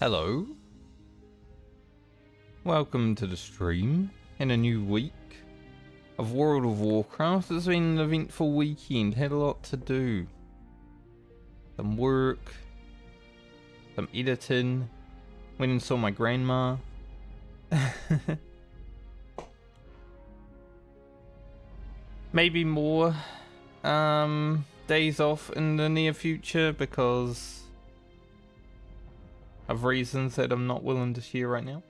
Hello. Welcome to the stream in a new week of World of Warcraft. It's been an eventful weekend, had a lot to do. Some work, some editing, went and saw my grandma. Maybe more days off in the near future because of reasons that I'm not willing to share right now.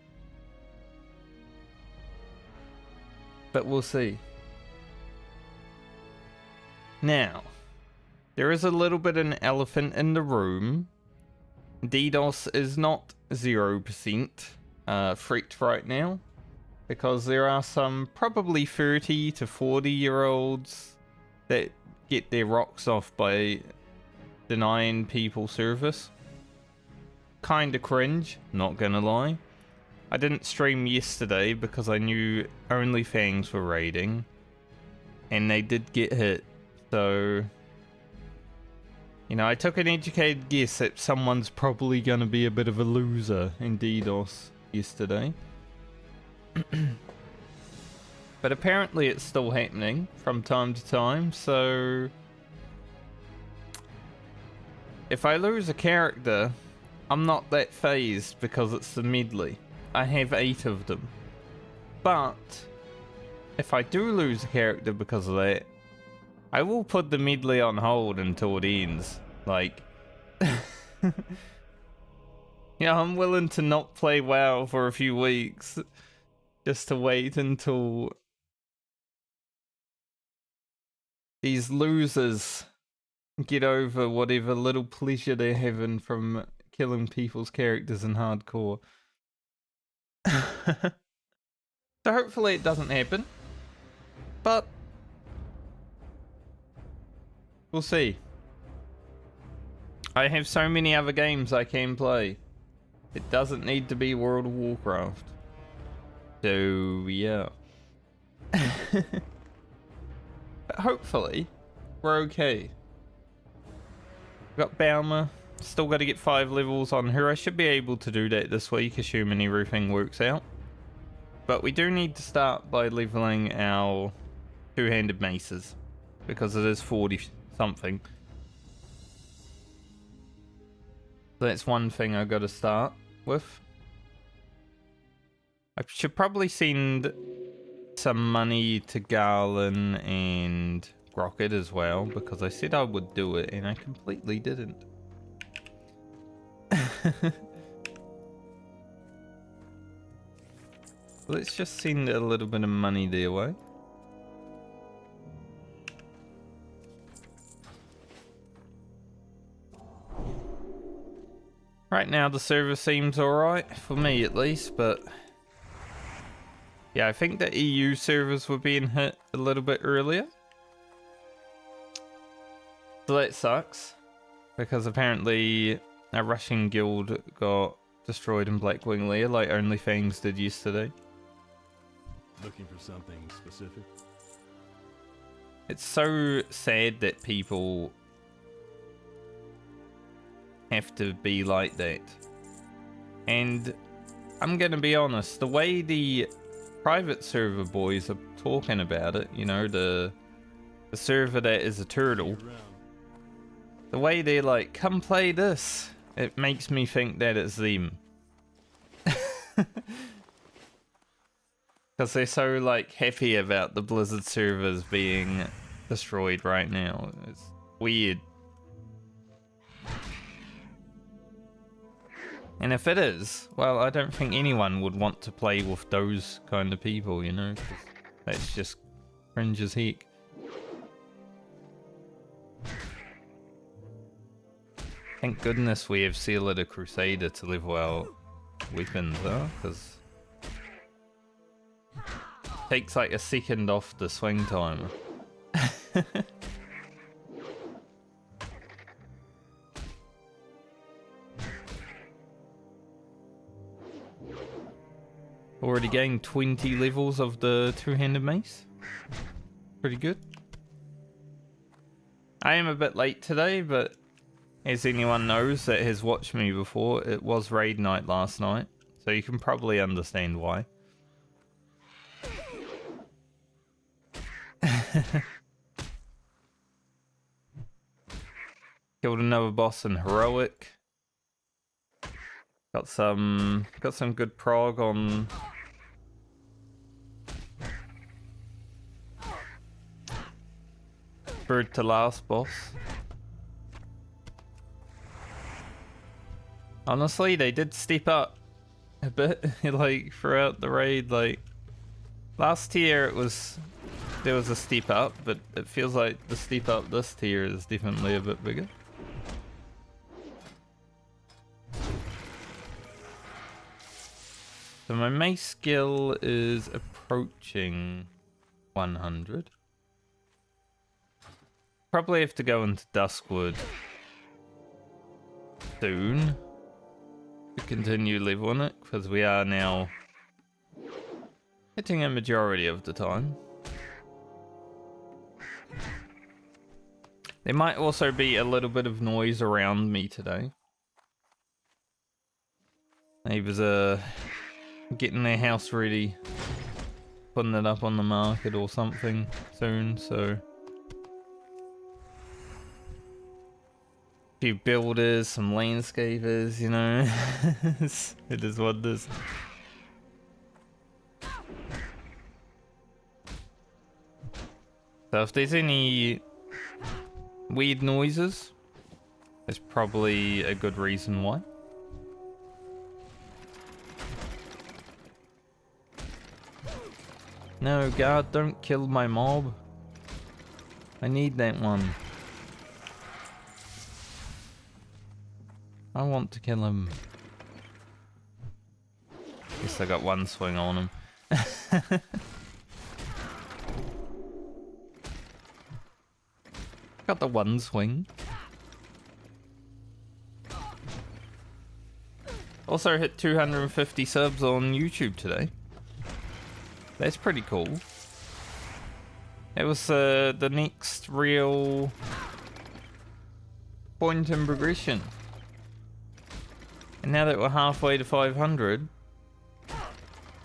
But we'll see. Now, there is a little bit of an elephant in the room. DDoS is not 0% threat right now, because there are some probably 30 to 40-year-olds that get their rocks off by denying people service. Kinda cringe, not gonna lie. I didn't stream yesterday because I knew OnlyFans were raiding, and they did get hit, so you know, I took an educated guess that someone's probably gonna be a bit of a loser in DDoS yesterday. But apparently it's still happening from time to time, so if I lose a character, I'm not that phased because it's the Medley. I have 8 of them. But if I do lose a character because of that, I will put the Medley on hold until it ends. Like, yeah, I'm willing to not play WoW for a few weeks just to wait until these losers get over whatever little pleasure they're having from killing people's characters in hardcore. So hopefully it doesn't happen, but we'll see. I have so many other games I can play. It doesn't need to be World of Warcraft. So yeah. But hopefully we're okay. We've got Baumer. Still got to get 5 levels on her. I should be able to do that this week, assuming everything works out. But we do need to start by leveling our two-handed maces, because it is 40 something. So that's one thing I've got to start with. I should probably send some money to Garland and Rocket as well, because I said I would do it and I completely didn't. Let's just send a little bit of money their way. Right now the server seems alright, for me at least, but yeah, I think the EU servers were being hit a little bit earlier. So that sucks, because apparently a Russian guild got destroyed in Blackwing Lair like OnlyFans did yesterday. Looking for something specific? It's so sad that people have to be like that. And I'm gonna be honest, the way the private server boys are talking about it, you know, the server that is a turtle, the way they're like, come play this, it makes me think that it's them. Because they're so like happy about the Blizzard servers being destroyed right now. It's weird. And if it is, well, I don't think anyone would want to play with those kind of people, you know? 'Cause that's just cringe as heck. Thank goodness we have Sealer the Crusader to level our weapons, though, because takes like a second off the swing timer. Already gained 20 levels of the two-handed mace. Pretty good. I am a bit late today, but As anyone knows that has watched me before, it was raid night last night, so you can probably understand why. Killed another boss in heroic. Got some good prog on third to last boss. Honestly, they did step up a bit, like throughout the raid. Like last tier, there was a step up, but it feels like the step up this tier is definitely a bit bigger. So my mace skill is approaching 100. Probably have to go into Duskwood soon to continue leveling it, because we are now hitting a majority of the time. There might also be a little bit of noise around me today. Neighbors are getting their house ready, putting it up on the market or something soon, so a few builders, some landscapers, you know. It is what it is. So if there's any weird noises, there's probably a good reason why. No, God, don't kill my mob. I need that one. I want to kill him. Guess I got one swing on him. Got the one swing. Also hit 250 subs on YouTube today. That's pretty cool. It was the next real point in progression. And now that we're halfway to 500,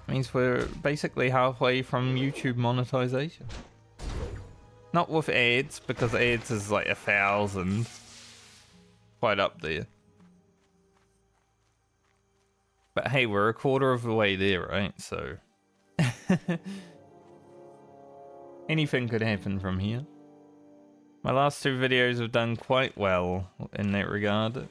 means we're basically halfway from YouTube monetization. Not with ads, because ads is like 1,000. Quite up there. But hey, we're a quarter of the way there, right? So anything could happen from here. My last two videos have done quite well in that regard. And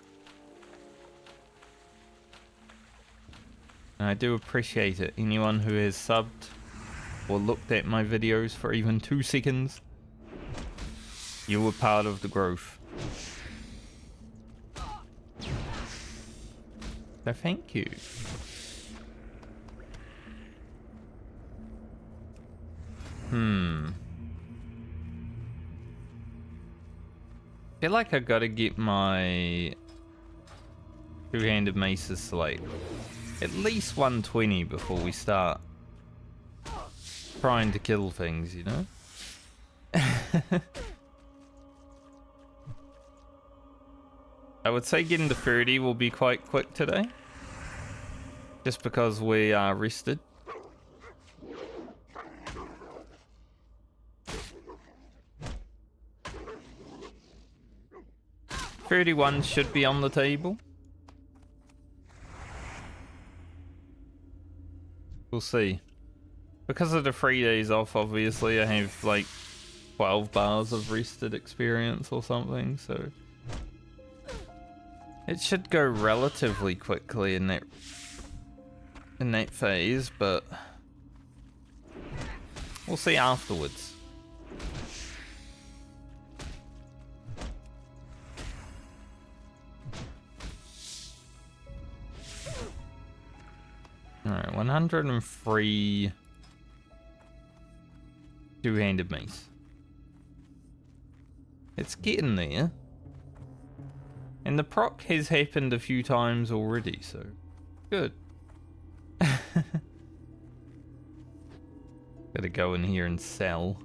I do appreciate it. Anyone who has subbed or looked at my videos for even 2 seconds, you were part of the growth. So thank you. Feel like I gotta get my two-handed maces to like at least 120 before we start trying to kill things, you know? I would say getting to 30 will be quite quick today. Just because we are rested. $31 should be on the table. We'll see. Because of the 3 days off, obviously, I have like 12 bars of rested experience or something, so it should go relatively quickly in that phase, but we'll see afterwards. Alright, 103 two-handed mace. It's getting there. And the proc has happened a few times already, so good. Gotta go in here and sell.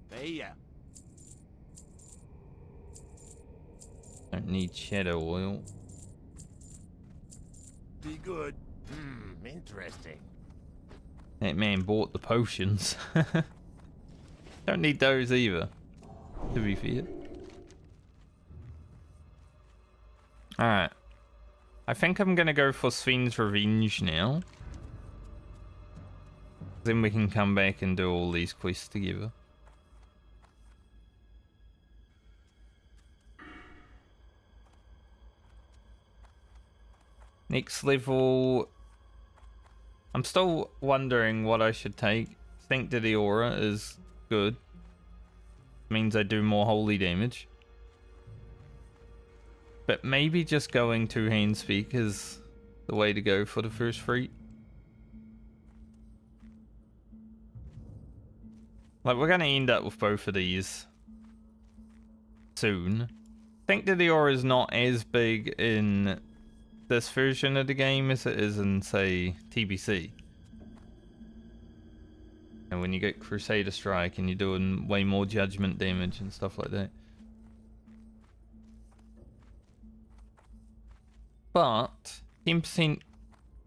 Hey, Don't need shadow oil. Be good. Interesting. That man bought the potions. Don't need those either, to be fair. Alright. I think I'm gonna go for Sven's Revenge now. Then we can come back and do all these quests together. Next level... I'm still wondering what I should take. Sanctity Aura is good. Means I do more holy damage. But maybe just going two-hand speak is the way to go for the first free. Like, we're going to end up with both of these soon. Sanctity Aura is not as big in this version of the game as it is in, say, TBC. And when you get Crusader Strike and you're doing way more judgment damage and stuff like that. But 10%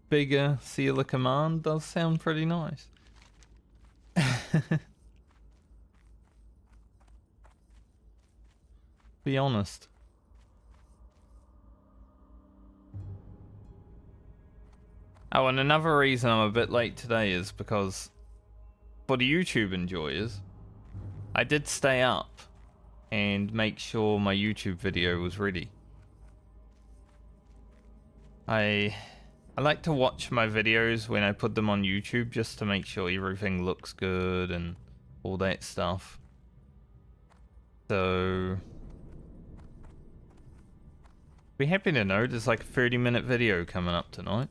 bigger Seal of Command does sound pretty nice. Be honest. Oh, and another reason I'm a bit late today is because for the YouTube enjoyers, I did stay up and make sure my YouTube video was ready. I like to watch my videos when I put them on YouTube just to make sure everything looks good and all that stuff. So be happy to know there's like a 30-minute video coming up tonight.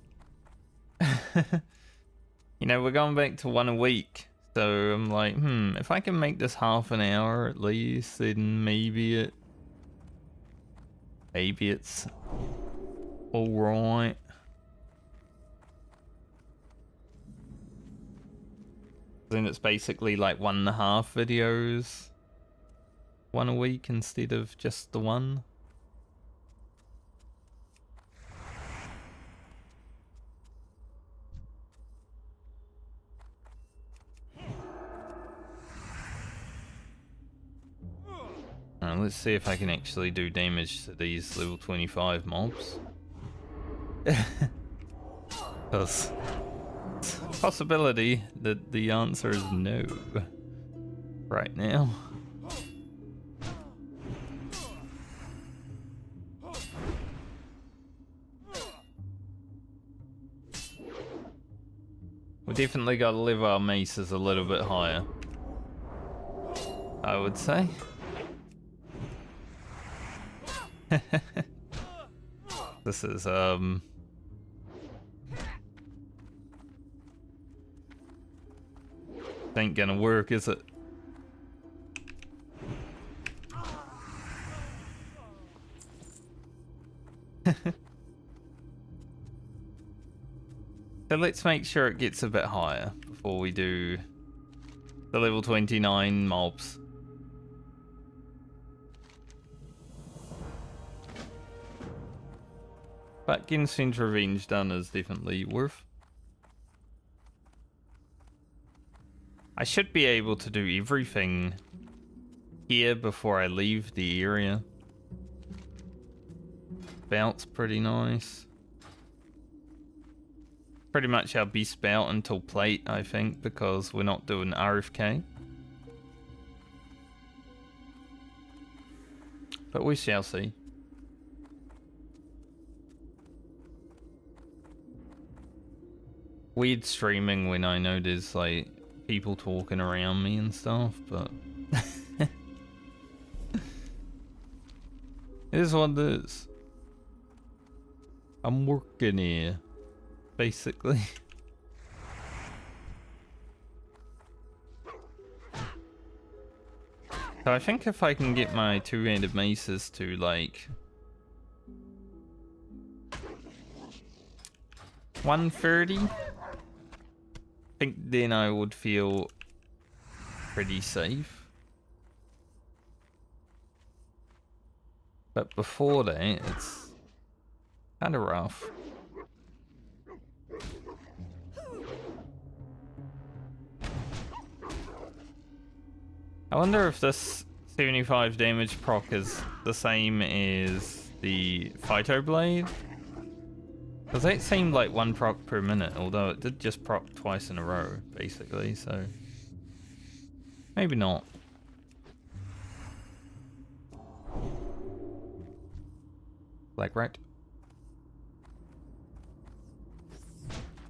You know, we're going back to one a week. So I'm like, if I can make this half an hour at least, then maybe it's alright. Then it's basically like 1.5 videos, one a week instead of just the one. Let's see if I can actually do damage to these level 25 mobs. Because possibility that the answer is no right now. We definitely got to live our maces a little bit higher, I would say. This is ain't gonna work, is it? So let's make sure it gets a bit higher before we do the level 29 mobs. But getting Sven's Revenge done is definitely worth. I should be able to do everything here before I leave the area. Bout's pretty nice. Pretty much our beast bout until plate, I think, because we're not doing RFK. But we shall see. Weird streaming when I know there's like people talking around me and stuff, but it is what it is. I'm working here, basically. So I think if I can get my two-handed maces to like 130, I think then I would feel pretty safe. But before that, it's kind of rough. I wonder if this 75 damage proc is the same as the Phyto Blade. Because that seemed like 1 proc per minute, although it did just proc twice in a row, basically, so... Maybe not. Like, right?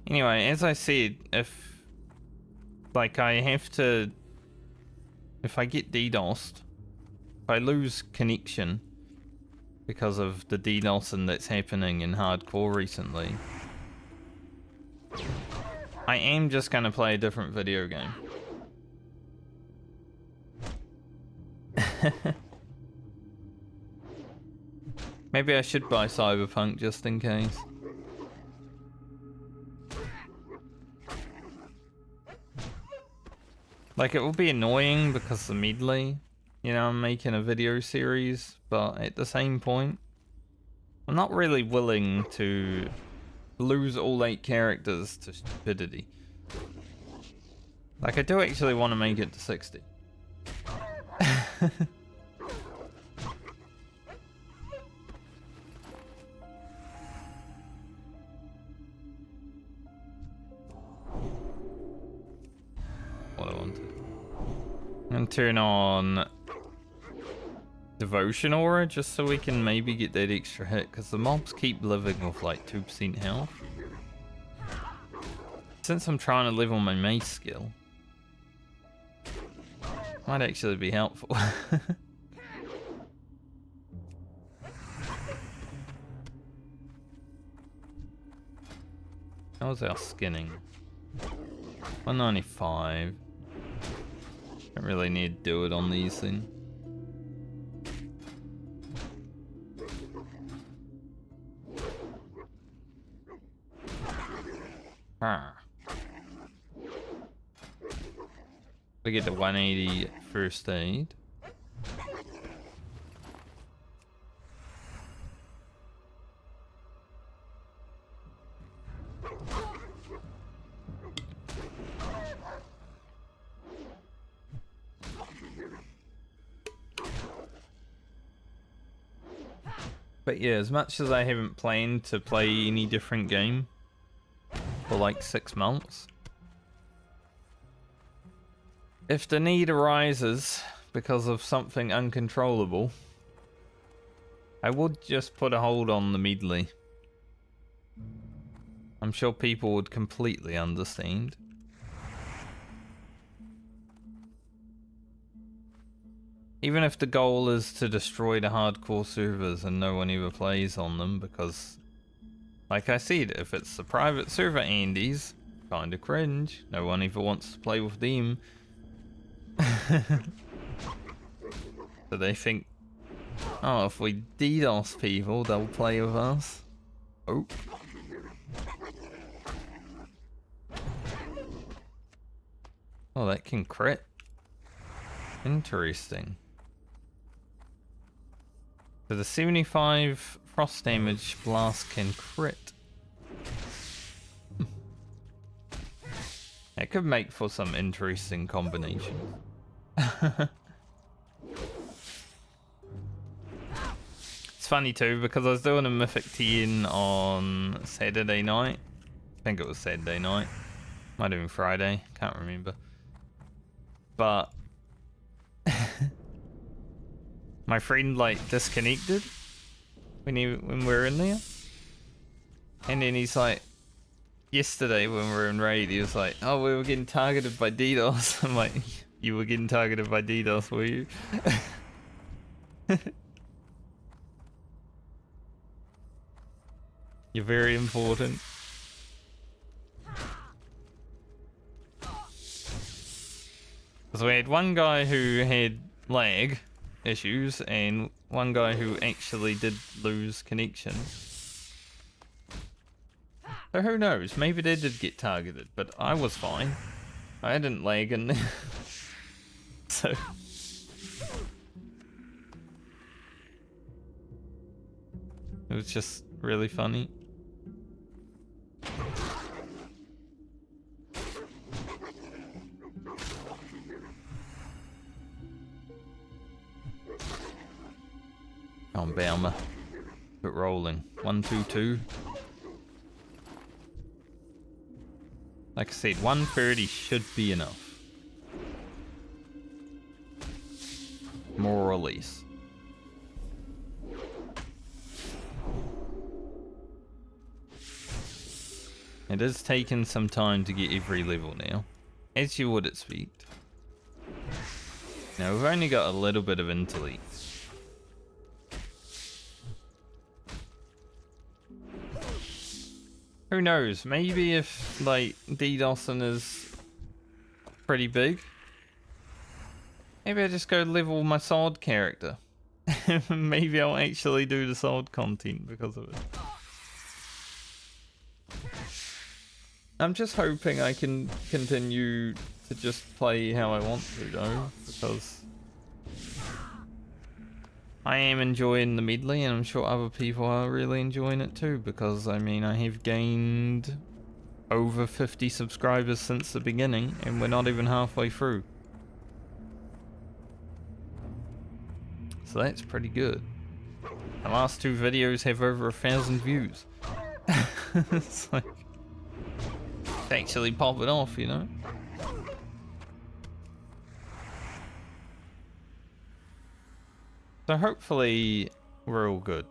Anyway, as I said, if... Like, I have to... If I get DDoSed, if I lose connection because of the DDoSing that's happening in hardcore recently, I am just going to play a different video game. Maybe I should buy Cyberpunk just in case. Like, it will be annoying because of Medley. You know, I'm making a video series, but at the same point, I'm not really willing to lose all 8 characters to stupidity. Like, I do actually want to make it to 60. What I wanted. And turn on Devotion Aura just so we can maybe get that extra hit, because the mobs keep living with like 2% health. Since I'm trying to level my mace skill, might actually be helpful. How's our skinning? 195. Don't really need to do it on these things. We get the 180 first aid. But yeah, as much as I haven't planned to play any different game for like 6 months, if the need arises because of something uncontrollable, I would just put a hold on the Medley. I'm sure people would completely understand. Even if the goal is to destroy the hardcore servers and no one ever plays on them, because, like I said, if it's the private server Andes, kinda cringe. No one ever wants to play with them. So they think, oh, if we DDoS people, they'll play with us. Oh. Oh, that can crit. Interesting. So the 75 frost damage blast can crit. It could make for some interesting combinations. It's funny too, because I was doing a Mythic 10 on Saturday night. I think it was Saturday night. Might have been Friday, can't remember. But my friend like disconnected when we were in there, and then he's like, yesterday when we were in raid, he was like, "Oh, we were getting targeted by DDoS." I'm like, "You were getting targeted by DDoS, were you?" You're very important. Because we had one guy who had lag issues and one guy who actually did lose connection. So who knows, maybe they did get targeted, but I was fine. I didn't lag in there. So It was just really funny. Come on, Baumer. Keep rolling. 1, 2, 2. Like I said, 130 should be enough. More or less. It is taking some time to get every level now, as you would expect. Now we've only got a little bit of intellect. Who knows, maybe if like DDoSing is pretty big, maybe I just go level my sword character. Maybe I'll actually do the sword content because of it. I'm just hoping I can continue to just play how I want to though, because I am enjoying the medley and I'm sure other people are really enjoying it too, because I mean I have gained over 50 subscribers since the beginning and we're not even halfway through. So that's pretty good. The last 2 videos have over 1,000 views. It's like, it's actually popping off, you know? So hopefully we're all good.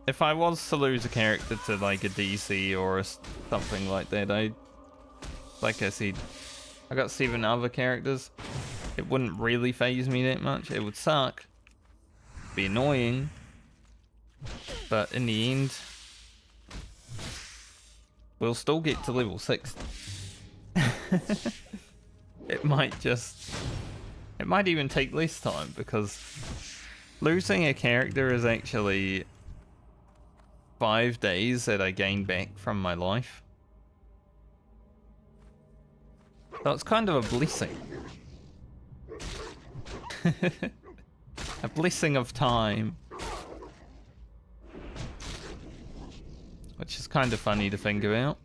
If I was to lose a character to like a DC or something like that, like I said, I got 7 other characters. It wouldn't really phase me that much. It would suck. Be annoying. But in the end, we'll still get to level 60. It might even take less time because losing a character is actually 5 days that I gain back from my life. So it's kind of a blessing. A blessing of time. Which is kind of funny to think about.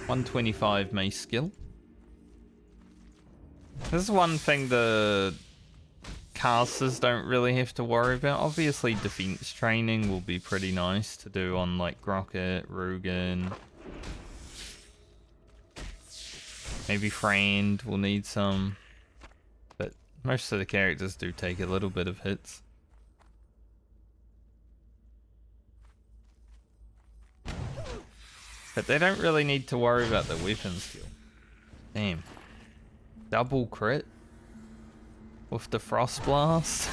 $125 mace skill. This is one thing the casters don't really have to worry about. Obviously defense training will be pretty nice to do on like Grocket, Rugen. Maybe Frand will need some. But most of the characters do take a little bit of hits. But they don't really need to worry about the weapon skill. Damn. Double crit? With the Frost Blast?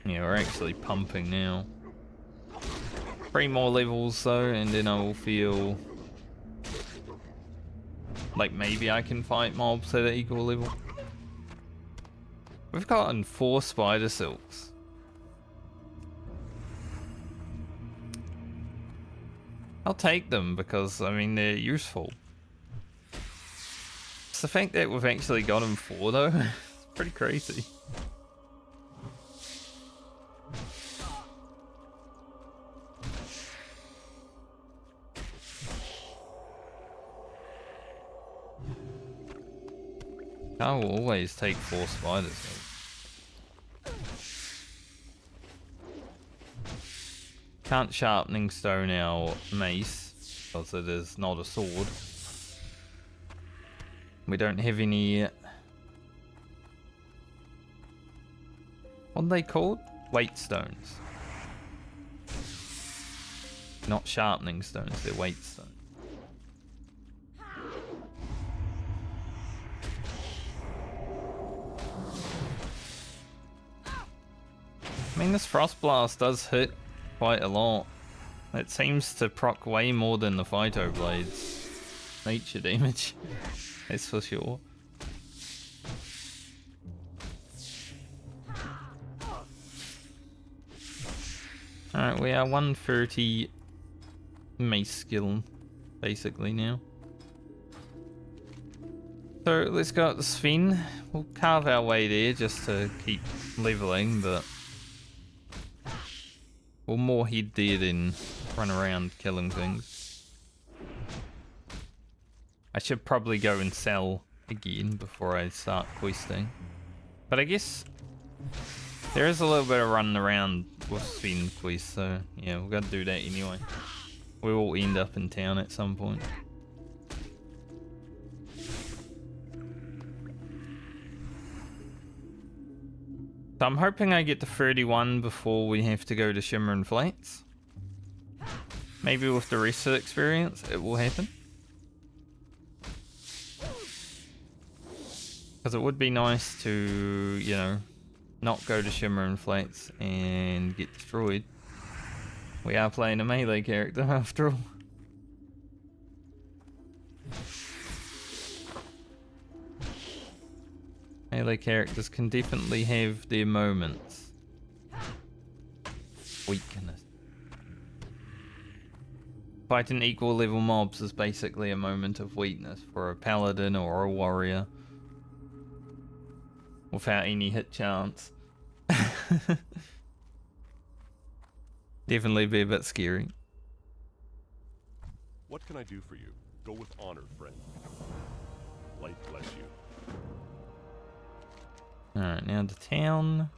Yeah, we're actually pumping now. 3 more levels though, and then I will feel like maybe I can fight mobs at an equal level. We've gotten 4 spider silks. I'll take them because, I mean, they're useful. It's the fact that we've actually gotten 4 though, it's pretty crazy. I will always take 4 spiders though. Can't sharpening stone our mace because it is not a sword. We don't have any. What are they called? Weight stones. Not sharpening stones, they're weight stones. I mean, this Frost Blast does hit quite a lot. It seems to proc way more than the Phyto Blade's nature damage. That's for sure. Alright, we are 130 mace skill, basically, now. So let's go up the Sven. We'll carve our way there just to keep leveling, but we'll more head there than run around killing things. I should probably go and sell again before I start questing. But I guess there is a little bit of running around with Sven quests, so yeah, we've got to do that anyway. We will end up in town at some point. So I'm hoping I get to 31 before we have to go to Shimmer Flats. Maybe with the rest of the experience, it will happen. Because it would be nice to, you know, not go to Shimmer Flats and get destroyed. We are playing a melee character after all. Melee characters can definitely have their moments. Weakness. Fighting equal level mobs is basically a moment of weakness for a paladin or a warrior. Without any hit chance. Definitely be a bit scary. What can I do for you? Go with honor, friend. Light bless you. Alright, now to town.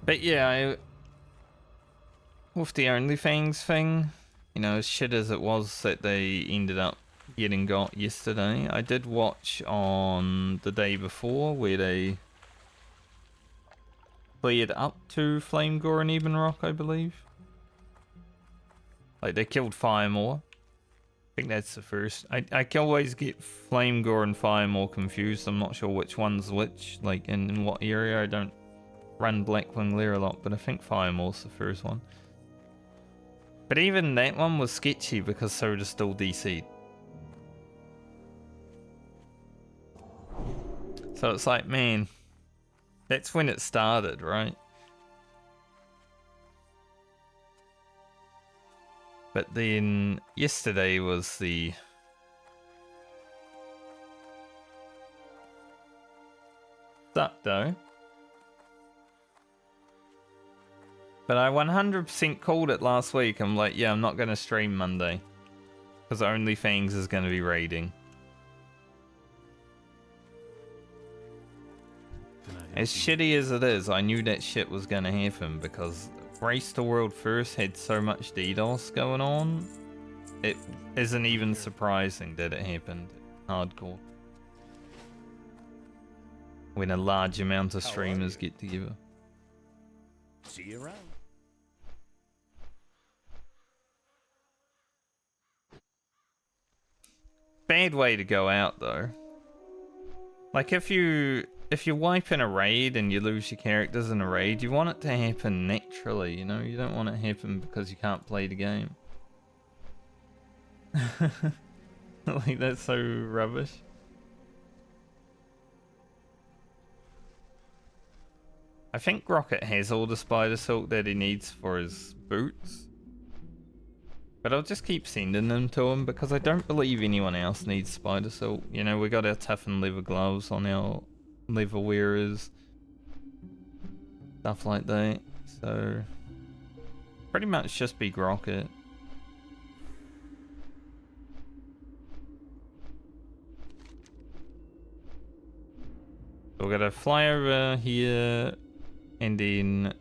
But yeah, with the OnlyFans thing, you know, as shit as it was that they ended up getting got yesterday, I did watch on the day before where they cleared up to Flame Gore and Eben Rock, I believe. Like, they killed Firemore. I think that's the first. I can always get Flame Gore and Firemore confused. I'm not sure which one's which, like in what area. I don't run Blackwing Lair a lot, but I think Firemore's the first one. But even that one was sketchy because Soda's still DC'd. So it's like, man, that's when it started, right? But then yesterday was the sucked though. But I 100% called it last week. I'm like, yeah, I'm not going to stream Monday because OnlyFans is going to be raiding. As shitty as it is, I knew that shit was going to happen because Race to World First had so much DDoS going on. It isn't even surprising that it happened hardcore. When a large amount of streamers get together. See you around. Bad way to go out though. Like if you wipe in a raid and you lose your characters in a raid, you want it to happen naturally, you know? You don't want it to happen because you can't play the game. Like, that's so rubbish. I think Rocket has all the spider silk that he needs for his boots. But I'll just keep sending them to him because I don't believe anyone else needs spider silk. You know, we got our toughened leather gloves on our leather wearers, stuff like that, so pretty much just be Rocket. So we're gonna fly over here and then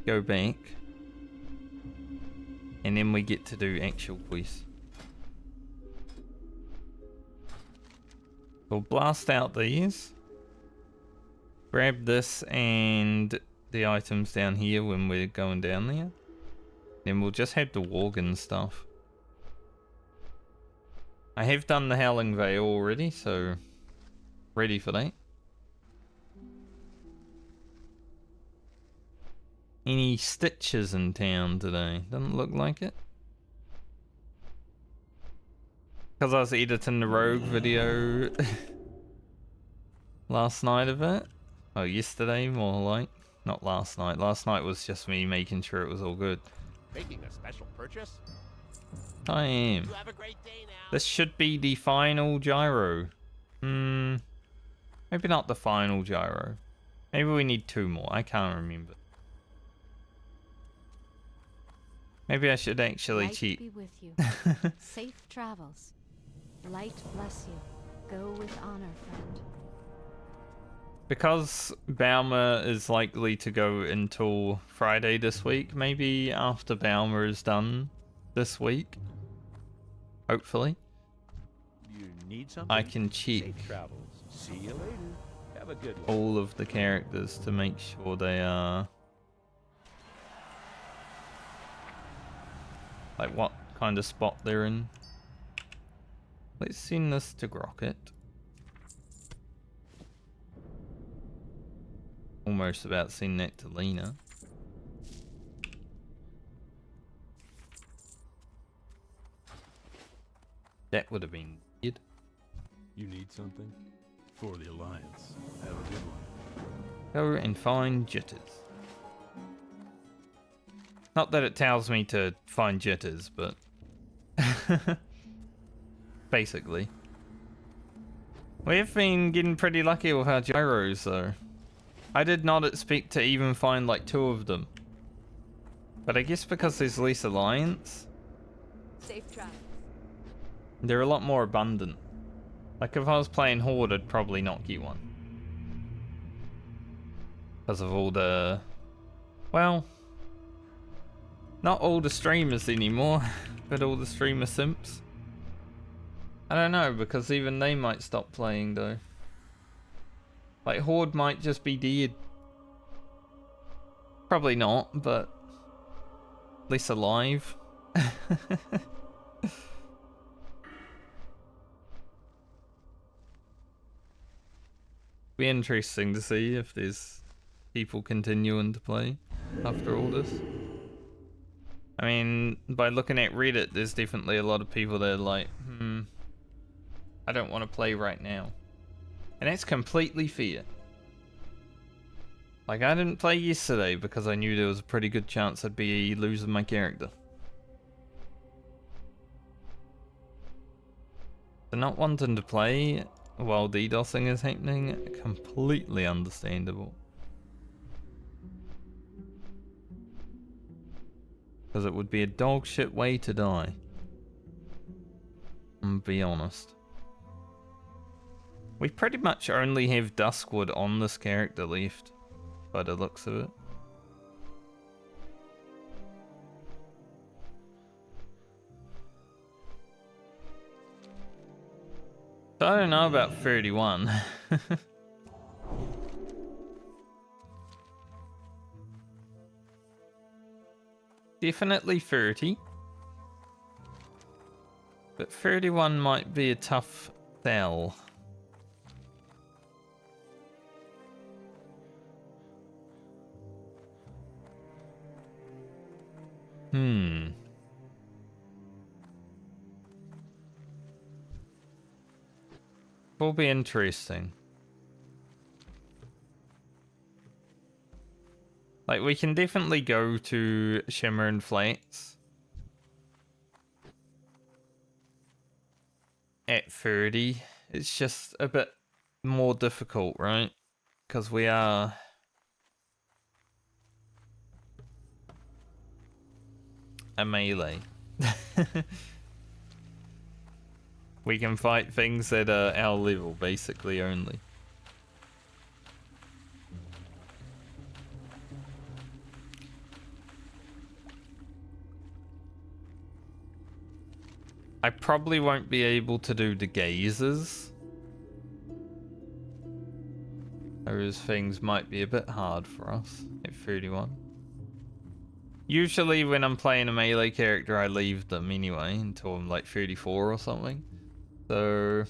go back, and then we get to do actual quests. We'll blast out these. Grab this and the items down here when we're going down there. Then we'll just have the Worgen stuff. I have done the Howling Veil already, so ready for that. Any stitches in town today? Doesn't look like it. Because I was editing the Rogue video last night of it. Oh, yesterday, more like. Not last night. Last night was just me making sure it was all good. Making a special purchase? I am. You have a great day now. This should be the final gyro. Maybe not the final gyro. Maybe we need 2 more. I can't remember. Maybe I should actually Light cheat. be with you. Safe travels. Light bless you. Go with honor, friend. Because Baumer is likely to go until Friday this week, maybe after Baumer is done this week, hopefully, You need something? I can cheat Safe travels. See you later. Have a good one. all of the characters to make sure they are like what kind of spot they're in. Let's send this to Grocket. Almost about sending that to Lena. That would have been good. You need something? For the Alliance. Have a good one. Go and find jitters. Not that it tells me to find jitters, but basically. We've been getting pretty lucky with our gyros though. I did not expect to even find like 2 of them. But I guess because there's less alliance, Safe travels. they're a lot more abundant. Like if I was playing Horde, I'd probably not get one. Because of all the... Well... Not all the streamers anymore, but all the streamer simps. I don't know, because even they might stop playing though. Like Horde might just be dead. Probably not, but... At least alive. Be interesting to see if there's people continuing to play after all this. I mean, by looking at Reddit, there's definitely a lot of people that are like, I don't want to play right now. And that's completely fair. Like, I didn't play yesterday because I knew there was a pretty good chance I'd be losing my character. So not wanting to play while DDoSing is happening, completely understandable. Because it would be a dog shit way to die. And be honest. We pretty much only have Duskwood on this character left, by the looks of it. So I don't know about 31. Definitely 30. But 31 might be a tough sell. Will be interesting. Like, we can definitely go to Shimmer and Flats at 30. It's just a bit more difficult, right? Because we are... a melee. We can fight things that are our level, basically, only. I probably won't be able to do the gazes. Those things might be a bit hard for us at 31. Usually when I'm playing a melee character, I leave them anyway until I'm like 34 or something. So,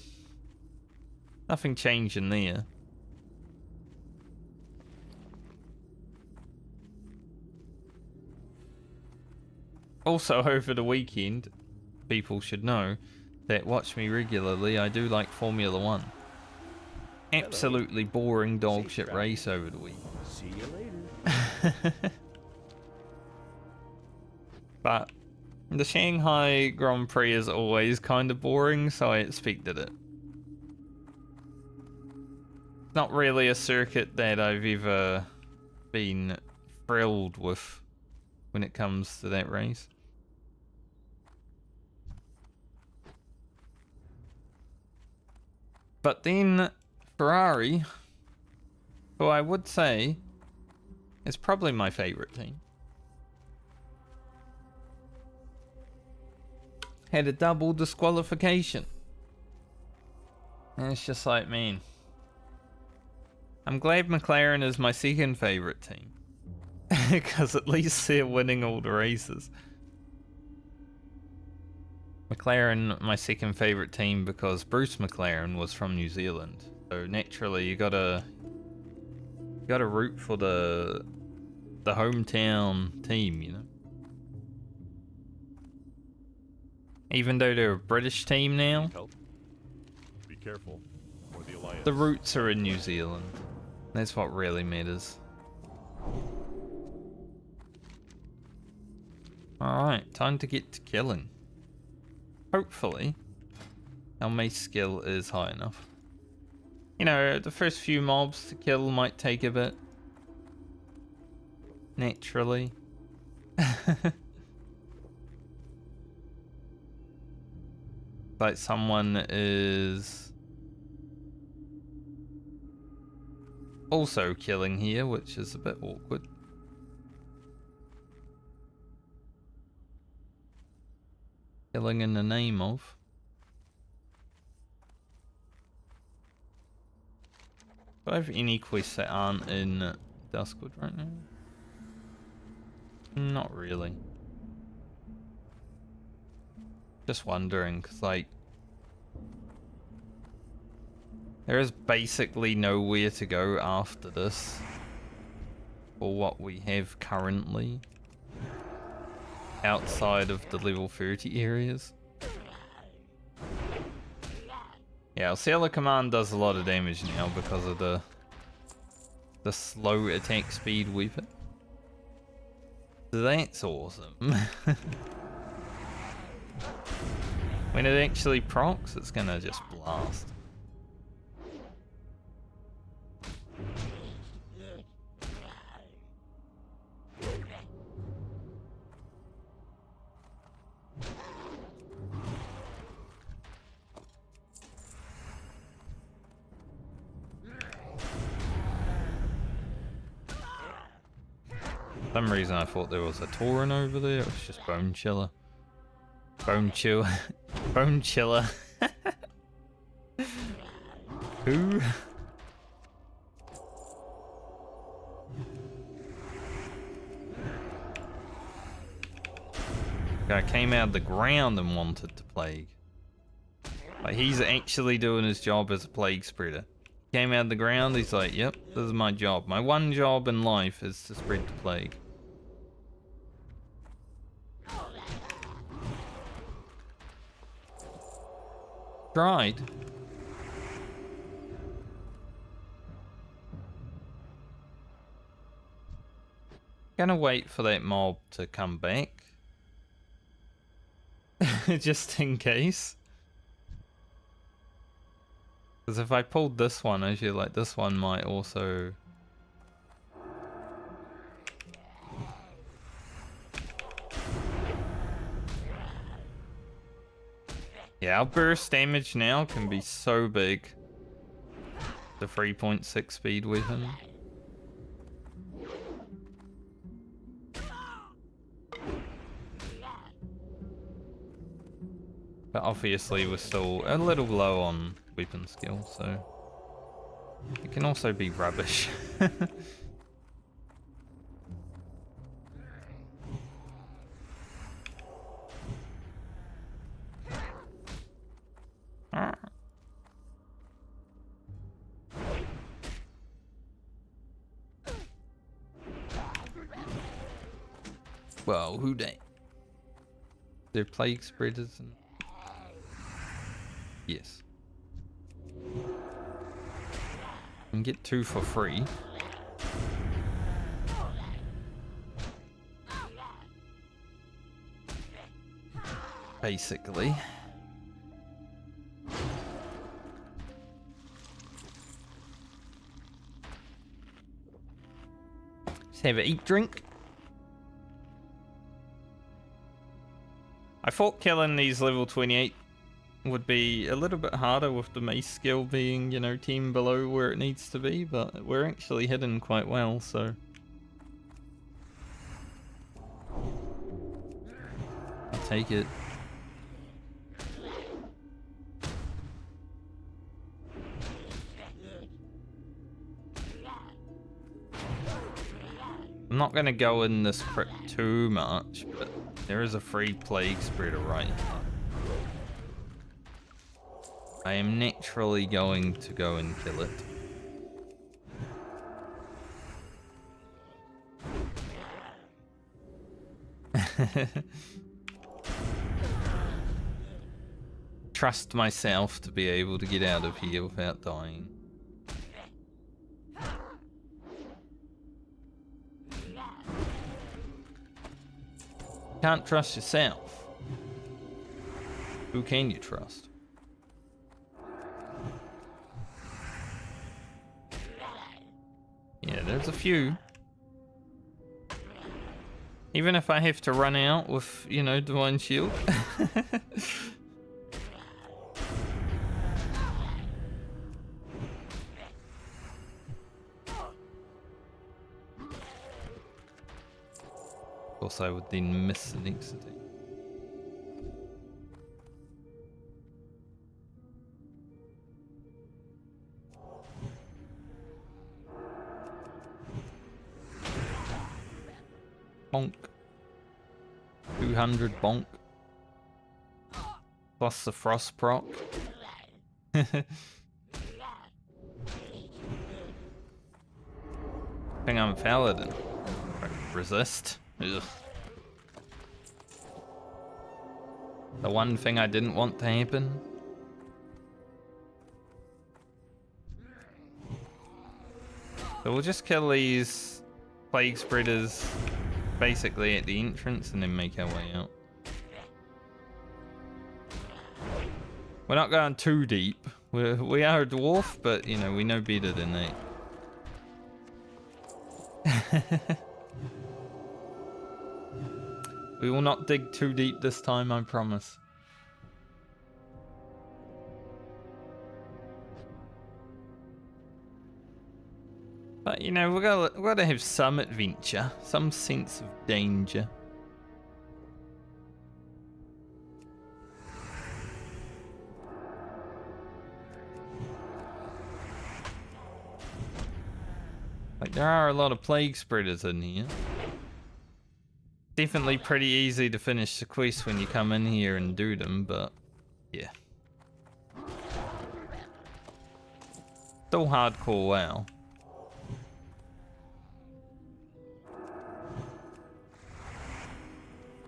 nothing changing there. Also, over the weekend, people should know that watch me regularly, I do like Formula 1. Absolutely boring dog shit race over the week. See you later. But the Shanghai Grand Prix is always kind of boring, so I expected it. It's not really a circuit that I've ever been thrilled with when it comes to that race. But then Ferrari, who I would say is probably my favorite team, had a double disqualification. And it's just like, man, I'm glad McLaren is my second favorite team. Because at least they're winning all the races. McLaren, my second favorite team, because Bruce McLaren was from New Zealand. So naturally, you gotta root for the hometown team, you know. Even though they're a British team now, Help. Be careful, or the Alliance. the roots are in New Zealand. That's what really matters. Alright, time to get to killing. Hopefully, our mace skill is high enough. You know, the first few mobs to kill might take a bit. Naturally. Like someone is also killing here, which is a bit awkward. Killing in the name of. Do I have any quests that aren't in Duskwood right now? Not really. Just wondering, because like, there is basically nowhere to go after this for what we have currently outside of the level 30 areas. Yeah, Sailor Command does a lot of damage now because of the slow attack speed weapon. That's awesome. When it actually procs, it's gonna just blast. For some reason I thought there was a Tauren over there. It was just Bone Chiller. Bone Chill. Bone Chiller. Who? Guy came out of the ground and wanted to plague. Like, he's actually doing his job as a plague spreader. Came out of the ground, he's like, yep, this is my job. My one job in life is to spread the plague. Tried. Gonna wait for that mob to come back. Just in case. Because if I pulled this one, I feel like this one might also... Yeah, our burst damage now can be so big. The 3.6 speed weapon. But obviously we're still a little low on weapon skill, so it can also be rubbish. Well, who they? They're plague spreaders and... Yes. And get 2 for free. basically. Just have a eat drink. I thought killing these level 28 would be a little bit harder with the mace skill being, you know, team below where it needs to be, but we're actually hidden quite well, so. I'll take it. I'm not gonna go in this crypt too much, but there is a free plague spreader right here. I am naturally going to go and kill it. Trust myself to be able to get out of here without dying. Can't trust yourself. Who can you trust? Yeah, there's a few. Even if I have to run out with, you know, Divine Shield. Of course, I would then miss the next attack. Bonk. 200 bonk. Plus the frost proc. I think I'm a Paladin. I can resist. Ugh. The one thing I didn't want to happen. So we'll just kill these plague spreaders basically at the entrance and then make our way out. We're not going too deep. We are a dwarf, but you know, we know better than that. We will not dig too deep this time, I promise. But you know, we're gonna have some adventure, some sense of danger. Like, there are a lot of plague spreaders in here. Definitely pretty easy to finish the quest when you come in here and do them, but yeah. Still hardcore WoW.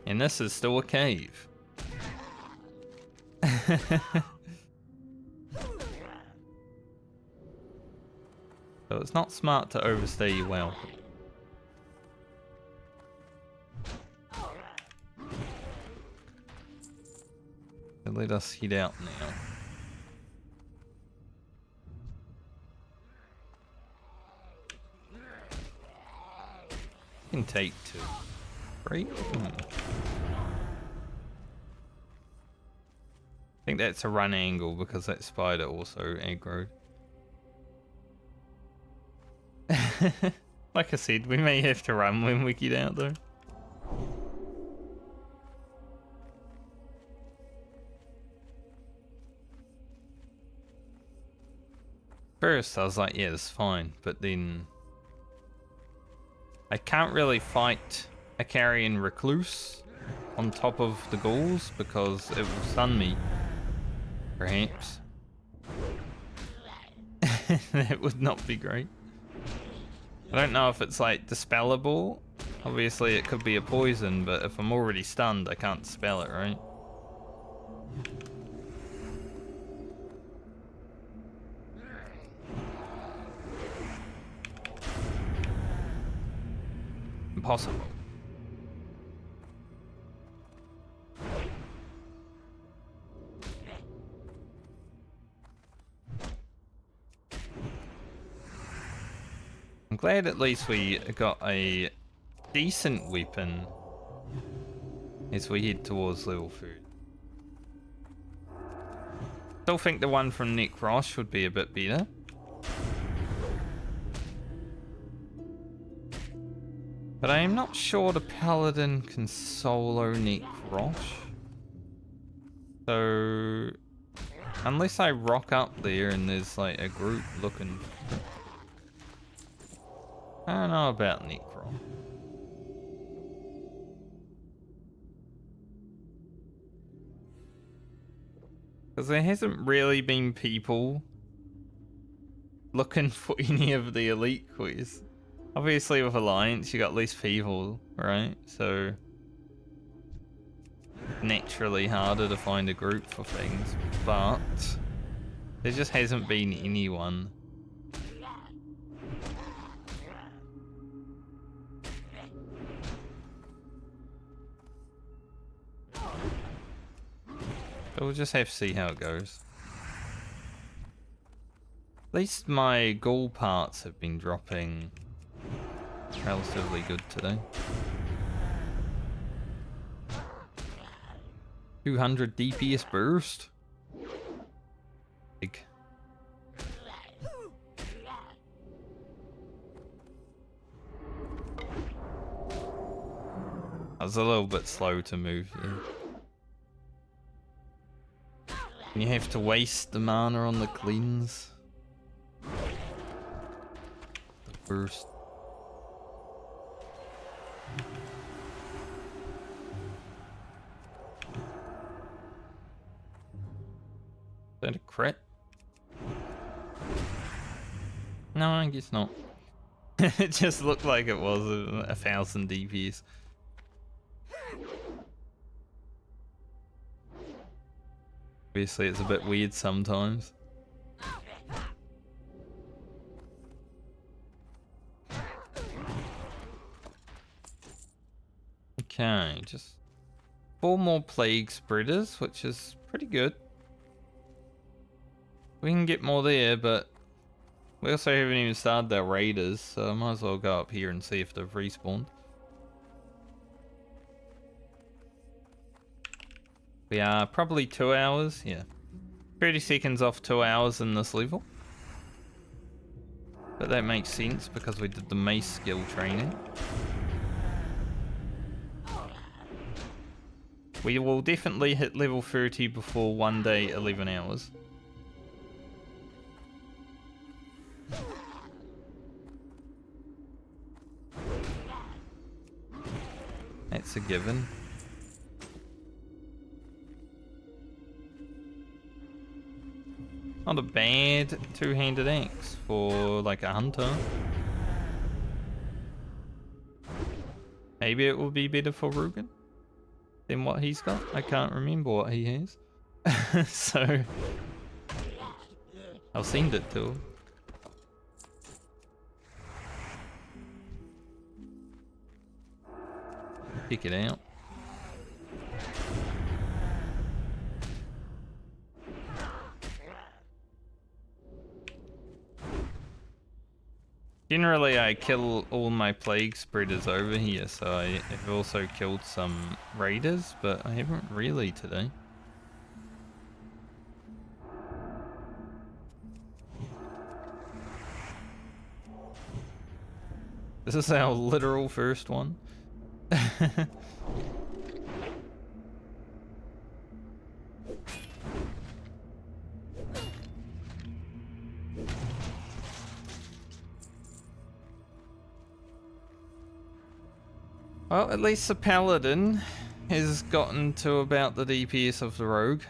And this is still a cave. So it's not smart to overstay your welcome. So let us head out now. Can take 2. Right? I think that's a run angle because that spider also aggroed. Like I said, we may have to run when we get out though. First I was like, yeah, that's fine, but then I can't really fight a carrion recluse on top of the ghouls because it will stun me. Perhaps. That would not be great. I don't know if it's like dispellable. Obviously it could be a poison, but if I'm already stunned I can't dispel it, right? Impossible. glad at least we got a decent weapon as we head towards level 30. Still think the one from Necrosh would be a bit better. But I am not sure the Paladin can solo Necrosh. So, unless I rock up there and there's like a group looking... I don't know about Necrosh. Because there hasn't really been people looking for any of the elite quests. Obviously with Alliance you got less people, right? So naturally harder to find a group for things, but there just hasn't been anyone. But we'll just have to see how it goes. At least my ghoul parts have been dropping relatively good today. 200 DPS burst. Big. I was a little bit slow to move there. And you have to waste the mana on the cleans. The burst. Is that a crit? No, I guess not. It just looked like it was 1,000 DPS. Obviously, it's a bit weird sometimes. Okay, just 4 more plague spreaders, which is pretty good. We can get more there, but we also haven't even started our raiders, so I might as well go up here and see if they've respawned. We are probably 2 hours, yeah. 30 seconds off 2 hours in this level. But that makes sense because we did the mace skill training. We will definitely hit level 30 before 1 day 11 hours. That's a given. Not a bad two-handed axe for like a hunter. Maybe it will be better for Rugen than what he's got. I can't remember what he has. So I'll send it to him. Check it out. Generally, I kill all my plague spreaders over here, so I have also killed some raiders, but I haven't really today. This is our literal first one. Well, at least the Paladin has gotten to about the DPS of the Rogue.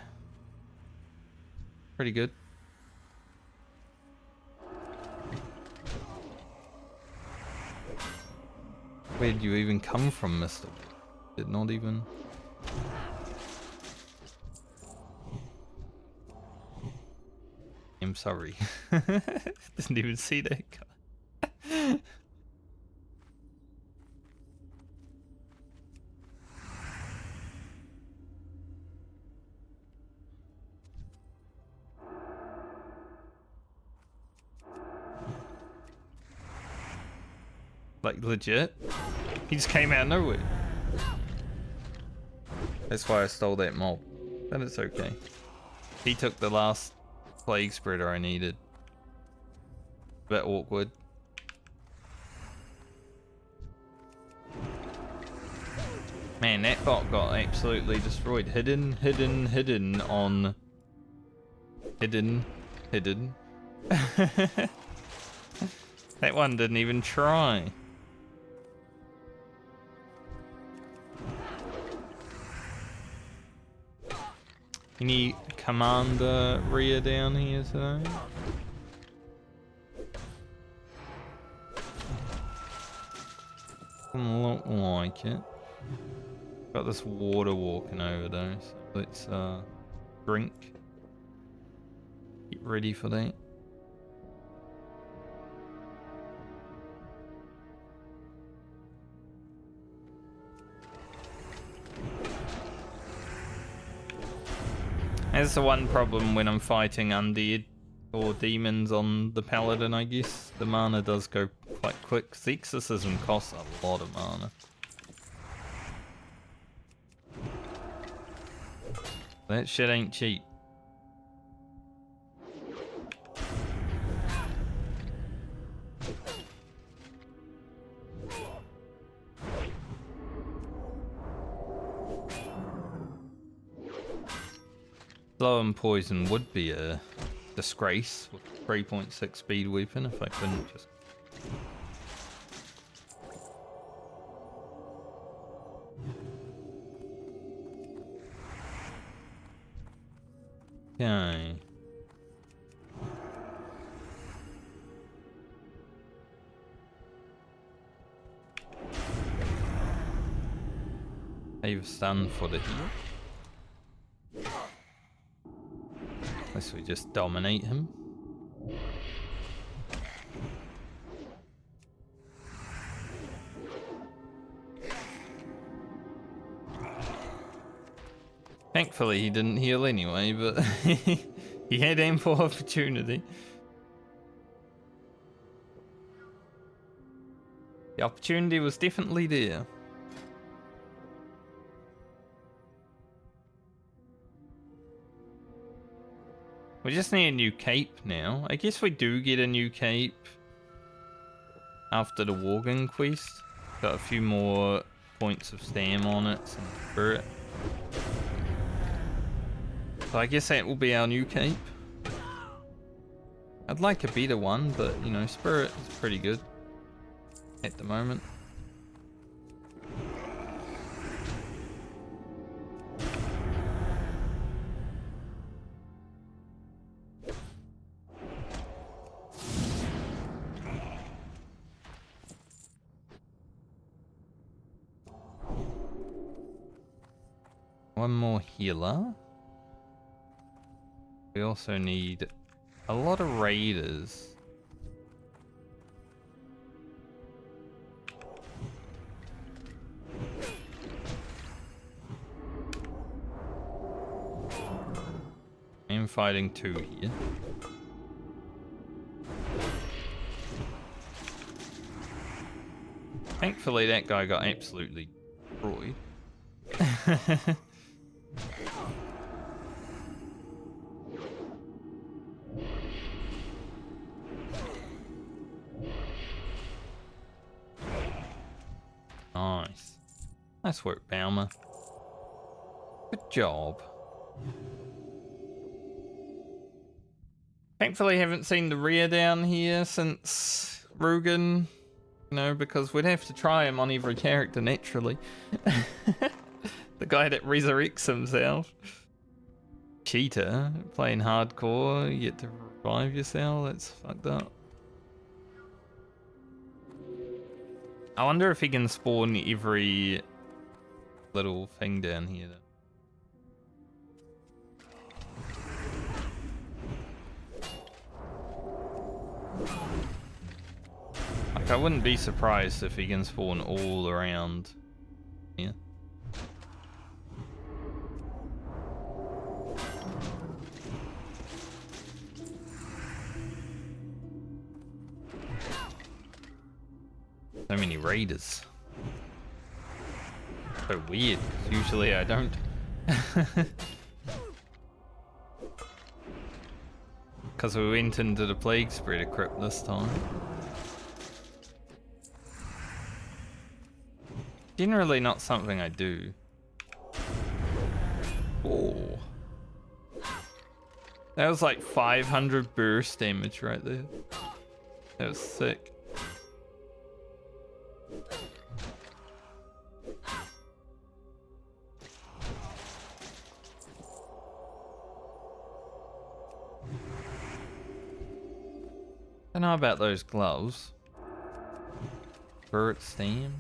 Pretty good. Where did you even come from, mister? Did not even... I'm sorry. Didn't even see that guy. Like, legit. He just came out of nowhere. That's why I stole that mob. But it's okay. He took the last plague spreader I needed. A bit awkward. Man, that bot got absolutely destroyed. Hidden on... Hidden. That one didn't even try. Any commander rear down here today? Doesn't look like it. Got this water walking over though, so let's drink. Get ready for that. That's the one problem when I'm fighting undead or demons on the Paladin, I guess. The mana does go quite quick. 'Cause the exorcism costs a lot of mana. That shit ain't cheap. Slow and poison would be a disgrace with 3.6 speed weapon if I couldn't just... Okay. Save stun for the heal. Unless we just dominate him. Thankfully he didn't heal anyway, but he had ample opportunity. The opportunity was definitely there. We just need a new cape now. I guess we do get a new cape after the Worgen quest. Got a few more points of stam on it, some spirit. So I guess that will be our new cape. I'd like a better one, but you know, spirit is pretty good at the moment. One more healer. We also need a lot of raiders. I'm fighting 2 here. Thankfully that guy got absolutely destroyed. Nice. Nice work, Baumer. Good job. Thankfully, I haven't seen the rear down here since Rugen. You know, because we'd have to try him on every character naturally. The guy that resurrects himself. Cheater. Playing hardcore, you get to revive yourself. That's fucked up. I wonder if he can spawn every little thing down here. Like, I wouldn't be surprised if he can spawn all around here. So many raiders. So weird, 'cause usually I don't. Because we went into the Plague Spreader crypt this time. Generally not something I do. Oh. That was like 500 burst damage right there. That was sick. I don't know about those gloves. Burret steam.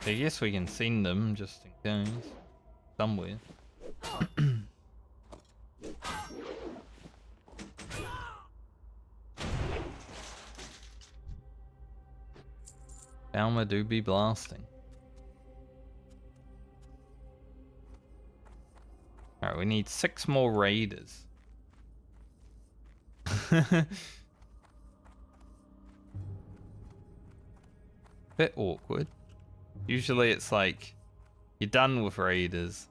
I guess we can send them just in case. Somewhere. Alma do be blasting. Alright, we need 6 more raiders. Bit awkward. Usually it's like you're done with raiders.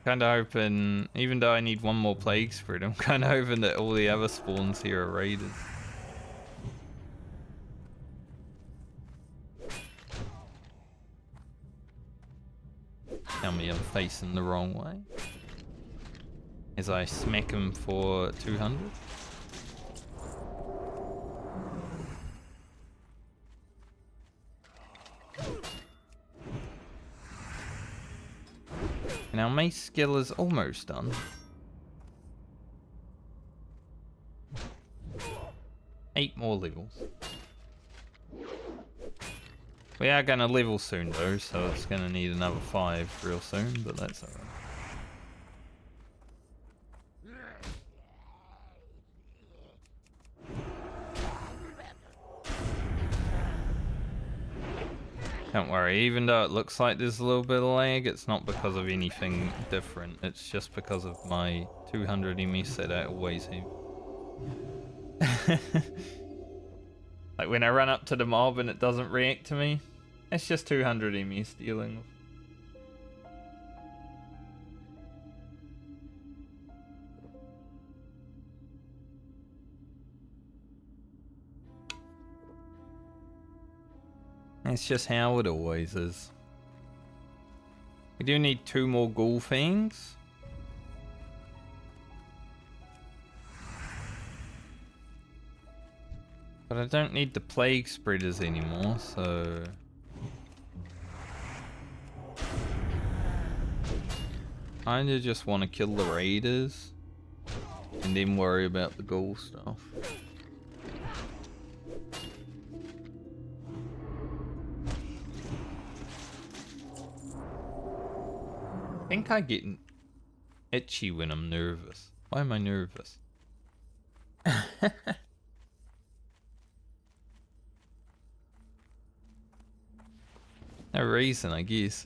Kinda hoping, even though I need 1 more plague spread, I'm kinda hoping that all the other spawns here are raiders. Tell me I'm facing the wrong way. As I smack him for 200. And our mace skill is almost done. 8 more levels. We are gonna level soon though, so it's gonna need another 5 real soon, but that's alright. Don't worry, even though it looks like there's a little bit of lag, it's not because of anything different. It's just because of my 200 MS that I always have. Like when I run up to the mob and it doesn't react to me, it's just 200 MS dealing with. It's just how it always is. We do need 2 more ghoul fangs. But I don't need the plague spreaders anymore, so... Kinda just want to kill the raiders and then worry about the ghoul stuff. I think I get itchy when I'm nervous. Why am I nervous? No reason, I guess.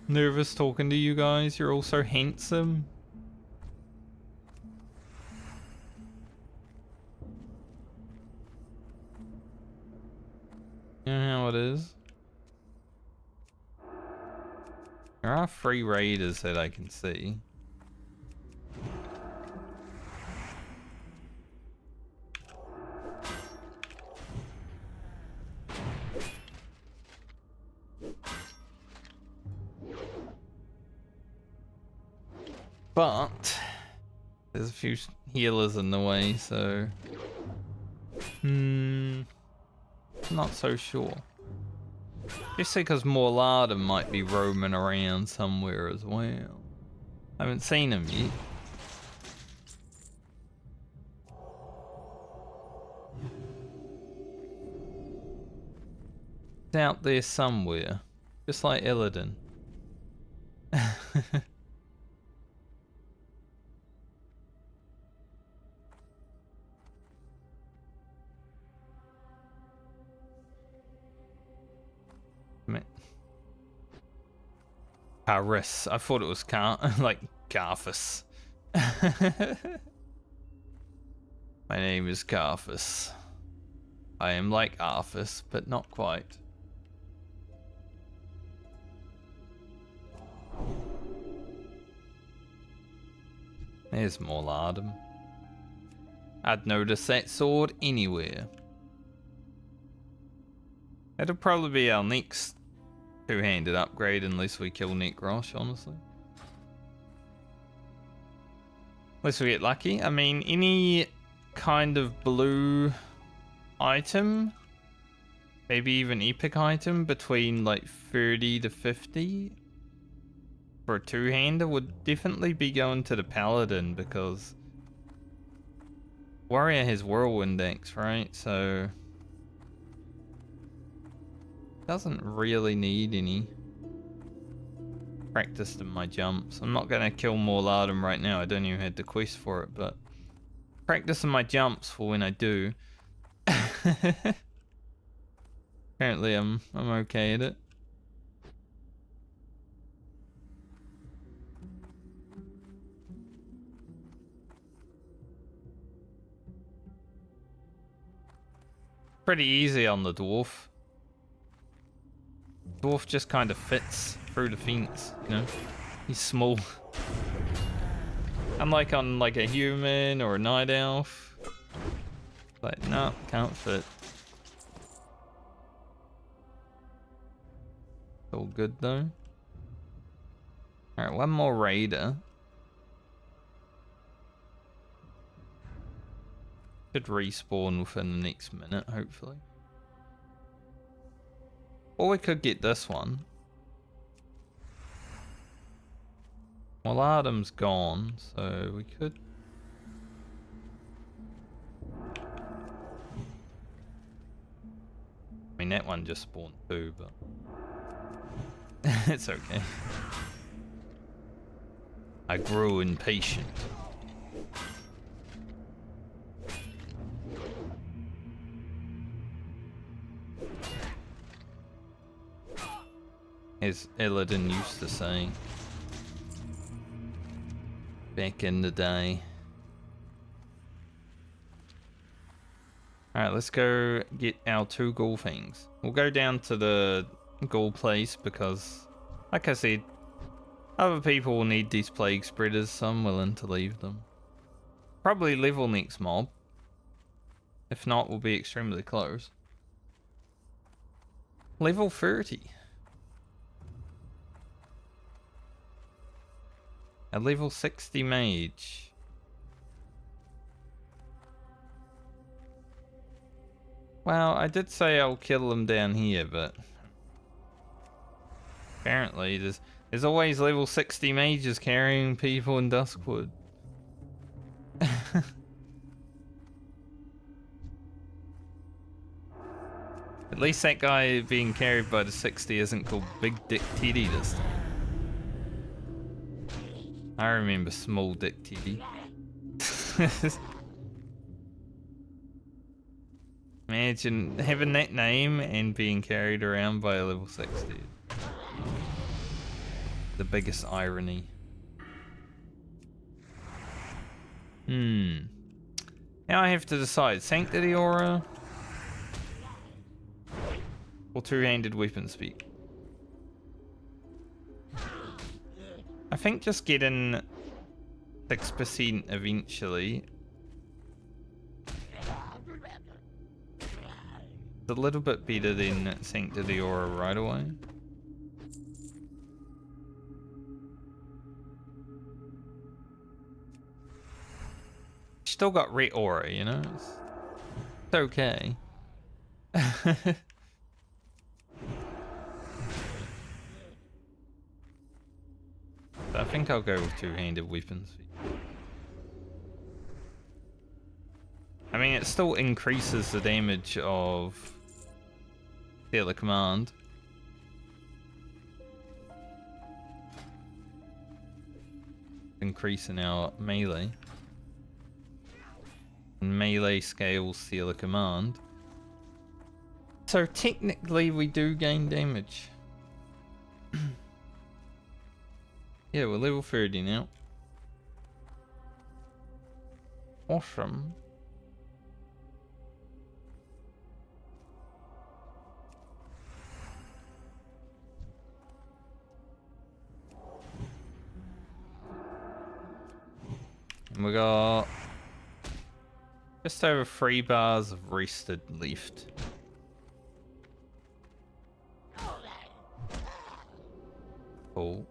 Nervous talking to you guys. You're all so handsome. You know how it is. There are 3 raiders that I can see. But there's a few healers in the way, so not so sure. Just because Morlada might be roaming around somewhere as well. I haven't seen him yet. He's out there somewhere, just like Illidan. Caris. I thought it was like Garfus. My name is Carthus. I am like Arthas, but not quite. There's more Lardum. I'd notice that sword anywhere. It'll probably be our next two-handed upgrade unless we kill Nekrosh, honestly. Unless we get lucky. I mean, any kind of blue item, maybe even epic item between like 30 to 50 for a two-hander would definitely be going to the Paladin, because Warrior has Whirlwind Axe, right? So doesn't really need any. Practiced in my jumps. I'm not gonna kill more Lardum right now. I don't even have the quest for it, but practicing my jumps for when I do. Apparently I'm okay at it. Pretty easy on the dwarf. Dwarf just kind of fits through the fence, you know? He's small. Unlike on like a human or a night elf. Like, no, can't fit. All good though. Alright, one more raider. Should respawn within the next minute, hopefully. Or we could get this one. Well, Adam's gone, so we could. I mean, that one just spawned too, but it's okay. I grew impatient. As Illidan used to say back in the day. Alright, let's go get our 2 ghoul things. We'll go down to the ghoul place because, like I said, other people will need these plague spreaders, so I'm willing to leave them. Probably level next mob. If not, we'll be extremely close. Level 30. A level 60 mage. Well, I did say I'll kill them down here, but apparently there's always level 60 mages carrying people in Duskwood. At least that guy being carried by the 60 isn't called Big Dick Teddy this time. I remember Small Dick Teddy. Imagine having that name and being carried around by a level 60. The biggest irony. Now I have to decide, Sanctity Aura or two-handed weapon speed. I think just getting 6% eventually is a little bit better than Sanctity Aura right away. Still got Ret Aura, you know? It's okay. I think I'll go with two-handed weapons. I mean, it still increases the damage of Seal of Command. Increasing our melee. And melee scales Seal of Command. So technically we do gain damage. Yeah, we're level 30 now. Awesome. And we got just over 3 bars of rested left. Cool.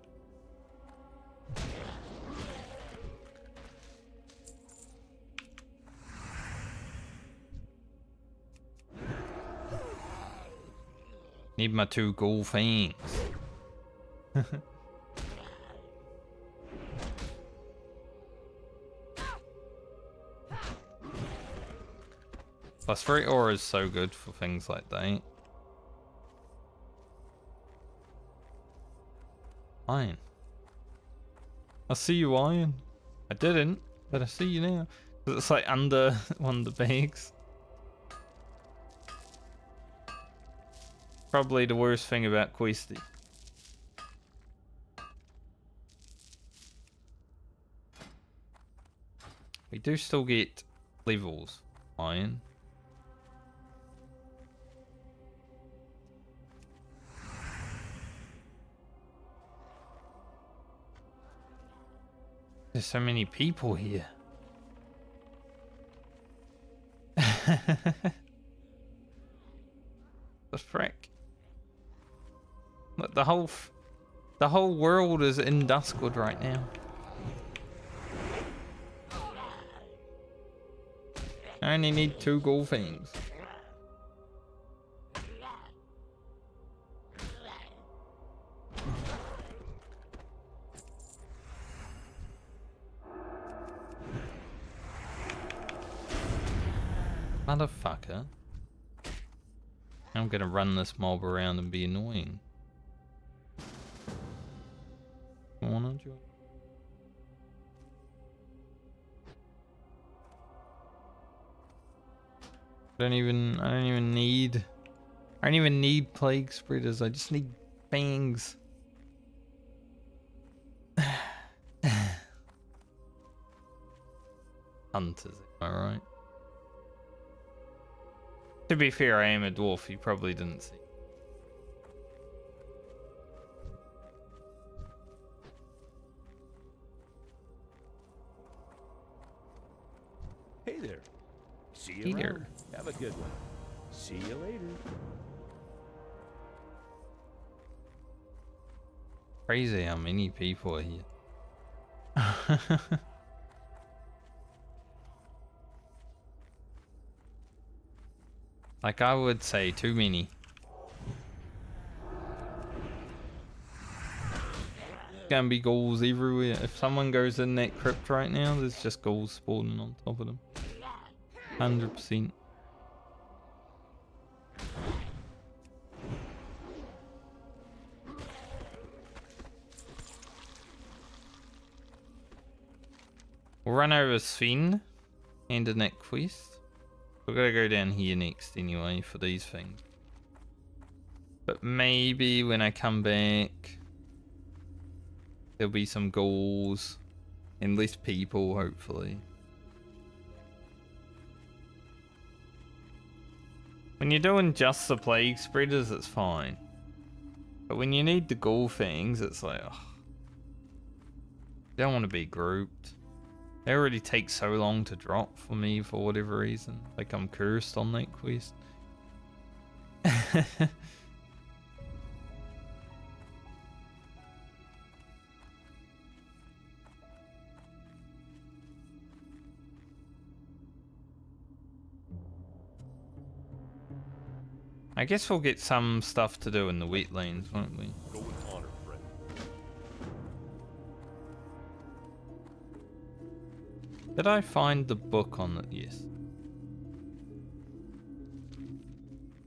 Need my 2 ghoul fangs. Plus 3 aura is so good for things like that. Iron. I see you, Iron. I didn't, but I see you now. It's like under one of the bags. Probably the worst thing about Questy. We do still get levels. Iron. There's so many people here. The frick? Look, the whole world is in Duskwood right now. I only need 2 ghoul things. Motherfucker. I'm gonna run this mob around and be annoying. Wanna join? I don't even need plague spreaders. I just need fangs. Hunters, am I right? To be fair, I am a dwarf. You probably didn't see. Hey there. See you Hey around. there. Have a good one. See you later. Crazy how many people are here. Like, I would say too many. Gonna be ghouls everywhere. If someone goes in that crypt right now, there's just ghouls spawning on top of them. 100%. We'll run over Sven and the next quest. We're gonna go down here next anyway for these things. But maybe when I come back, there'll be some ghouls and less people, hopefully. When you're doing just the plague spreaders, it's fine. But when you need the ghoul things, it's like, ugh. You don't want to be grouped. They already take so long to drop for me for whatever reason. Like I'm cursed on that quest. I guess we'll get some stuff to do in the wetlands, won't we? Go with honor, friend. Did I find the book on it? Yes.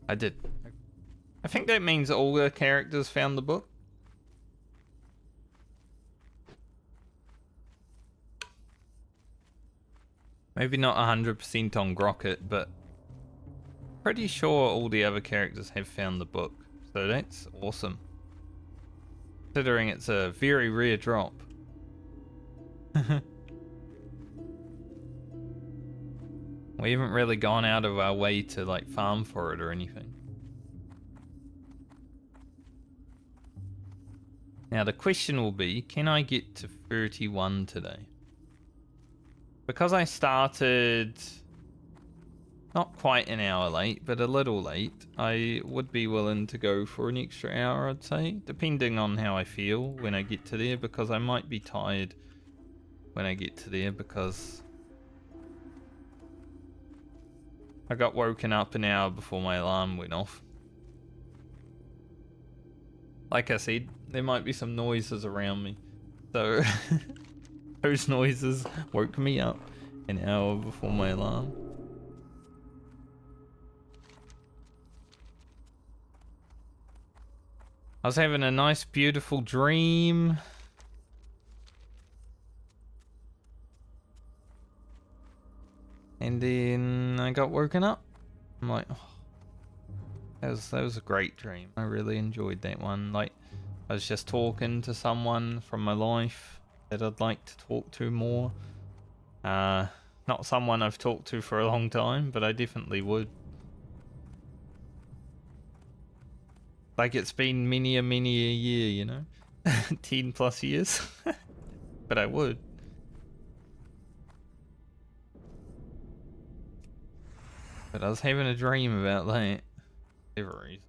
I did. I think that means all the characters found the book. Maybe not 100% on Grocket, but pretty sure all the other characters have found the book. So that's awesome. Considering it's a very rare drop. We haven't really gone out of our way to like farm for it or anything. Now the question will be, can I get to 31 today? because I started not quite an hour late, but a little late, I would be willing to go for an extra hour, I'd say, depending on how I feel when I get to there, because I might be tired when I get to there, because I got woken up an hour before my alarm went off. Like I said, there might be some noises around me, so those noises woke me up an hour before my alarm. I was having a nice, beautiful dream. And then I got woken up. I'm like, oh, that was a great dream. I really enjoyed that one. Like, I was just talking to someone from my life that I'd like to talk to more. Not someone I've talked to for a long time, but I definitely would. Like, it's been many a year, you know? 10 plus years. But I would. But I was having a dream about that. For whatever reason.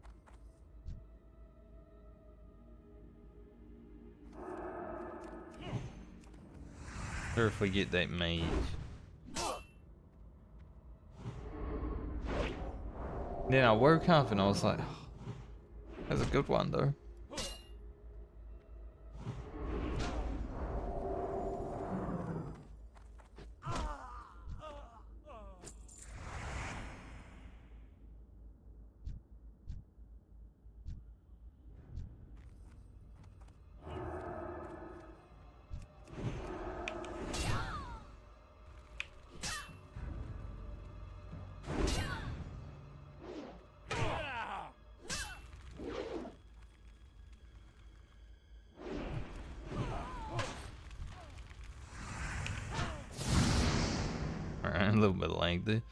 Or if we get that mage. Then I woke up and I was like, oh, that's a good one though. Alright, a little bit of lag there.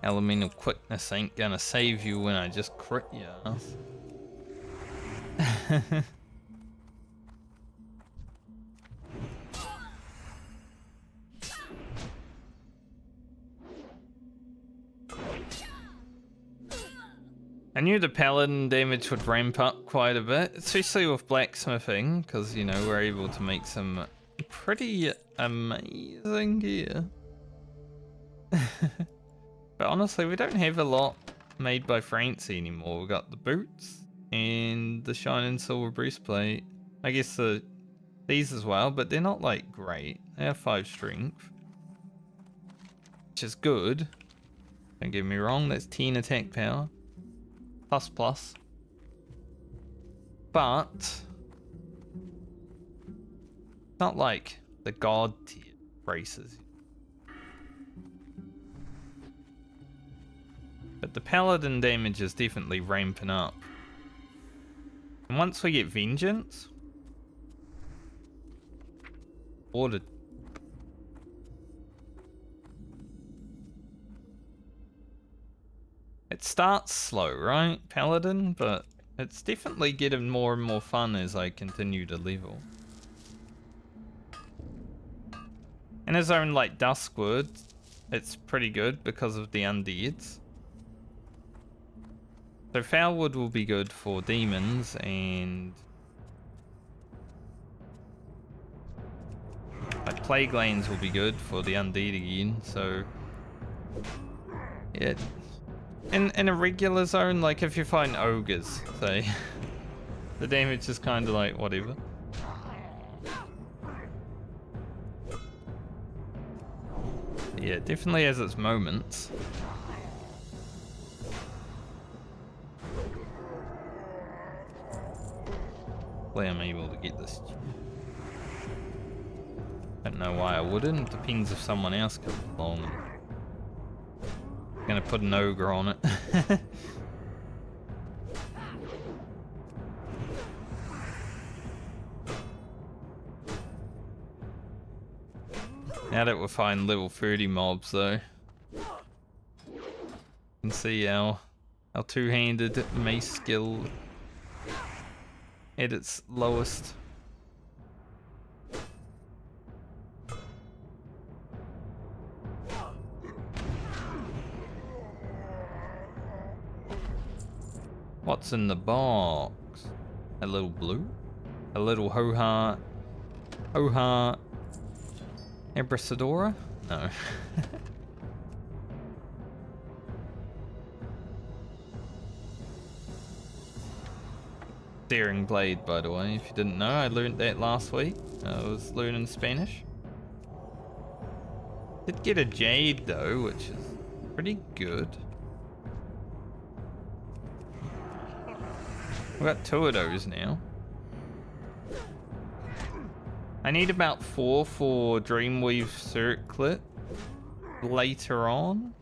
Elemental quickness ain't gonna save you when I just crit your ass. I knew the Paladin damage would ramp up quite a bit, especially with blacksmithing, because, you know, we're able to make some pretty amazing gear. But honestly, we don't have a lot made by Francie anymore. We got the boots and the shining silver breastplate. I guess these as well, but they're not like great. They have 5 strength, which is good. Don't get me wrong, that's 10 attack power. Plus. But not like the god tier races. But the Paladin damage is definitely ramping up. And once we get Vengeance, ordered. It starts slow, right, Paladin? But it's definitely getting more and more fun as I continue to level. And his own, like, Duskwood, it's pretty good because of the undeads. So Foulwood will be good for demons, and like Plague Lands will be good for the undead again, so yeah. In a regular zone, like if you find ogres, say, the damage is kind of like whatever. Yeah, it definitely has its moments. Hopefully I'm able to get this. Don't know why I wouldn't. Depends if someone else comes along. I'm gonna put an ogre on it. Now that we're finding level 30 mobs though, you can see our two-handed mace skill at its lowest. What's in the box? A little blue? A little ho-ha... Ho-ha... Abrasadora? No. Steering blade, by the way, if you didn't know. I learned that last week. I was learning Spanish. Did get a jade though, which is pretty good. We got 2 of those now. I need about 4 for Dreamweave Circlet later on.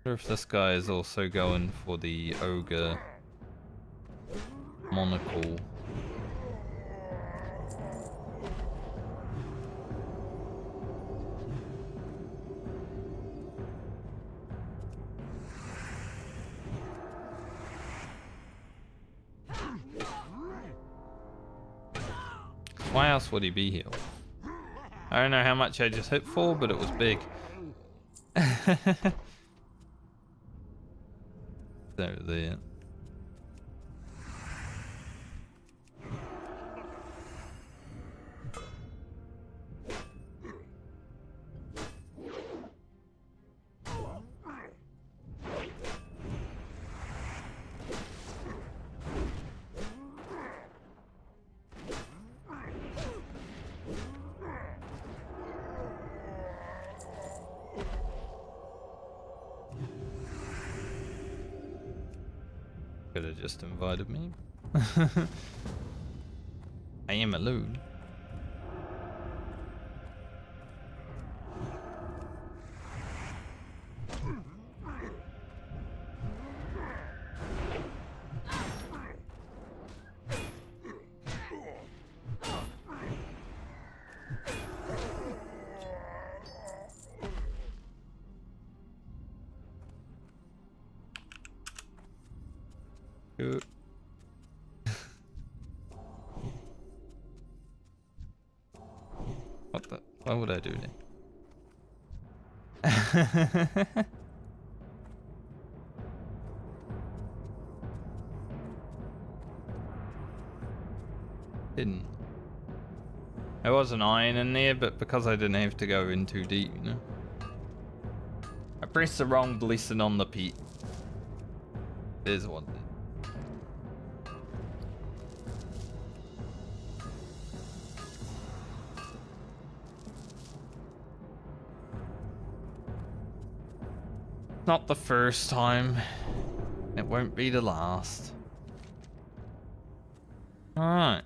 I wonder if this guy is also going for the ogre monocle. Why else would he be here? I don't know how much I just hit for, but it was big. Over there. Could have just invited me. I am alone. Good. What the? Why would I do that? Didn't. There was an iron in there, but because I didn't have to go in too deep, you know. I pressed the wrong blessing on the pit. There's one. Not the first time. It won't be the last. Alright.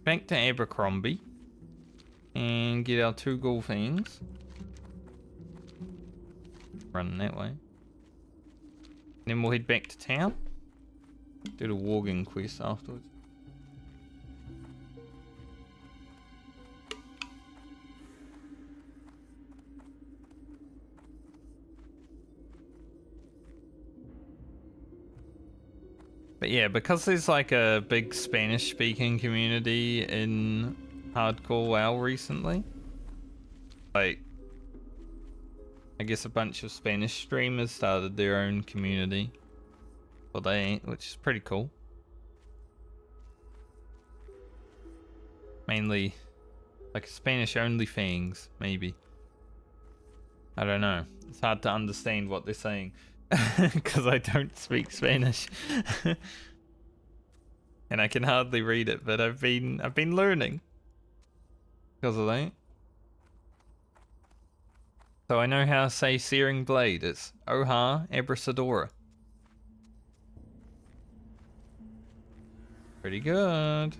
Back to Abercrombie. And get our 2 gold things. Running that way. Then we'll head back to town. Do the warging quest afterwards. But yeah, because there's like a big Spanish speaking community in hardcore WoW recently, like I guess a bunch of Spanish streamers started their own community. Well, they ain't, which is pretty cool. Mainly like Spanish OnlyFans, maybe. I don't know. It's hard to understand what they're saying. Because I don't speak Spanish. And I can hardly read it, but I've been learning because of that. So I know how to say Searing Blade. It's Oha Abrasadora. Pretty good.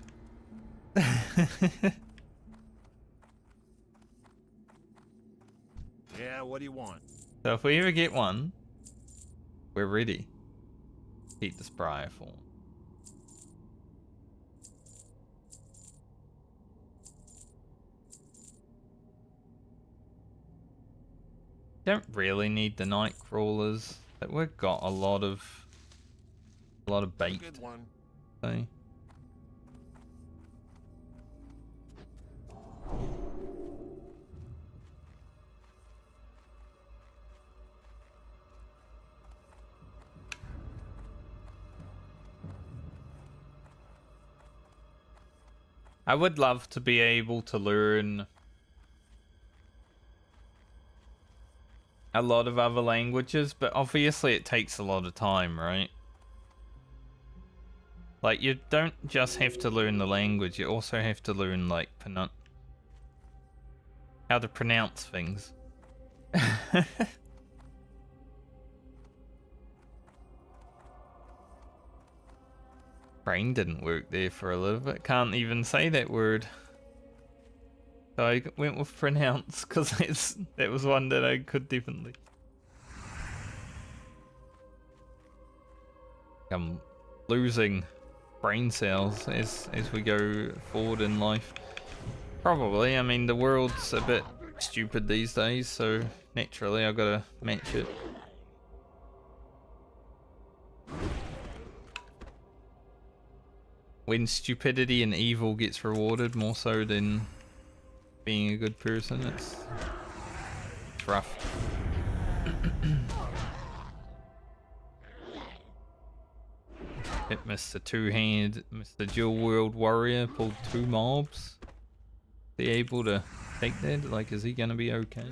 Yeah, what do you want? So if we ever get one, we're ready. Keep the spry form. Don't really need the night crawlers. But we've got a lot of bait. Good one. So. I would love to be able to learn a lot of other languages, but obviously it takes a lot of time, right? Like, you don't just have to learn the language, you also have to learn, like, how to pronounce things. Brain didn't work there for a little bit. Can't even say that word. So I went with pronounce because that was one that I could definitely. I'm losing brain cells as we go forward in life. Probably. I mean, the world's a bit stupid these days, so naturally I've got to match it. When stupidity and evil gets rewarded more so than being a good person, it's rough. Hit Mr. Two-Hand, Mr. Dual World Warrior pulled 2 mobs. Be able to take that? Like, is he gonna be okay?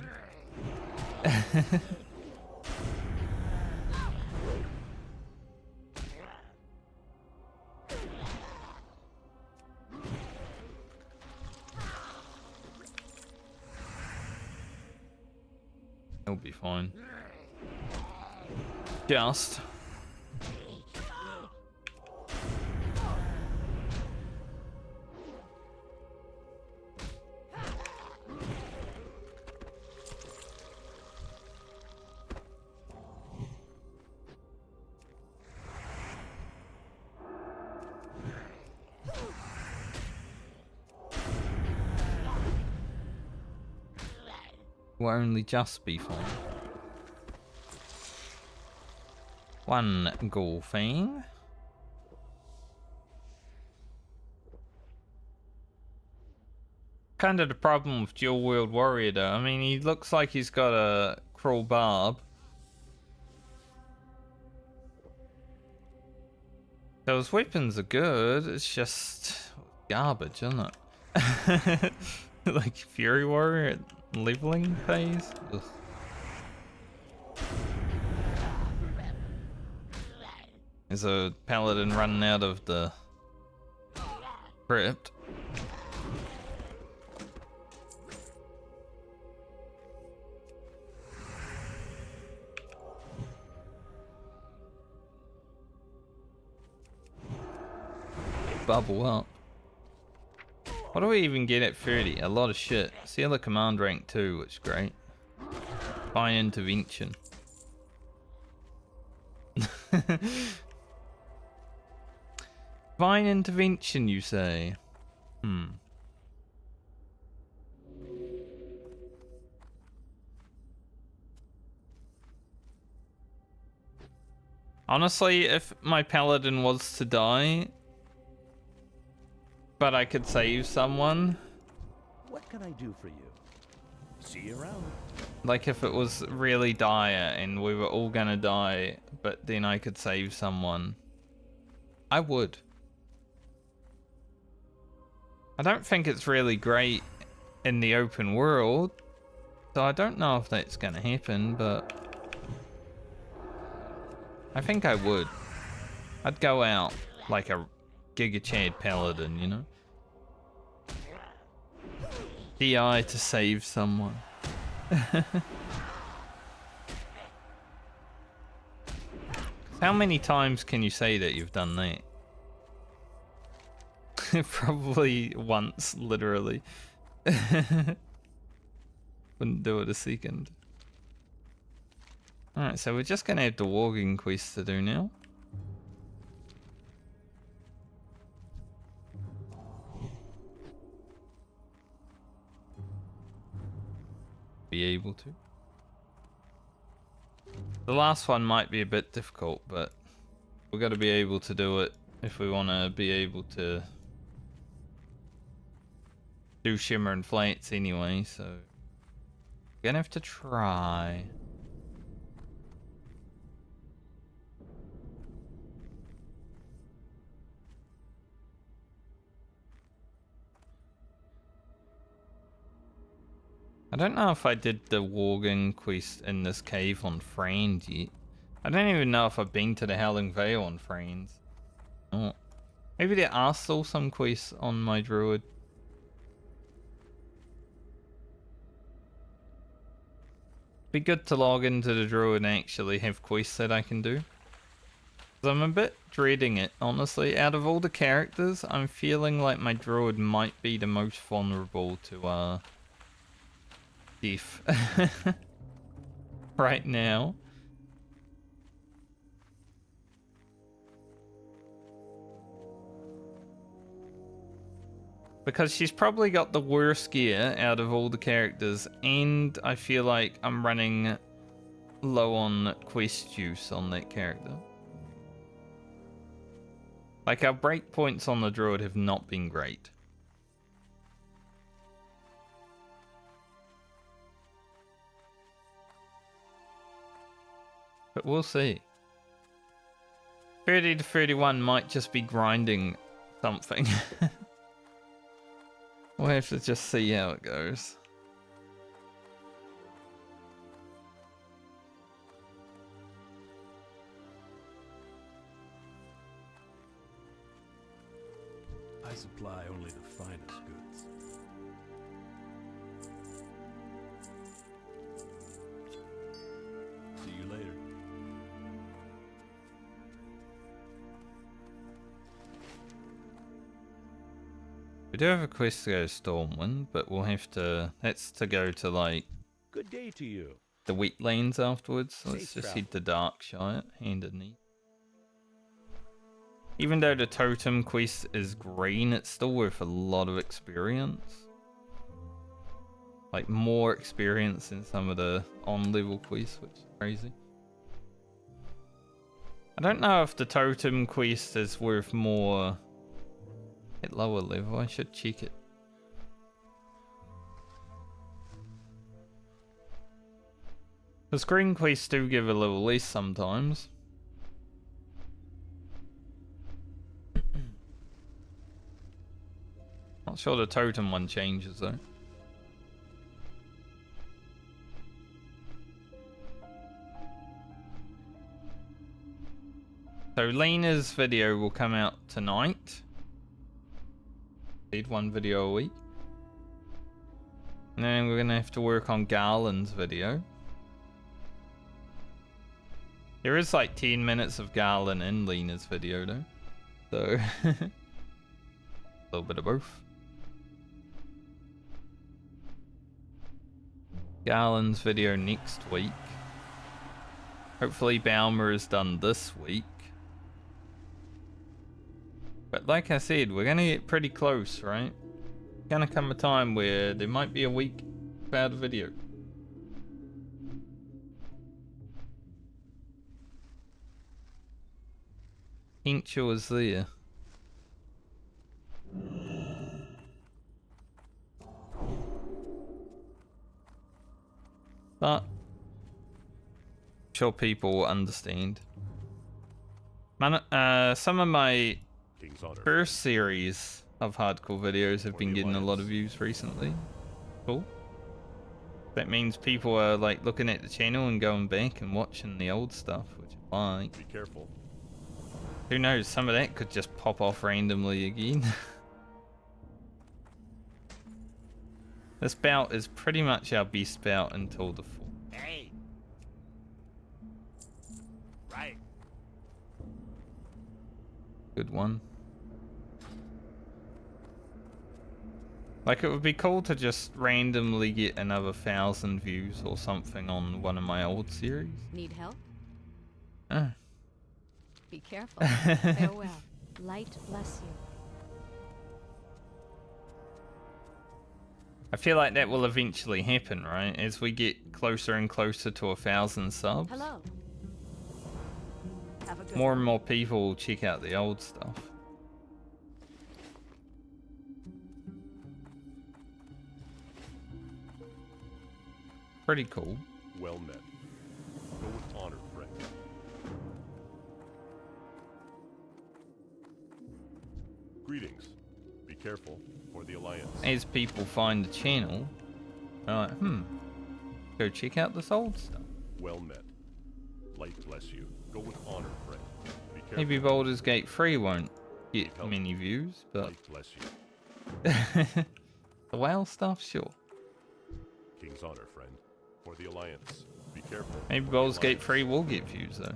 He'll be fine. Just. Will only just be fine. One golfing. Kind of the problem with Dual World Warrior though. I mean, he looks like he's got a cruel barb. Those weapons are good, it's just garbage, isn't it? Like Fury Warrior at leveling phase. Ugh. There's a Paladin running out of the crypt. Bubble up. What do we even get at 30? A lot of shit. Sealer command rank 2, which is great. Fine intervention. Fine intervention, you say? Honestly, if my paladin was to die, but I could save someone. What can I do for you? See you around. Like if it was really dire and we were all gonna die, but then I could save someone. I would. I don't think it's really great in the open world, so I don't know if that's gonna happen, but I think I would. I'd go out like a Giga Chad Paladin, you know? DI to save someone. How many times can you say that you've done that? Probably once, literally. Wouldn't do it a second. Alright, so we're just gonna have the walking quest to do now. Be able to. The last one might be a bit difficult, but we've got to be able to do it if we want to be able to do Shimmer and Flights anyway, so we're gonna have to try. I don't know if I did the Worgen quest in this cave on Friends yet. I don't even know if I've been to the Howling Vale on Friends. Oh. Maybe there are still some quests on my druid. Be good to log into the druid and actually have quests that I can do. 'Cause I'm a bit dreading it, honestly. Out of all the characters, I'm feeling like my druid might be the most vulnerable to death right now. Because she's probably got the worst gear out of all the characters, and I feel like I'm running low on quest juice on that character. Like, our breakpoints on the druid have not been great. But we'll see. 30 to 31 might just be grinding something. We'll have to just see how it goes. I supply only the finest goods. See you later. We do have a quest to go to Stormwind, but we'll have to... That's to go to, like, Good day to you. the wetlands afterwards. So let's Safe just head to travel. Darkshire, hand in knee. Even though the totem quest is green, it's still worth a lot of experience. Like, more experience than some of the on-level quests, which is crazy. I don't know if the totem quest is worth more at lower level. I should check it. The green quests do give a little less sometimes. Not sure the totem one changes though. So Lena's video will come out tonight. Need one video a week. And then we're gonna have to work on Garland's video. There is like 10 minutes of Garland in Lena's video though. So a little bit of both. Garland's video next week. Hopefully Balmer is done this week. But like I said, we're gonna get pretty close, right? Gonna come a time where there might be a week without a video. Pincher was there. But I'm sure people will understand. Some of my King's honor. first series of hardcore videos have been getting a lot of views recently. Cool. That means people are like looking at the channel and going back and watching the old stuff, which I like. Be careful. Who knows, some of that could just pop off randomly again. This bout is pretty much our best bout until the 4th. Hey. Right. Good one. Like, it would be cool to just randomly get another 1,000 views or something on one of my old series. Need help? Ah. Be careful. Farewell. Light bless you. I feel like that will eventually happen, right? As we get closer and closer to 1,000 subs. Hello. Have a good more and one. more people check out the old stuff. Pretty cool. Well met. Go with honor, friend. Greetings. Be careful for the Alliance. As people find the channel, they're like, go check out this old stuff. Well met. Light bless you. Go with honor, friend. Be careful. Maybe Baldur's Gate 3 won't get Help. many views, but Light bless you. the WoW stuff, sure. King's honor, friend. For the Alliance. Be careful. Maybe for the Baldur's Gate Alliance. 3 will get views though.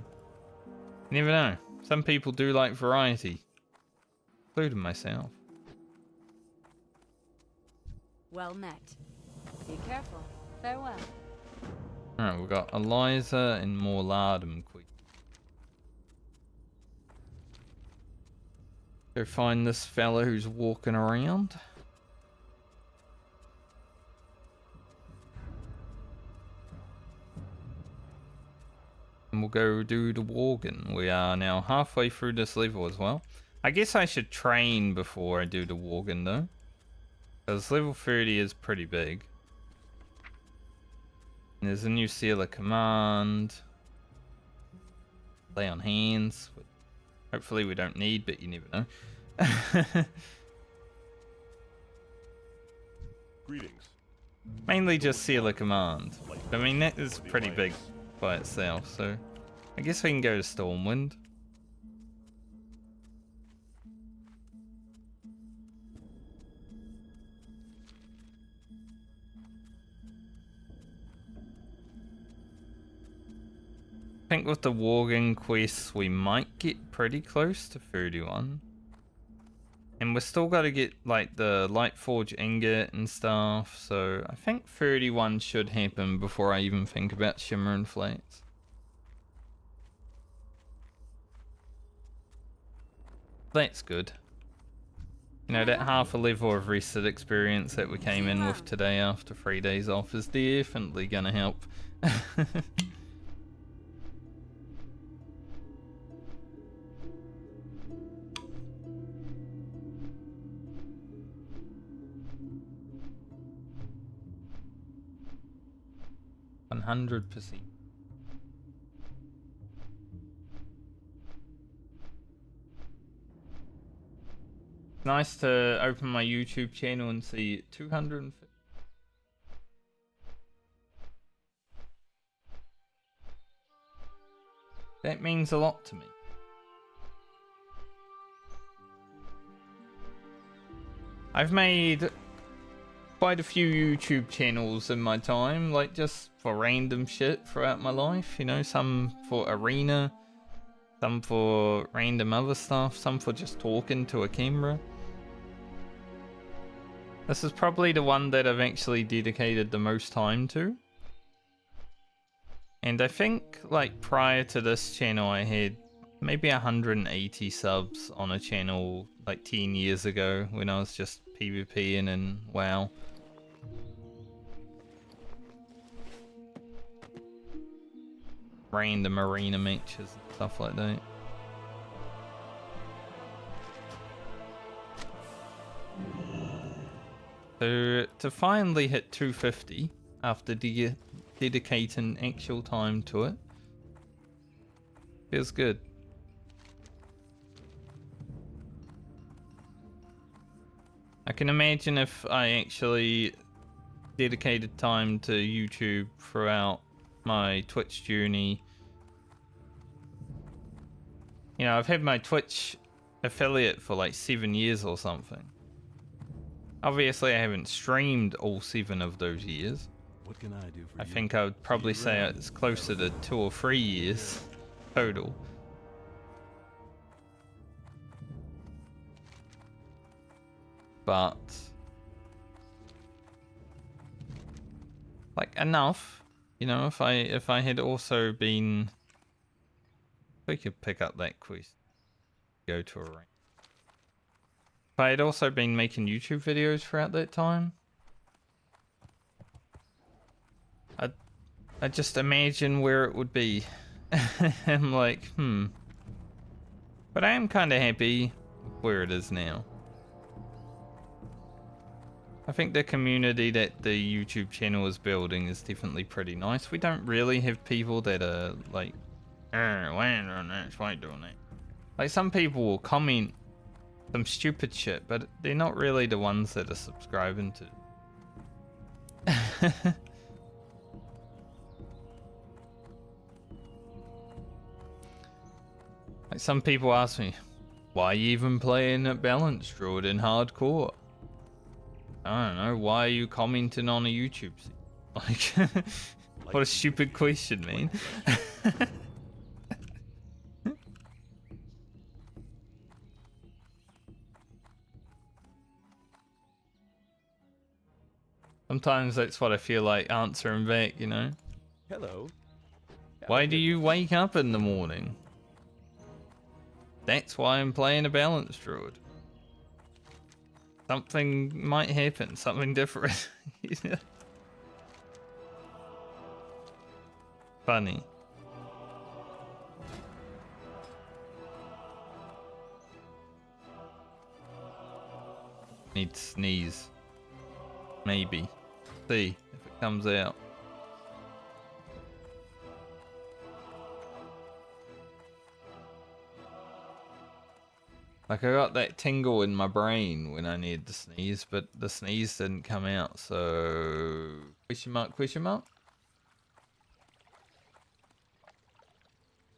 You never know. Some people do like variety, including myself. Well met. Be careful. Farewell. Alright, we've got Eliza and more Lardum quick. Go find this fella who's walking around. And we'll go do the Worgen. We are now halfway through this level as well. I guess I should train before I do the Worgen though. Because level 30 is pretty big. And there's a new seal of command. Lay on hands. Hopefully we don't need, but you never know. Greetings. Mainly just seal of command. Light I mean, that bless is for the pretty big Alliance. by itself, so I guess we can go to Stormwind. I think with the Worgen quests we might get pretty close to 31. And we're still got to get like the Lightforge ingot and stuff, so I think 31 should happen before I even think about Shimmer and Flats. That's good. You know, that half a level of reset experience that we came in with today after 3 days off is definitely gonna help. $100%. Nice to open my YouTube channel and see 250. That means a lot to me. I've made quite a few YouTube channels in my time, like just for random shit throughout my life, you know, some for arena, some for random other stuff, some for just talking to a camera. This is probably the one that I've actually dedicated the most time to. And I think, like, prior to this channel I had maybe 180 subs on a channel like 10 years ago when I was just PvPing in WoW. Random arena matches and stuff like that. So to finally hit 250 after dedicating actual time to it feels good. I can imagine if I actually dedicated time to YouTube throughout my Twitch journey. You know, I've had my Twitch affiliate for like 7 years or something. Obviously, I haven't streamed all 7 of those years. What can I do for I you? think I would probably See you say around. it's closer to 2 or 3 years total. But like enough, you know, if I had also been, we could pick up that quest, go to a rank. If I had also been making YouTube videos throughout that time, I just imagine where it would be. I'm like, But I am kind of happy where it is now. I think the community that the YouTube channel is building is definitely pretty nice. We don't really have people that are like, why doing that? Why doing that? Like, some people will comment some stupid shit, but they're not really the ones that are subscribing to. Like, some people ask me, why are you even playing at Balance Druid in hardcore? I don't know, why are you commenting on a YouTube scene? Like, what a stupid question, man. Sometimes that's what I feel like answering back, you know? Hello. Why do you wake up in the morning? That's why I'm playing a Balance Druid. Something might happen, something different. Yeah. Funny. Need to sneeze. Maybe. See if it comes out. Like, I got that tingle in my brain when I needed to sneeze, but the sneeze didn't come out, so... Question mark, question mark?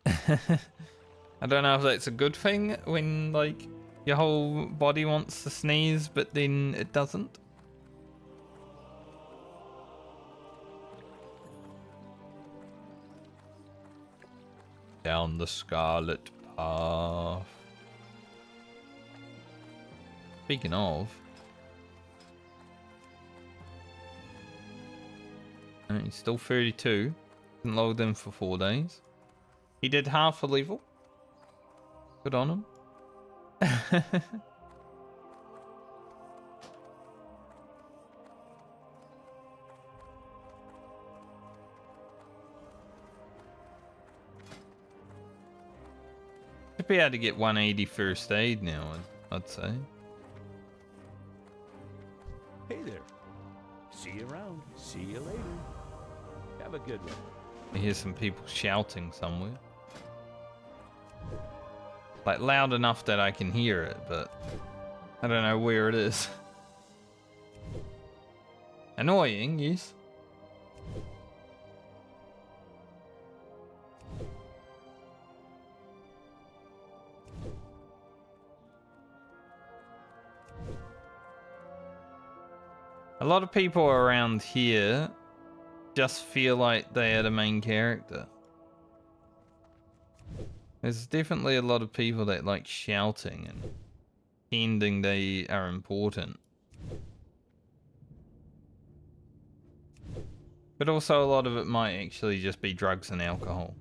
I don't know if that's a good thing when, like, your whole body wants to sneeze, but then it doesn't. Down the Scarlet Path. Speaking of, he's still 32. Didn't log in for 4 days. He did half a level. Good on him. Should be able to get 180 first aid now, I'd say. Hey there. See you around. See you later. Have a good one. I hear some people shouting somewhere. Like, loud enough that I can hear it, but I don't know where it is. Annoying, yes. A lot of people around here just feel like they are the main character. There's definitely a lot of people that like shouting and pretending they are important. But also a lot of it might actually just be drugs and alcohol.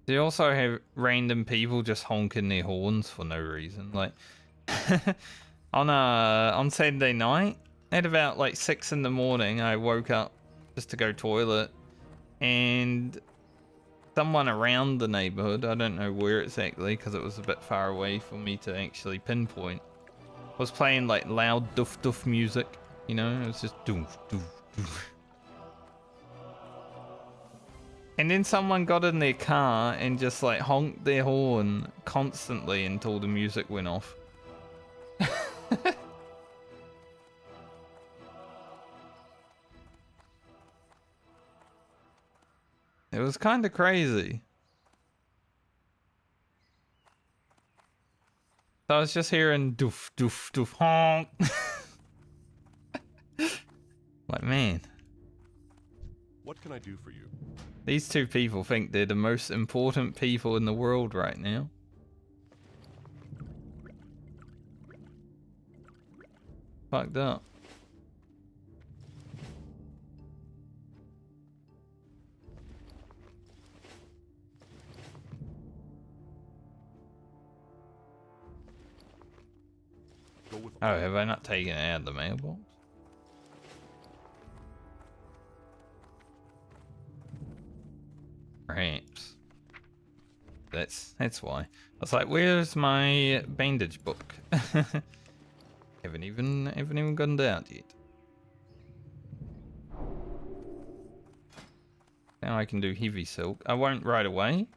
You also have random people just honking their horns for no reason. Like on Saturday night, at about like 6 in the morning, I woke up just to go toilet, and someone around the neighborhood, I don't know where exactly because it was a bit far away for me to actually pinpoint, was playing like loud doof doof music. You know, it was just doof doof doof. And then someone got in their car and just like honked their horn constantly until the music went off. It was kind of crazy. So I was just hearing doof doof doof honk. Like, man. What can I do for you? These two people think they're the most important people in the world right now. Fucked up. Go with Oh, have I not taken it out of the mailbox? Perhaps. That's why. I was like, where's my bandage book? haven't even gone down yet. Now I can do heavy silk. I won't right away.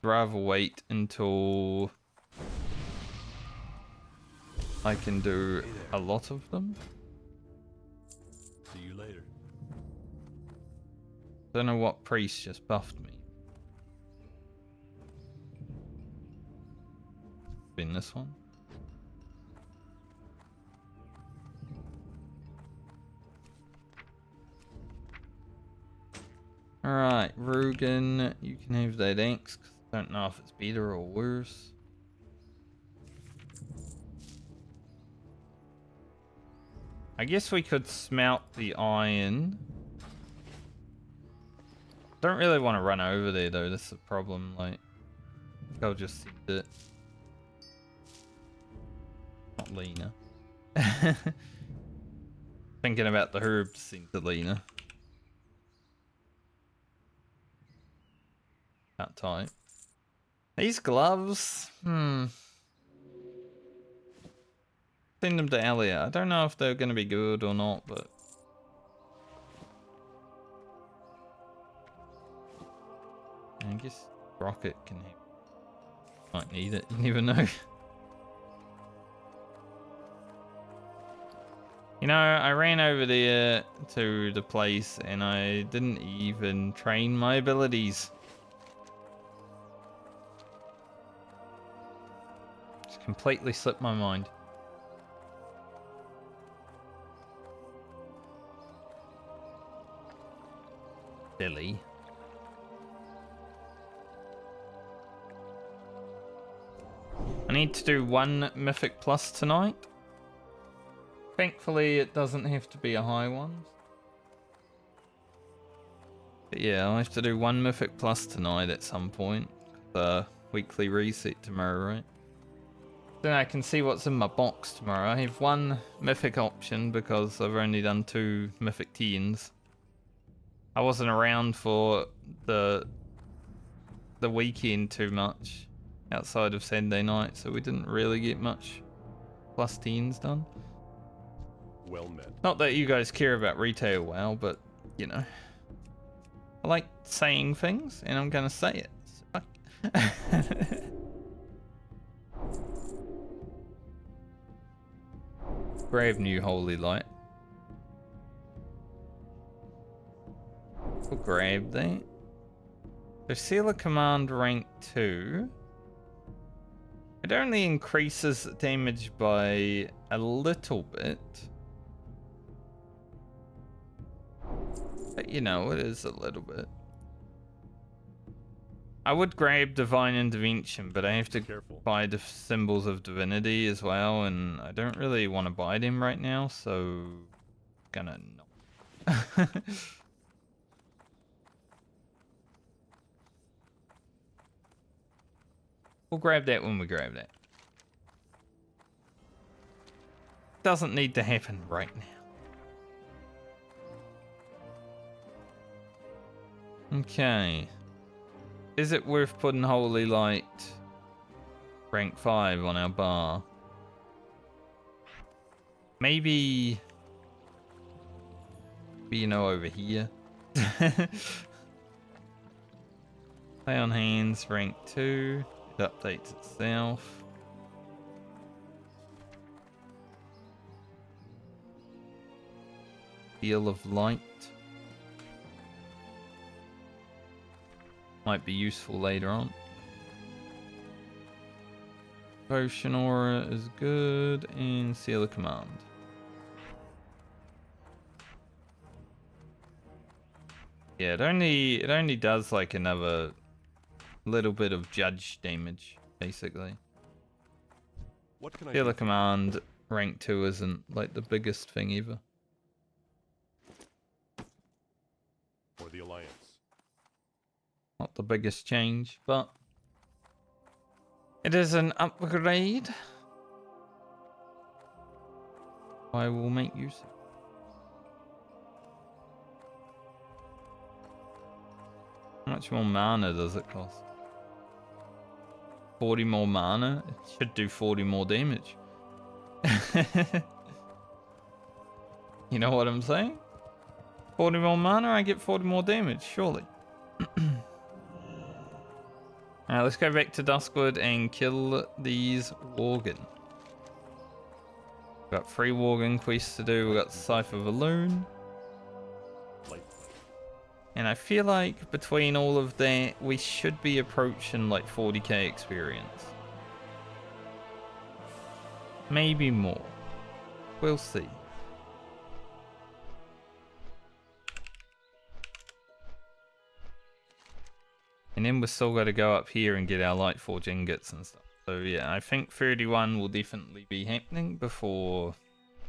Rather wait until I can do a lot of them. See you later. Don't know what priest just buffed me. Been this one. Alright, Rugen, you can have that axe, 'cause I don't know if it's better or worse. I guess we could smelt the iron. Don't really want to run over there though, that's the problem, like, I'll just send it. Not Lena. Thinking about the herb to send to Lena. Can't type. These gloves, Send them to Elliot. I don't know if they're going to be good or not, but I guess Rocket can have. Might need it, you never know. You know, I ran over there to the place and I didn't even train my abilities. Just completely slipped my mind. Silly. I need to do 1 Mythic Plus tonight. Thankfully, it doesn't have to be a high one. But yeah, I'll have to do 1 Mythic Plus tonight at some point. The weekly reset tomorrow, right? Then I can see what's in my box tomorrow. I have 1 Mythic option because I've only done 2 Mythic 10s. I wasn't around for the weekend too much outside of Saturday night, so we didn't really get much plus 10s done. Well met. Not that you guys care about retail WoW, but you know, I like saying things, and I'm gonna say it. Brave new holy light. We'll grab that. So seal a command rank 2. It only increases damage by a little bit. But you know, it is a little bit. I would grab Divine Intervention, but I have to buy the symbols of divinity as well, and I don't really want to buy them right now, so gonna not. We'll grab that when we grab that. Doesn't need to happen right now. Okay. Is it worth putting Holy Light rank 5 on our bar? Maybe, you know, over here. Play on hands rank 2. It updates itself. Seal of Light. Might be useful later on. Potion Aura is good, and Seal of Command. Yeah, it only does like another little bit of judge damage, basically. What can I Seal do? of Command rank 2 isn't like the biggest thing ever. For the Alliance. Not the biggest change, but it is an upgrade. I will make use of. much more mana does it cost? 40 more mana? It should do 40 more damage. You know what I'm saying? 40 more mana, I get 40 more damage, surely. Let's go back to Duskwood and kill these Worgen. Got 3 Worgen quests to do. We got Cipher Balloon. And I feel like between all of that, we should be approaching like 40k experience. Maybe more. We'll see. And then we're still got to go up here and get our Lightforge ingots and stuff. So yeah, I think 31 will definitely be happening before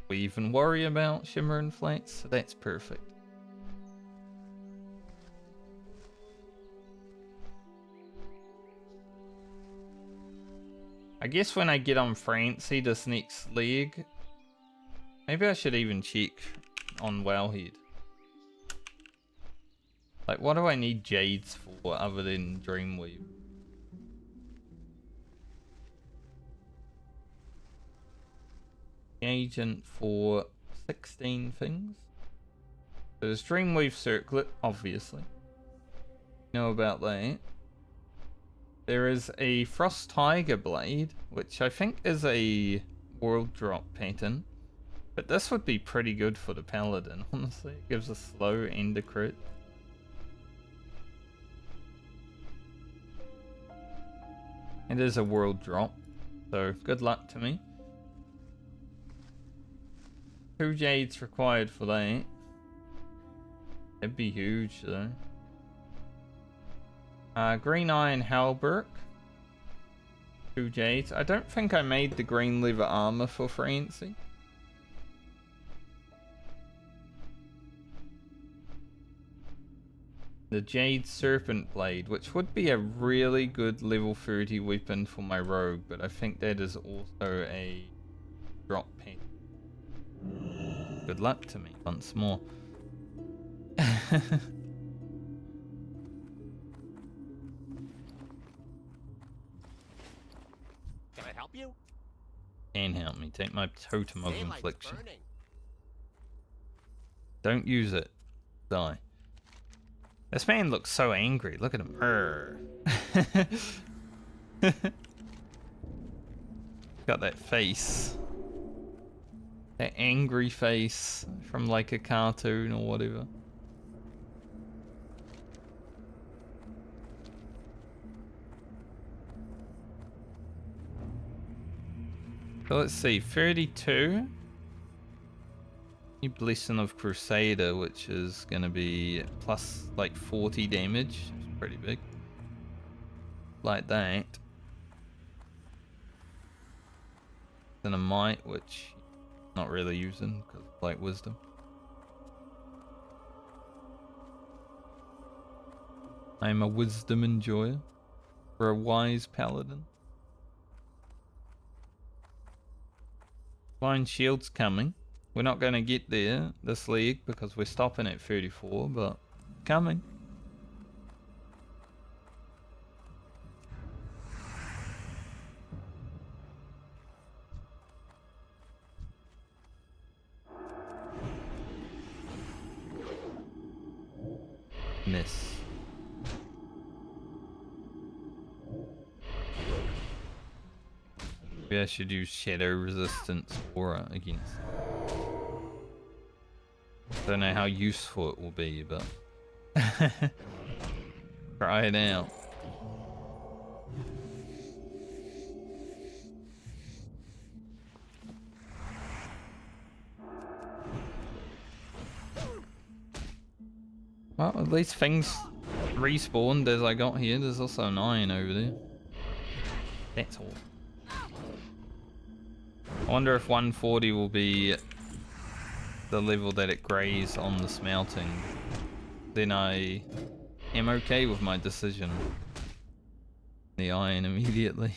we even worry about Shimmer and Flats. So that's perfect. I guess when I get on Francie this next leg, maybe I should even check on Wowhead. Like, what do I need Jades for other than Dreamweave? Agent for 16 things. There's Dreamweave Circlet, obviously. Know about that. There is a Frost Tiger Blade, which I think is a world drop pattern. But this would be pretty good for the Paladin, honestly. It gives a slow and a crit. It is a world drop, so good luck to me. 2 Jades required for that. That'd be huge though. Green Iron Halberg. 2 Jades. I don't think I made the green leather armor for Francie. The Jade Serpent Blade, which would be a really good level 30 weapon for my rogue, but I think that is also a drop pattern. Good luck to me once more. Can I help you? Can help me. Take my Totem of Daylight's Infliction. burning. Don't use it. Die. This man looks so angry. Look at him. Got that face. That angry face from like a cartoon or whatever. So let's see, 32. Blessing of Crusader, which is gonna be plus like 40 damage. It's pretty big. Like that. Then a Might, which not really using because like Wisdom. I'm a Wisdom enjoyer for a wise Paladin. Blind Shield's coming. We're not going to get there this league because we're stopping at 34, but coming. Miss. Maybe I should use Shadow Resistance Aura against. Don't know how useful it will be, but try it out. Well, at least things respawned as I got here. There's also an iron over there. That's all. I wonder if 140 will be the level that it grays on the smelting. Then I am okay with my decision. The iron immediately.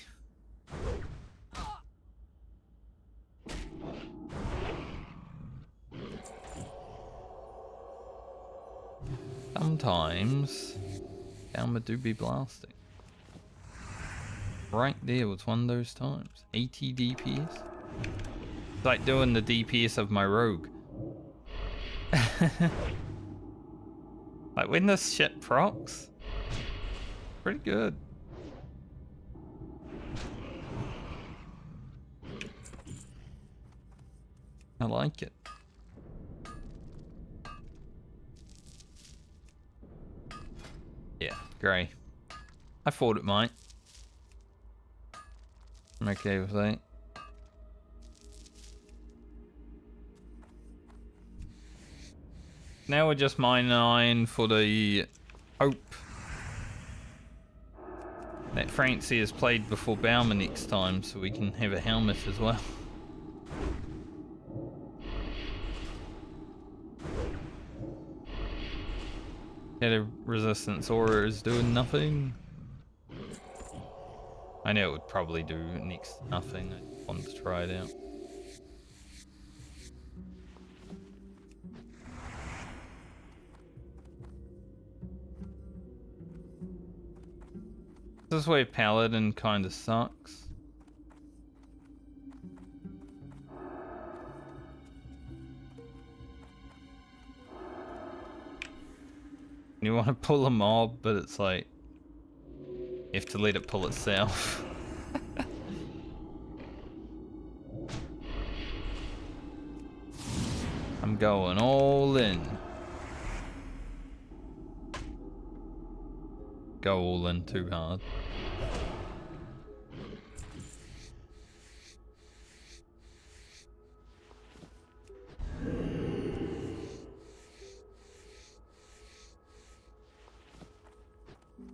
Sometimes Balmer do be blasting. Right there was one of those times. 80 DPS. It's like doing the DPS of my rogue. Like when this shit procs, pretty good. I like it. Yeah, grey. I thought it might. I'm okay with that. Now we're just mining for the hope that Francie has played before Balmer next time, so we can have a helmet as well. Get a resistance aura is doing nothing. I know it would probably do next to nothing. I just wanted to try it out. This is where Paladin kind of sucks. You want to pull a mob, but it's like you have to let it pull itself. I'm going all in. Go all in too hard.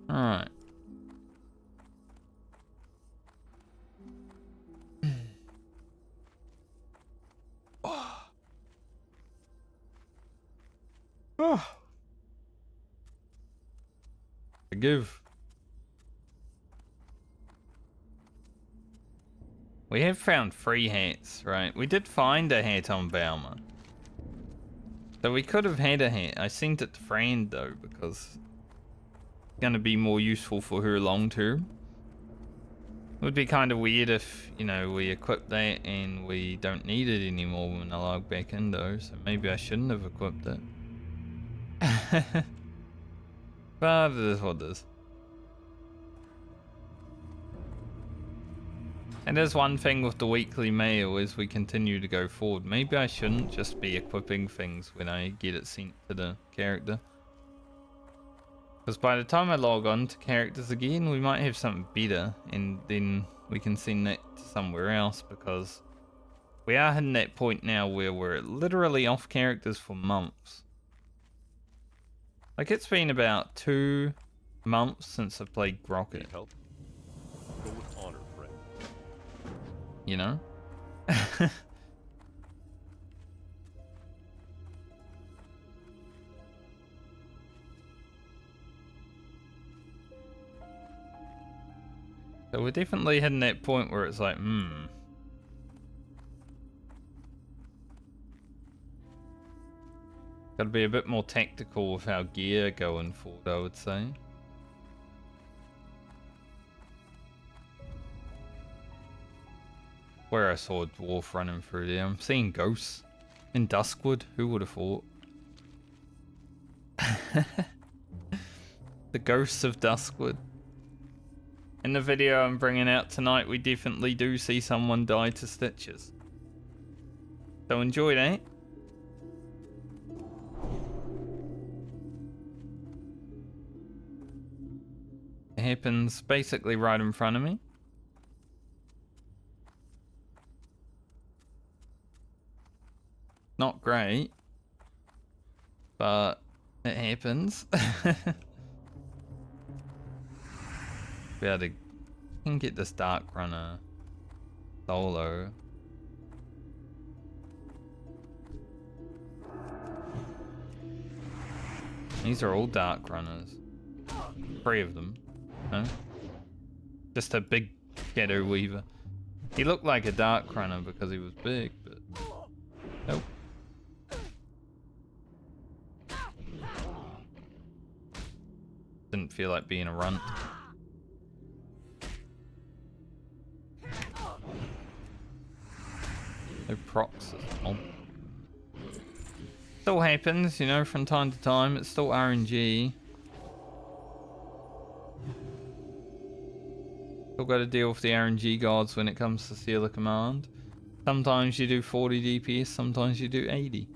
Alright. Oh. Forgive. We have found 3 hats, right? We did find a hat on Balmer. So we could have had a hat. I sent it to Fran though, because it's gonna be more useful for her long term. It would be kind of weird if, you know, we equip that and we don't need it anymore when I log back in though, so maybe I shouldn't have equipped it. But it is what it is. And there's one thing with the weekly mail as we continue to go forward. Maybe I shouldn't just be equipping things when I get it sent to the character. Because by the time I log on to characters again, we might have something better, and then we can send that to somewhere else, because we are hitting that point now where we're literally off characters for months. Like, it's been about 2 months since I played Grocket. Need help? Go with honor, friend. You know? So we're definitely hitting that point where it's like, gotta be a bit more tactical with our gear going forward, I would say. Where I saw a dwarf running through there. I'm seeing ghosts in Duskwood. Who would have thought? The ghosts of Duskwood. In the video I'm bringing out tonight, we definitely do see someone die to stitches. So enjoy that. It happens basically right in front of me. Not great, but it happens. Be able to can get this Dark Runner solo. These are all Dark Runners. 3 of them. No? Just a big Shadow Weaver. He looked like a Dark Runner because he was big, but nope. Didn't doesn't feel like being a runt. No procs as well. Still happens, you know, from time to time. It's still RNG. Still got to deal with the RNG gods when it comes to Seal a Command. Sometimes you do 40 DPS, sometimes you do 80.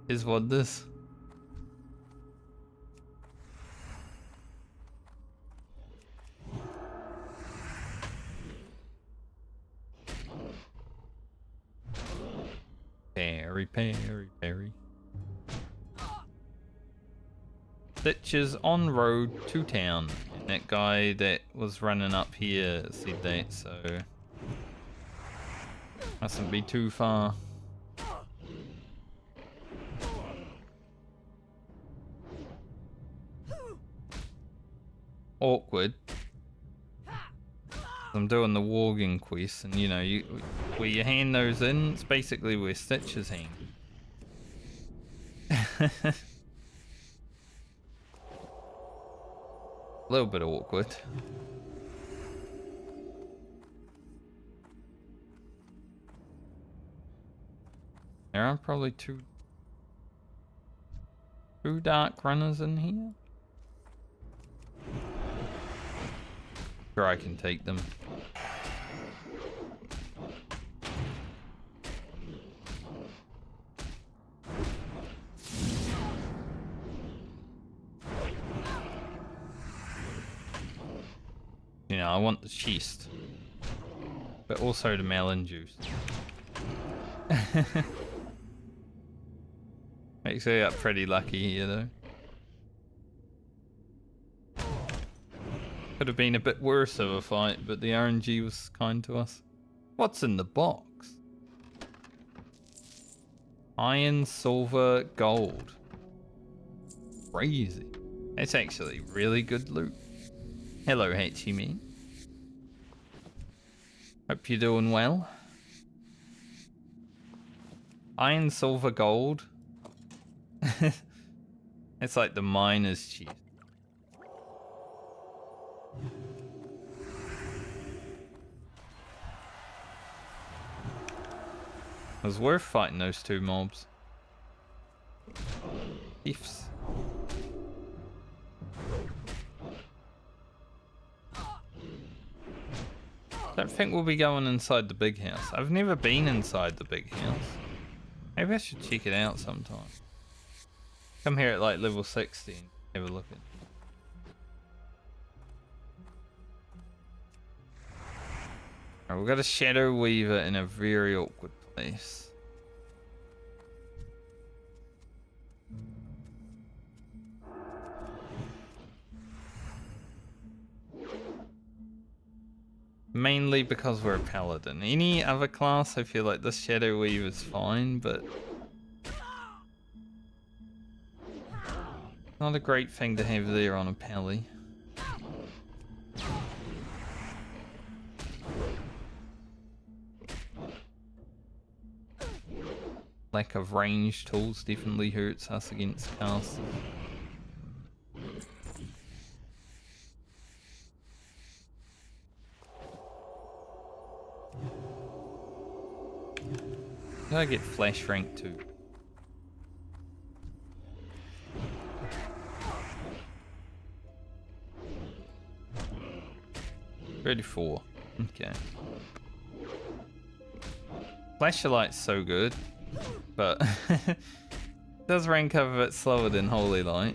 Is what this. Parry. Stitches on road to town. And that guy that was running up here said that, so mustn't be too far. Awkward. I'm doing the warging quest, and you know, where you hand those in, it's basically where Stitches hang. A little bit awkward. There are probably two dark runners in here. Sure, I can take them. You know, I want the chest, but also the melon juice. Makes me up pretty lucky here, though. Could have been a bit worse of a fight, but the RNG was kind to us. What's in the box? Iron, silver, gold. Crazy. It's actually really good loot. Hello, Hatchy Me. Hope you're doing well. Iron, silver, gold. It's like the miner's chest. It was worth fighting those two mobs. Ifs. Don't think we'll be going inside the big house. I've never been inside the big house. Maybe I should check it out sometime. Come here at like level 60 and have a look at it. Alright, we've got a Shadow Weaver in a very awkward place. Mainly because we're a Paladin. Any other class, I feel like this Shadow Weaver is fine, but not a great thing to have there on a Pally. Lack of range tools definitely hurts us against casters. I get flash rank too. $34. Okay. Flashlight's so good, but it does rank up a bit slower than Holy Light.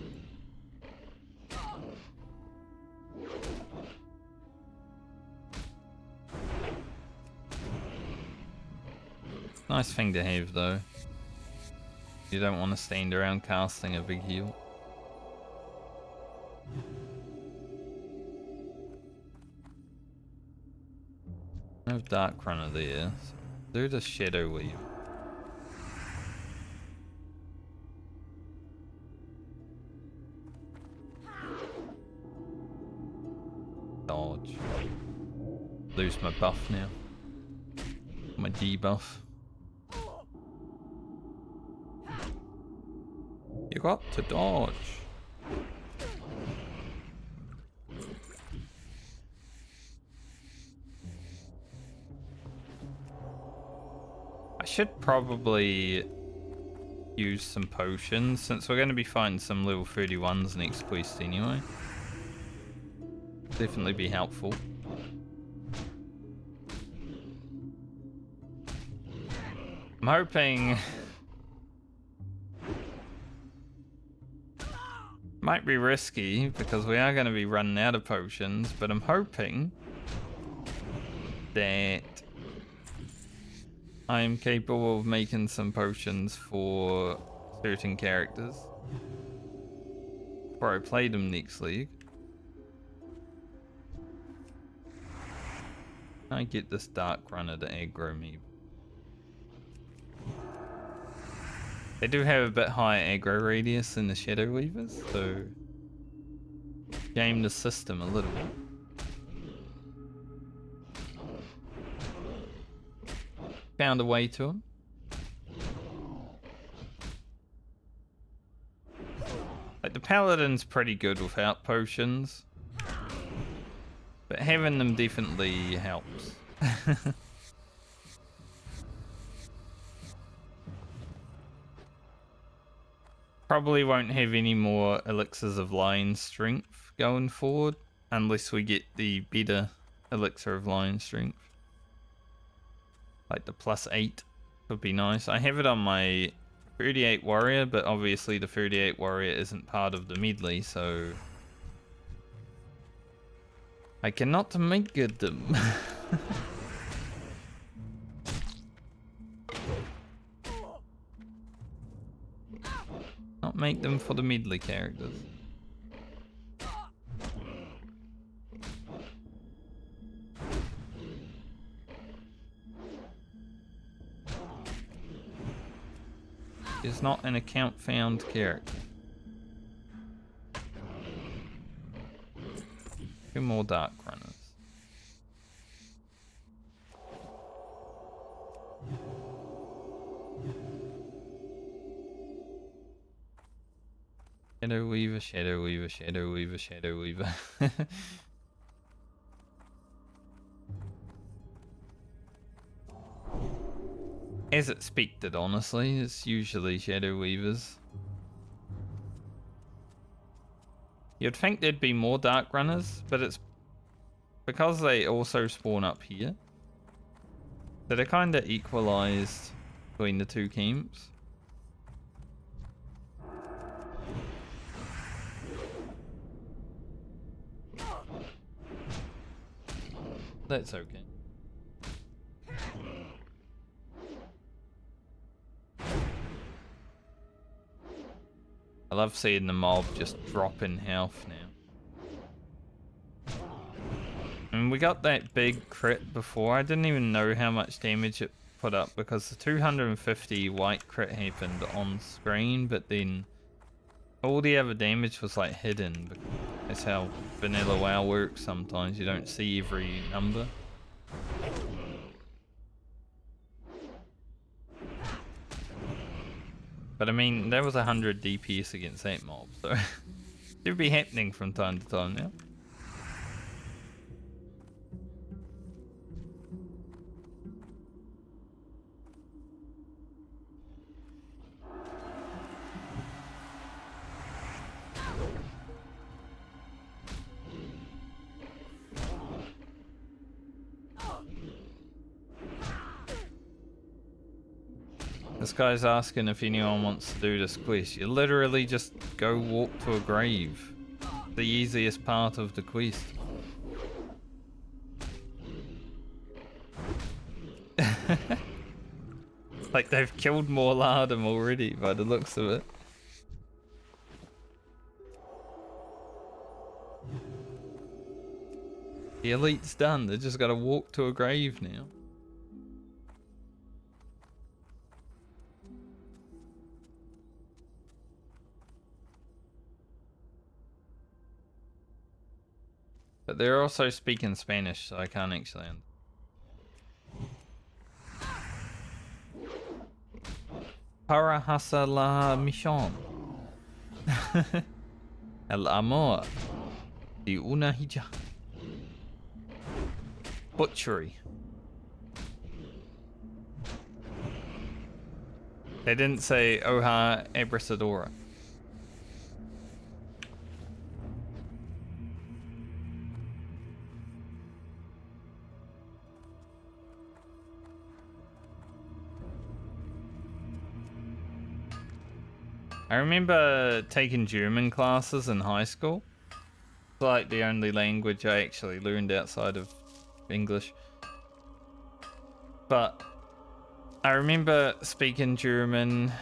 Nice thing to have though. You don't want to stand around casting a big heal. No Dark Runner there. So do the Shadow Weave. Dodge. Lose my buff now. My debuff. You got to dodge. should probably use some potions since we're going to be fighting some level 31s next quest anyway. Definitely be helpful. I'm hoping... Might be risky because we are going to be running out of potions, but I'm hoping that I am capable of making some potions for certain characters before I play them next league. I get this Dark Runner to aggro me. They do have a bit higher aggro radius than the Shadow Weavers, so game the system a little bit. Found a way to him. Like the Paladin's pretty good without potions, but having them definitely helps. Probably won't have any more elixirs of lion strength going forward unless we get the better elixir of lion strength. Like the +8 would be nice. I have it on my 38 warrior, but obviously the 38 warrior isn't part of the medley, so I cannot make them. Not make them for the medley characters. Is not an account found character. Two more Dark Runners. Shadow Weaver, Shadow Weaver, Shadow Weaver, Shadow Weaver. As expected, honestly, it's usually Shadow Weavers. You'd think there'd be more Dark Runners, but it's because they also spawn up here. So they're kind of equalized between the two camps. That's okay. I love seeing the mob just drop in health now. And we got that big crit before. I didn't even know how much damage it put up because the 250 white crit happened on screen, but then all the other damage was like hidden. That's how vanilla WoW works sometimes. You don't see every number. But I mean, that was 100 DPS against that mob, so it should be happening from time to time now. This guy's asking if anyone wants to do this quest. You literally just go walk to a grave. The easiest part of the quest. Like they've killed more Lardum already by the looks of it. The elite's done. They just gotta walk to a grave now. But they're also speaking Spanish, so I can't actually understand. Para hacer la misión. El amor de una hija. Butchery. They didn't say Oha Abrasadora. I remember taking German classes in high school. It's like the only language I actually learned outside of English. But I remember speaking German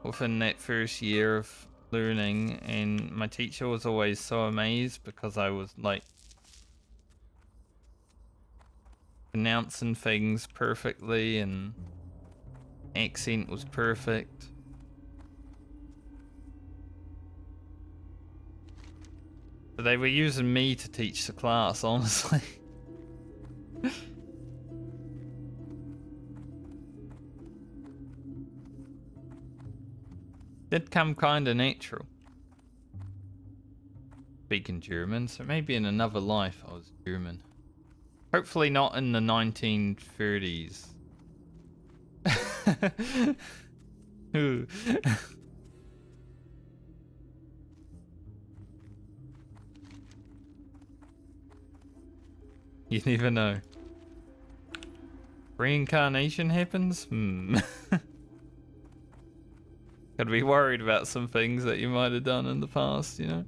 within that first year of learning, and my teacher was always so amazed because I was like pronouncing things perfectly and accent was perfect. But they were using me to teach the class, honestly. Did come kinda natural. Speaking German, so maybe in another life I was German. Hopefully not in the 1930s. Ooh. You never know. Reincarnation happens? Gotta be worried about some things that you might have done in the past, you know?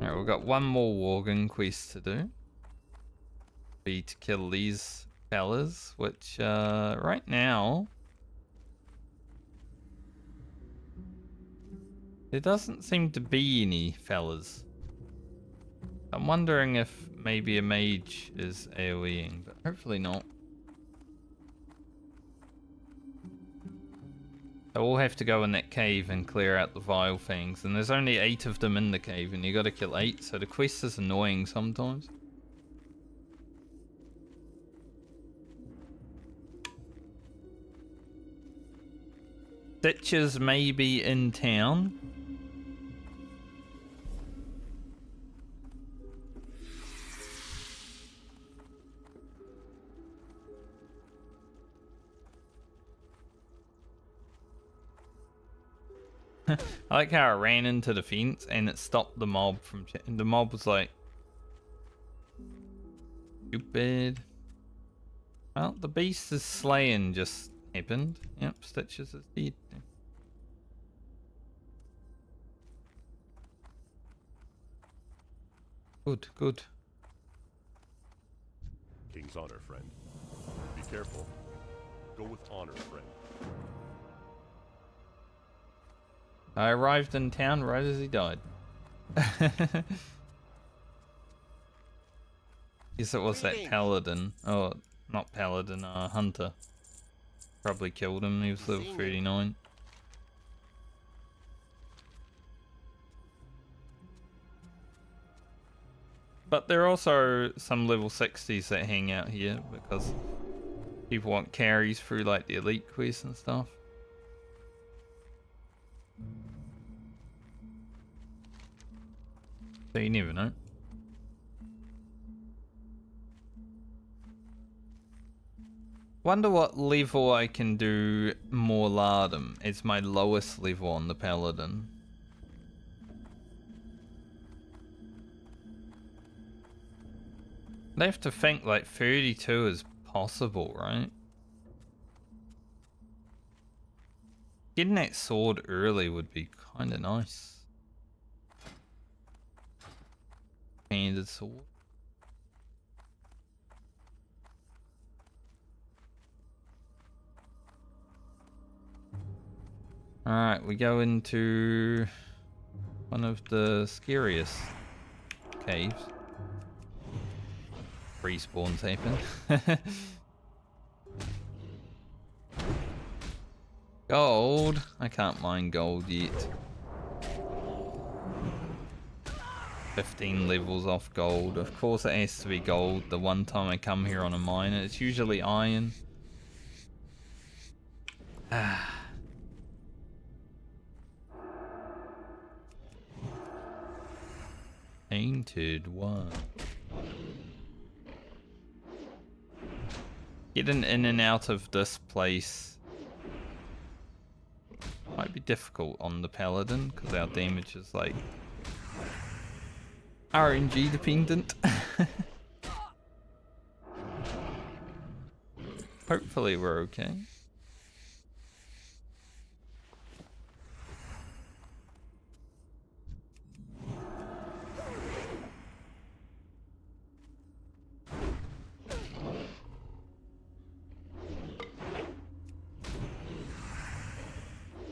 Alright, we've got one more Worgen quest to do. Be to kill these fellas, which right now there doesn't seem to be any fellas. I'm wondering if maybe a mage is AoEing, but hopefully not. So we'll have to go in that cave and clear out the vile things, and there's only 8 of them in the cave, and you gotta kill 8, so the quest is annoying sometimes. Stitches may be in town. I like how I ran into the fence and it stopped the mob from... The mob was like... Stupid. Well, the beast is slaying just happened. Yep, Stitches is dead. Good, good. King's honor, friend. Be careful. Go with honor, friend. I arrived in town right as he died. Guess it was that Paladin. Oh, not Paladin, Hunter. Probably killed him, he was level 39. But there are also some level 60s that hang out here because people want carries through like the elite quests and stuff. So you never know. Wonder what level I can do more Lardum. It's my lowest level on the Paladin. They have to think like 32 is possible, right? Getting that sword early would be kind of nice. Handed sword. Alright, we go into one of the scariest caves. Respawns happen. Gold. I can't mine gold yet. 15 levels off gold. Of course it has to be gold the one time I come here on a mine. It's usually iron. Tainted one. Getting in and out of this place might be difficult on the Paladin because our damage is like RNG dependent. Hopefully we're okay.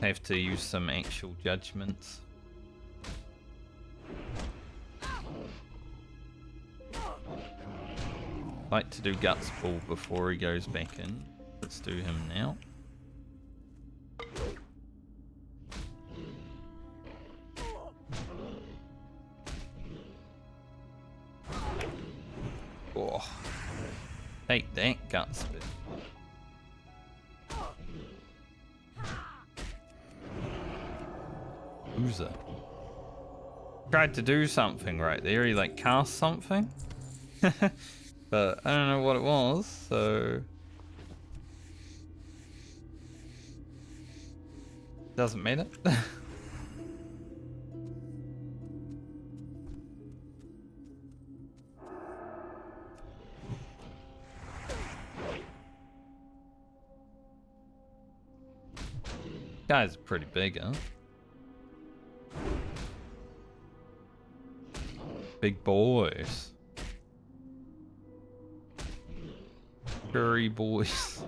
I have to use some actual judgments. Like to do guts pull before he goes back in. Let's do him now. Oh, take that guts bit. Loser. Tried to do something right there. He like cast something. But I don't know what it was, so doesn't matter. Guy's pretty big, huh? Big boys. Curry boys.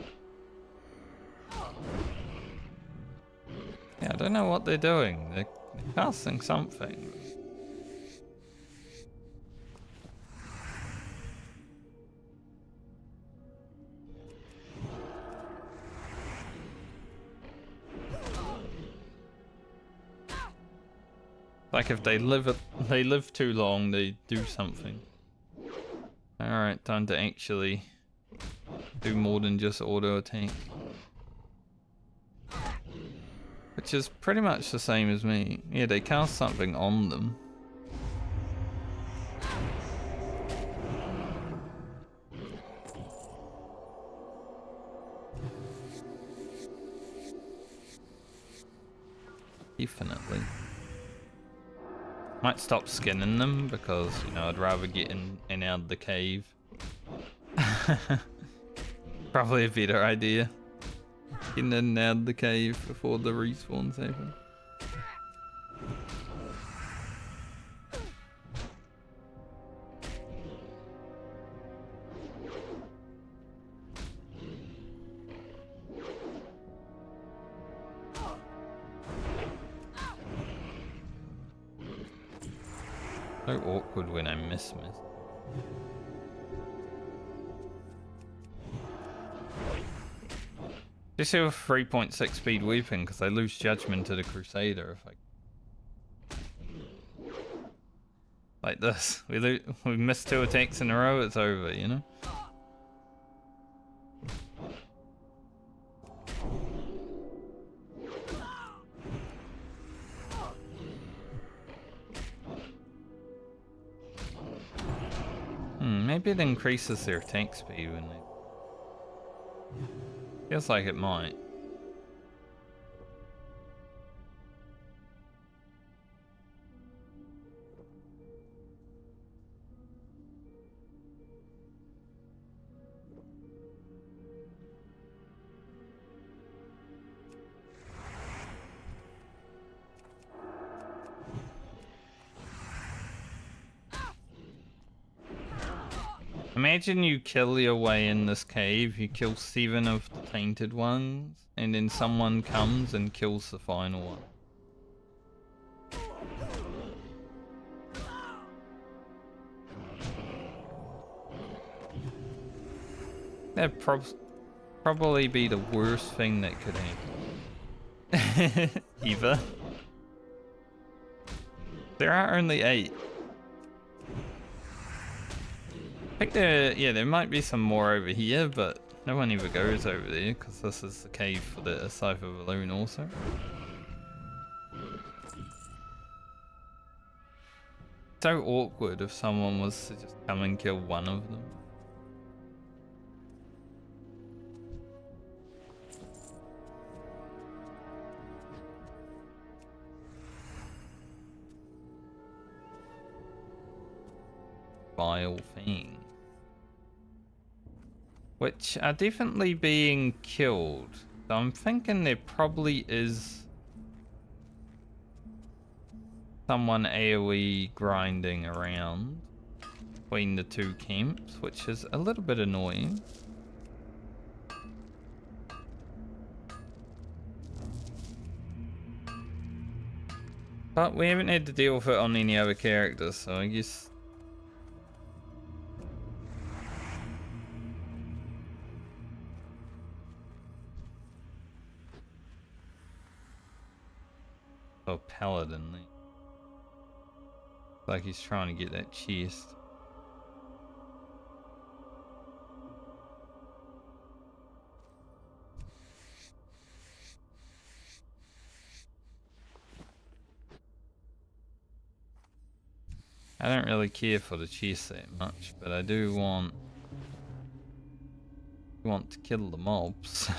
Yeah, I don't know what they're doing. They're casting something. Like if they live too long, they do something. Alright, time to actually do more than just auto attack. Which is pretty much the same as me. Yeah, they cast something on them. Definitely. Might stop skinning them because, you know, I'd rather get in and out of the cave. Probably a better idea. Getting in and out of the cave before the respawns happen. So awkward when I miss. Just have a 3.6 speed weapon because I lose judgment to the Crusader if I... Like this. We miss 2 attacks in a row, it's over, you know? Maybe it increases their attack speed when they... Feels like it might. Imagine you kill your way in this cave, you kill 7 of the tainted ones, and then someone comes and kills the final one. That'd probably be the worst thing that could happen. Eva. There are only 8. I think there might be some more over here, but no one ever goes over there because this is the cave for the Cipher Balloon also. so awkward if someone was to just come and kill one of them. Vile thing. Which are definitely being killed. So I'm thinking there probably is someone AoE grinding around between the two camps, which is a little bit annoying. But we haven't had to deal with it on any other characters, so I guess... Oh, Paladin. Like he's trying to get that chest. I don't really care for the chest that much, but I do want to kill the mobs.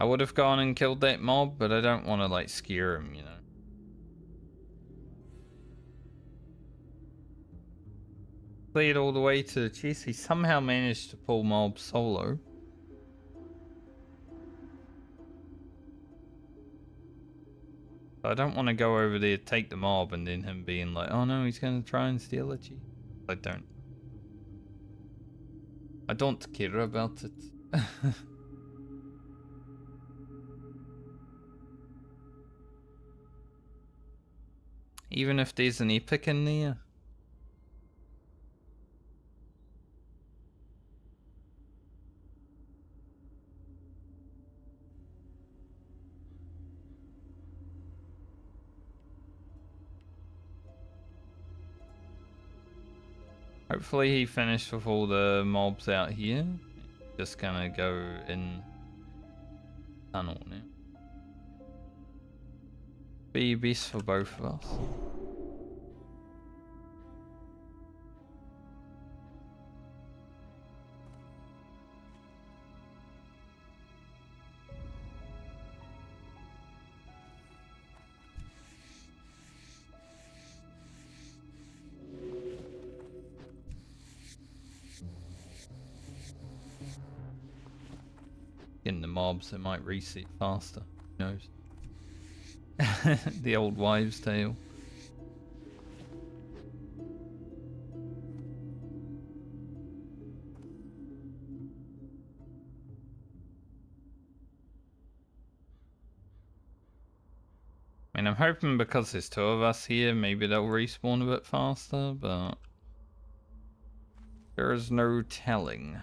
I would have gone and killed that mob, but I don't want to like scare him, you know. Played all the way to the chest. He somehow managed to pull mob solo. I don't want to go over there, take the mob, and then him being like, oh no, he's going to try and steal it. I don't care about it. Even if there's an epic in there. Hopefully he finished with all the mobs out here. Just gonna go in tunnel now. Be best for both of us. Getting the mobs, it might reset faster. Who knows? The old wives' tale. I mean, I'm hoping because there's two of us here, maybe they'll respawn a bit faster, but there is no telling.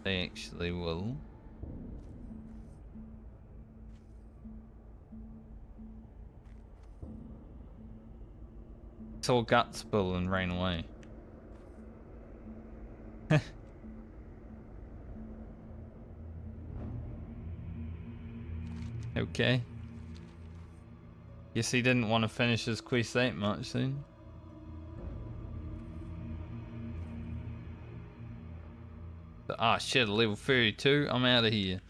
They actually will. Saw gut spill and ran away. Okay. Guess he didn't want to finish his quest that much then. Ah shit, level 32, I'm out of here.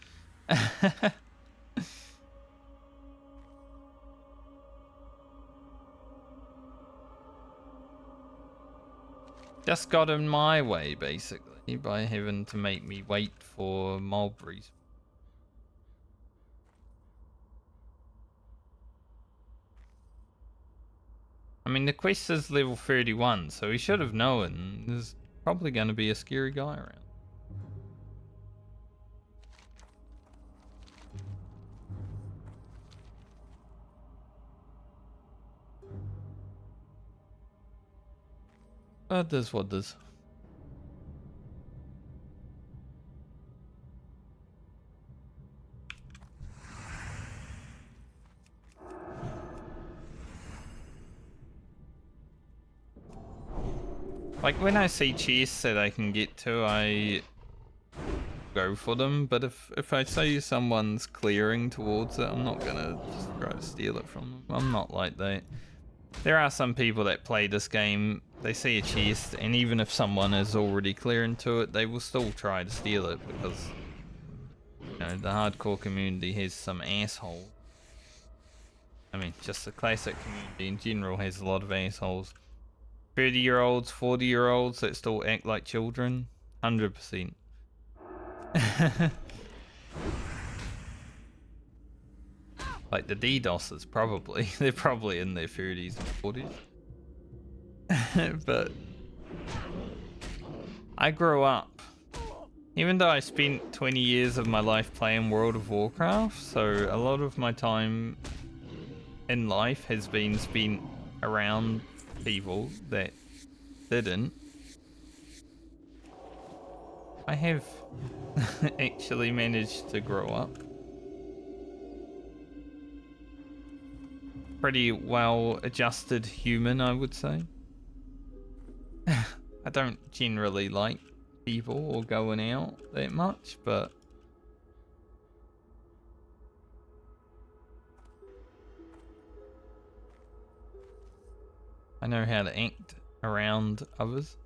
Just got in my way, basically, by having to make me wait for mob respawn. I mean, the quest is level 31, so he should have known there's probably going to be a scary guy around. But this what this. Like when I see chests that I can get to, I go for them. But if I see someone's clearing towards it, I'm not gonna just try to steal it from them. I'm not like that. There are some people that play this game, they see a chest, and even if someone is already clearing to it, they will still try to steal it because, you know, the hardcore community has some assholes. I mean, just the classic community in general has a lot of assholes. 30-year-olds, 40-year-olds that still act like children, 100%. Like the DDoSers, probably. They're probably in their 30s and 40s. But I grew up, even though I spent 20 years of my life playing World of Warcraft, so a lot of my time in life has been spent around people that didn't. I have actually managed to grow up. Pretty well adjusted human, I would say. I don't generally like people or going out that much, but I know how to act around others.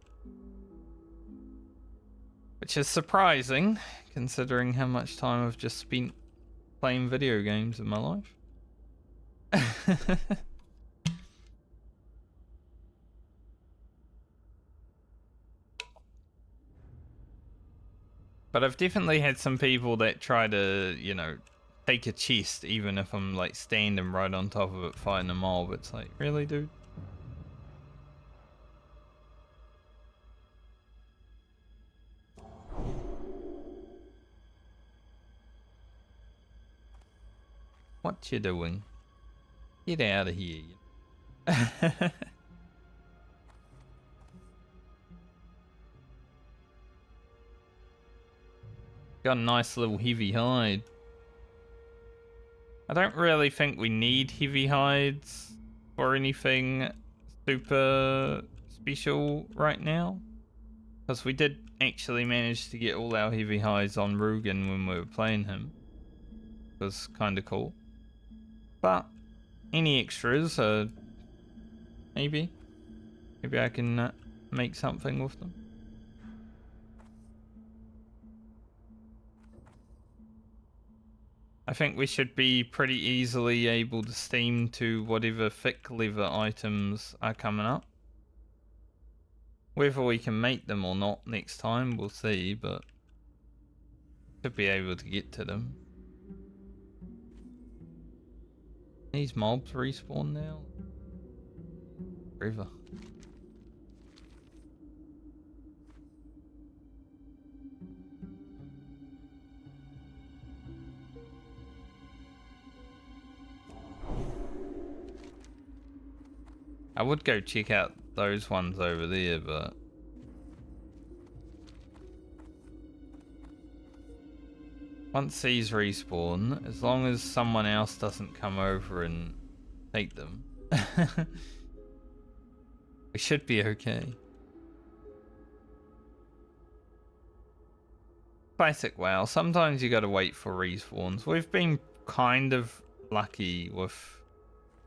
Which is surprising, considering how much time I've just spent playing video games in my life. But I've definitely had some people that try to, you know, take a chest even if I'm like standing right on top of it fighting a mob. It's like, really, dude? What you doing? Get out of here. Got a nice little heavy hide. I don't really think we need heavy hides or anything super special right now. Because we did actually manage to get all our heavy hides on Rugen when we were playing him. It was kind of cool. But any extras, maybe I can make something with them. I think we should be pretty easily able to steam to whatever thick leather items are coming up. Whether we can make them or not next time, we'll see, but should be able to get to them. These mobs respawn now? Forever. I would go check out those ones over there, but once these respawn, as long as someone else doesn't come over and take them, we should be okay. Classic WoW, sometimes you gotta wait for respawns. We've been kind of lucky with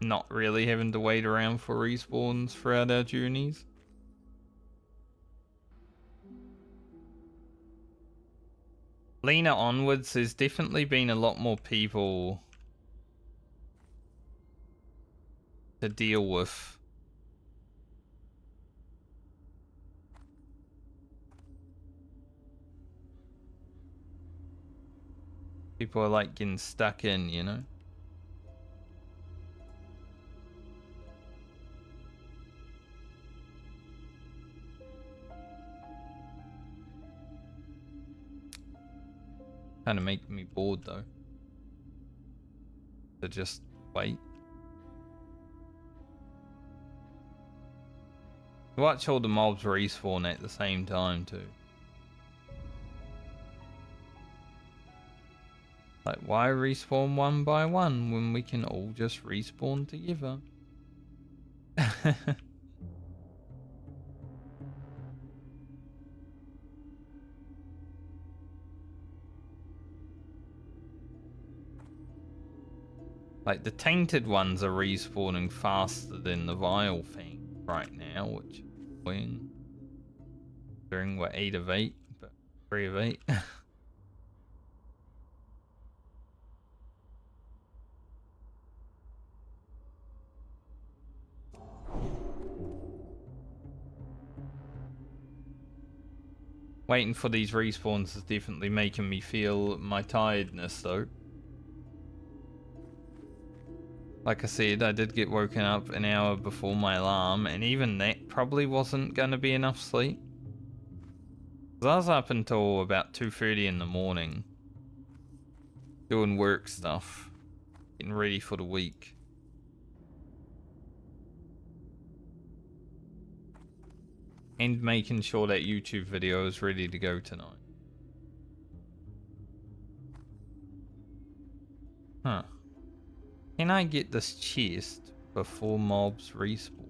not really having to wait around for respawns throughout our journeys. Lena onwards, there's definitely been a lot more people to deal with. People are like getting stuck in, you know? Kind of making me bored though. To just wait. Watch all the mobs respawn at the same time too. Like, why respawn one by one when we can all just respawn together? Like, the tainted ones are respawning faster than the vile thing right now, which is annoying. During, what, 8 of 8? But 3 of 8? Waiting for these respawns is definitely making me feel my tiredness, though. Like I said, I did get woken up an hour before my alarm, and even that probably wasn't going to be enough sleep. 'Cause I was up until about 2:30 in the morning, doing work stuff, getting ready for the week. And making sure that YouTube video is ready to go tonight. Huh. Can I get this chest before mobs respawn?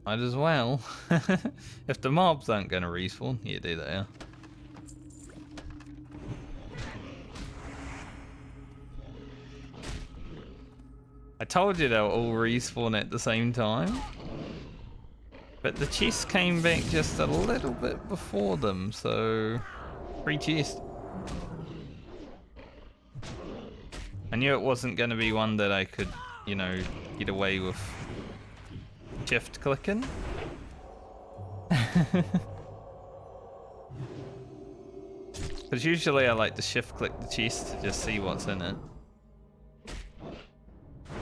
Might as well. If the mobs aren't gonna respawn, yeah, there they are. I told you they'll all respawn at the same time. But the chest came back just a little bit before them, so... Free chest. I knew it wasn't going to be one that I could, you know, get away with shift clicking. Because usually I like to shift click the chest to just see what's in it.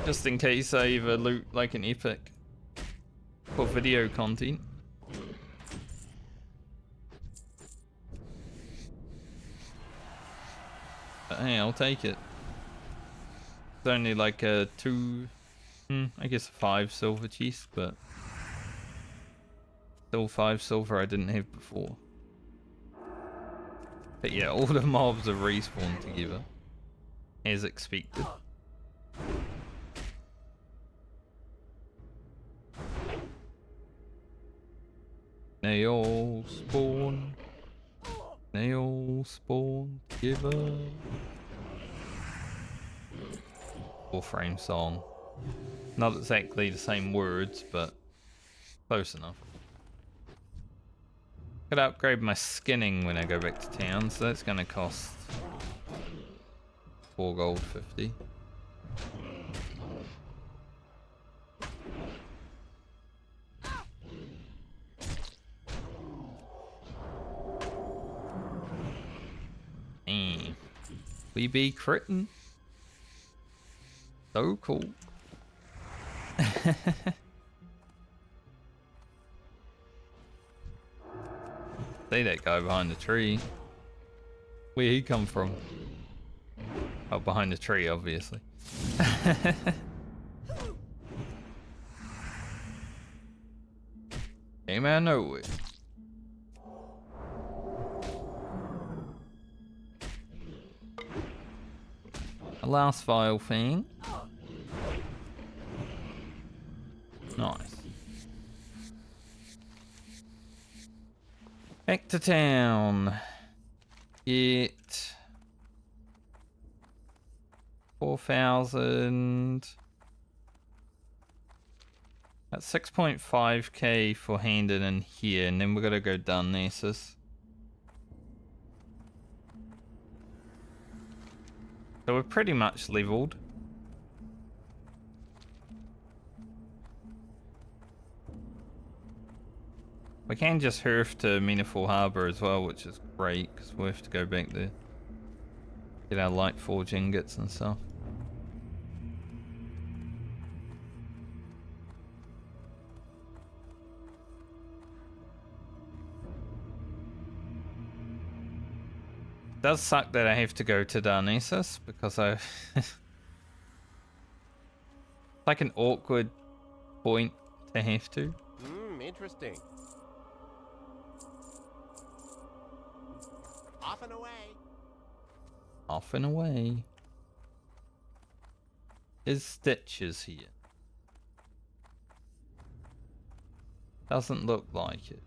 Just in case I either loot like an epic for video content. But hey, I'll take it. It's only like a 2, I guess a 5 silver chest, but still 5 silver I didn't have before. But yeah, all the mobs are respawned together, as expected. They all spawn. They all spawn together. Full-frame song. Not exactly the same words, but close enough. Could upgrade my skinning when I go back to town, so that's gonna cost 4 gold 50. We be critting. So cool. See that guy behind the tree. Where he come from? Oh, behind the tree, obviously. Came out of nowhere. A last vile thing. Nice. Back to town. Get 4,000. That's 6.5k for handing in here, and then we're gonna go down there, sis. So we're pretty much leveled. We can just hurf to Meaningful Harbour as well, which is great, because we'll have to go back there. Get our light forge ingots and stuff. Does suck that I have to go to Darnassus because I like an awkward point to have to. Interesting. Off and away. Off and away. Is Stitches here? Doesn't look like it.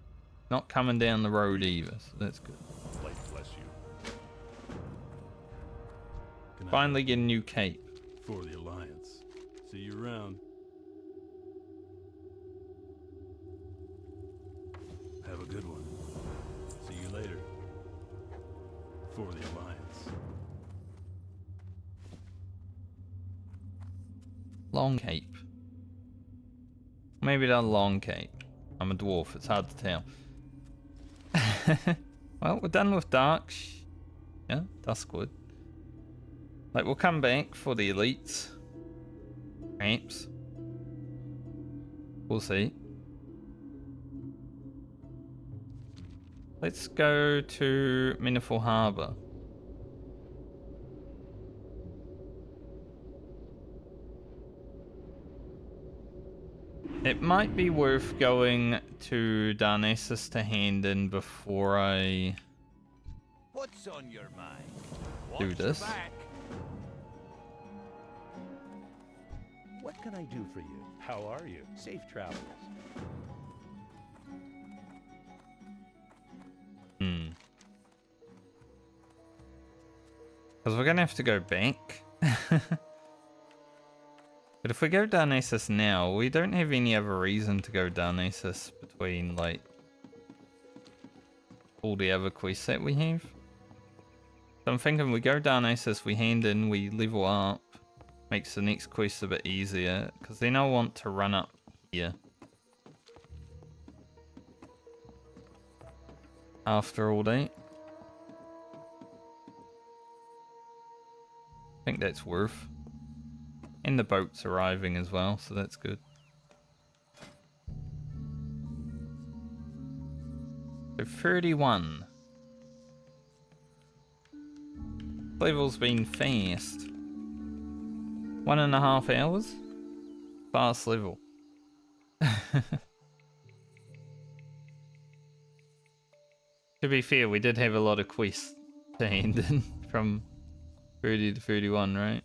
Not coming down the road either, so that's good. Light bless you. Can I Finally help get a new cape. for the Alliance? See you around. Have a good one. See you later. For the Alliance. Long cape. Maybe that long cape. I'm a dwarf, it's hard to tell. Well, we're done with dark. Yeah, Duskwood. Like, we'll come back for the elites. Perhaps. We'll see. Let's go to Minifor Harbour. It might be worth going to Darnassus to hand in before I What's on your mind? do Watch your this. back. What can I do for you? How are you? Safe travels. Because we're going to have to go back. But if we go Darnassus now, we don't have any other reason to go Darnassus between, like, all the other quests that we have. So I'm thinking we go Darnassus, we hand in, we level up. Makes the next quest a bit easier. Because then I want to run up here. After all that. I think that's worth. And the boat's arriving as well, so that's good. So 31. Level's been fast. 1.5 hours? Fast level. To be fair, we did have a lot of quests to hand in from 30 to 31, right?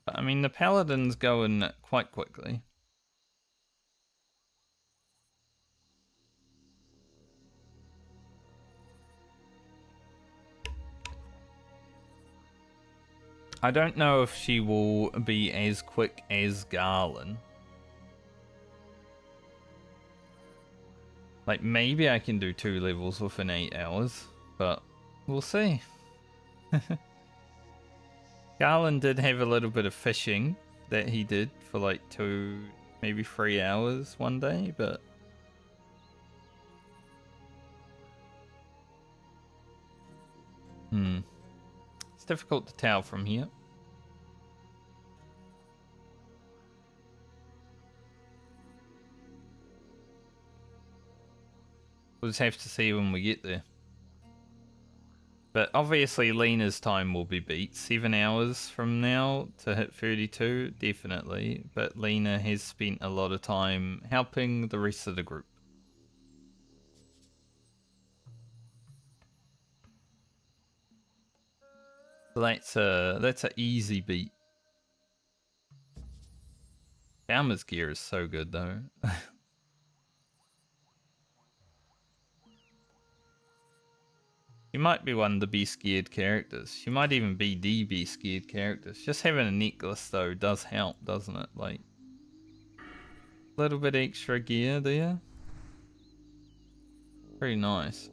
But I mean, the Paladin's going quite quickly. I don't know if she will be as quick as Garland. Like, maybe I can do 2 levels within 8 hours, but we'll see. Garland did have a little bit of fishing that he did for like 2, maybe 3 hours one day, but... It's difficult to tell from here. We'll just have to see when we get there. But obviously Lena's time will be beat. 7 hours from now to hit 32, definitely. But Lena has spent a lot of time helping the rest of the group. So that's a easy beat. Farmer's gear is so good though. She might be one of the be scared characters. She might even be the be scared characters. Just having a necklace though does help, doesn't it? Like, a little bit extra gear there. Pretty nice.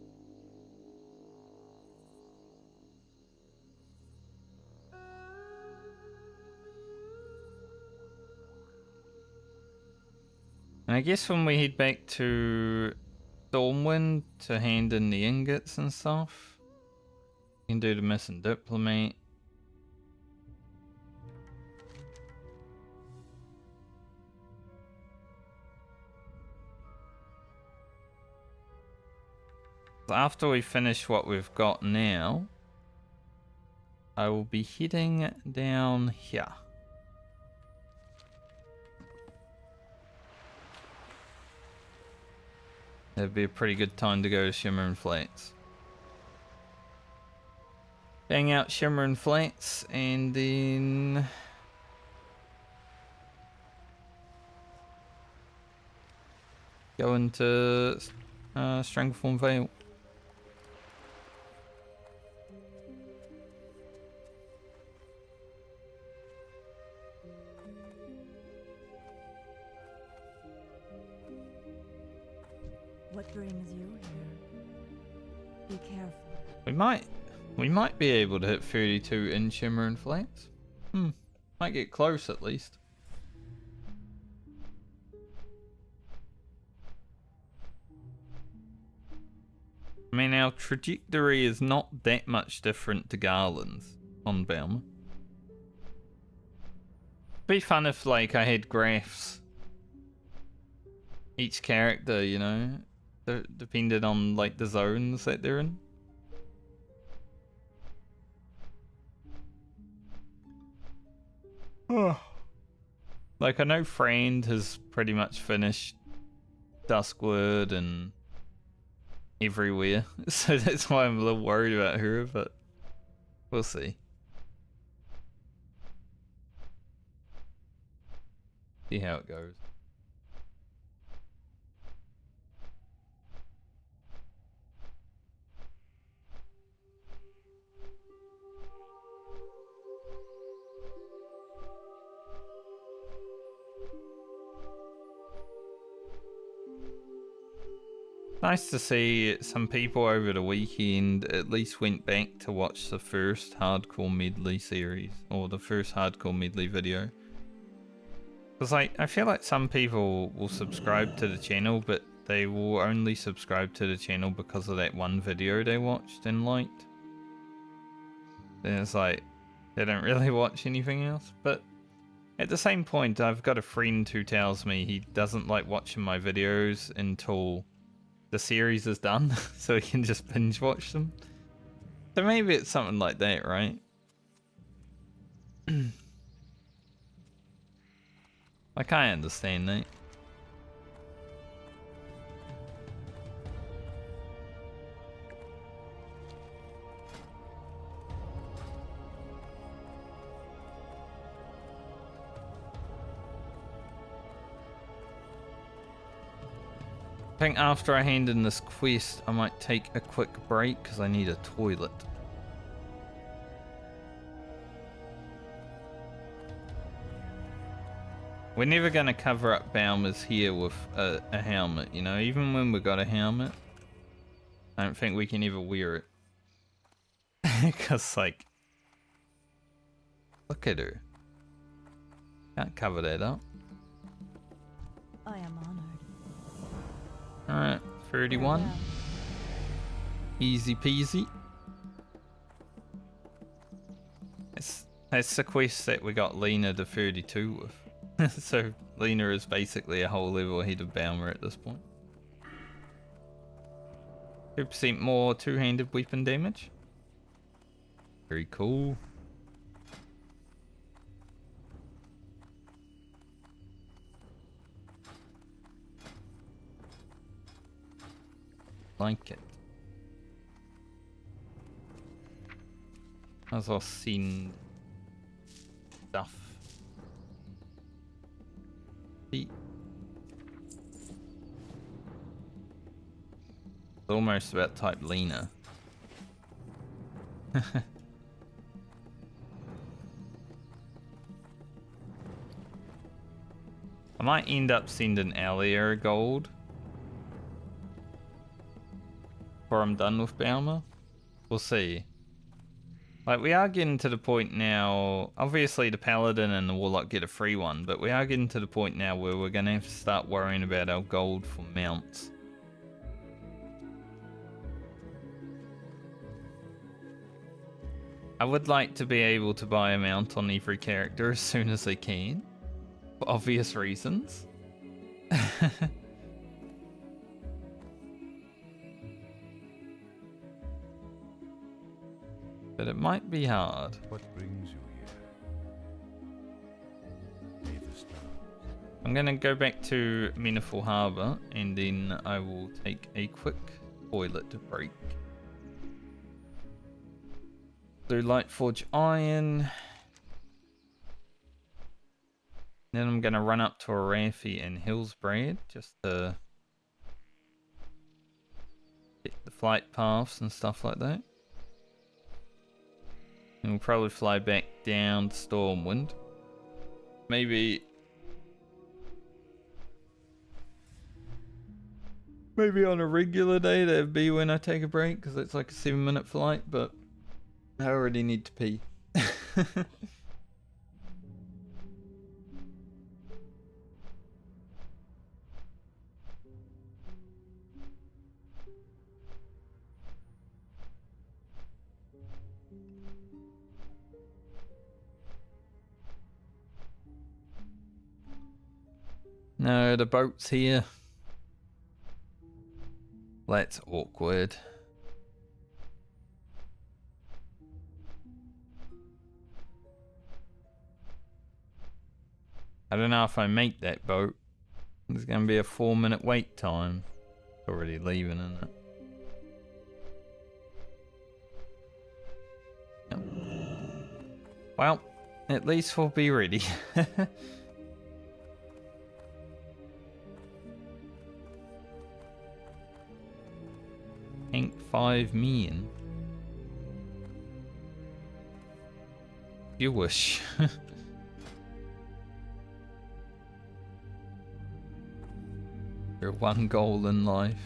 And I guess when we head back to Stormwind to hand in the ingots and stuff, we can do the missing diplomat. After we finish what we've got now, I will be heading down here. That'd be a pretty good time to go to Shimmer Flats. Bang out Shimmer Flats and then go into Strangleform Vale. What brings you here? Be careful. We might be able to hit 32 in Shimmer and Flames. Might get close at least. I mean, our trajectory is not that much different to Garland's on Belma. Be fun if, like, I had graphs. Each character, you know, depended on, like, the zones that they're in. Like, I know Friend has pretty much finished Duskwood and everywhere, so that's why I'm a little worried about her, but we'll see. See how it goes. Nice to see some people over the weekend at least went back to watch the first Hardcore Medley series, or the first Hardcore Medley video. Because I feel like some people will subscribe to the channel, but they will only subscribe to the channel because of that one video they watched and liked. Then it's like, they don't really watch anything else. But at the same point, I've got a friend who tells me he doesn't like watching my videos until the series is done, so he can just binge watch them. So maybe it's something like that, right? Like, I understand that. I think after I hand in this quest, I might take a quick break because I need a toilet. We're never going to cover up Baumer's here with a helmet, you know? Even when we got a helmet, I don't think we can ever wear it. Because, like, look at her. Can't cover that up. I am honored. Alright, 31. Farewell. Easy peasy. That's the quest that we got Lena to 32 with. So Lena is basically a whole level ahead of Baumer at this point. 2% more two-handed weapon damage. Very cool. Like it. As I've seen stuff. It's almost about type Lena. I might end up sending Alia gold before I'm done with Baumer. We'll see. Like, we are getting to the point now, obviously the Paladin and the Warlock get a free one, but we are getting to the point now where we're going to have to start worrying about our gold for mounts. I would like to be able to buy a mount on every character as soon as I can, for obvious reasons. But it might be hard. What brings you here? May the stars. I'm going to go back to Meniful Harbour and then I will take a quick toilet break. Do Lightforge Iron. Then I'm going to run up to Arathi and Hillsbrad just to flight paths and stuff like that. And we'll probably fly back down to Stormwind. Maybe on a regular day that'd be when I take a break, because it's like a 7-minute flight, but I already need to pee. No, the boat's here. That's awkward. I don't know if I make that boat. There's gonna be a 4-minute wait time. Already leaving, isn't it? Yep. Well, at least we'll be ready. Tank 5 million. You wish. Your one goal in life.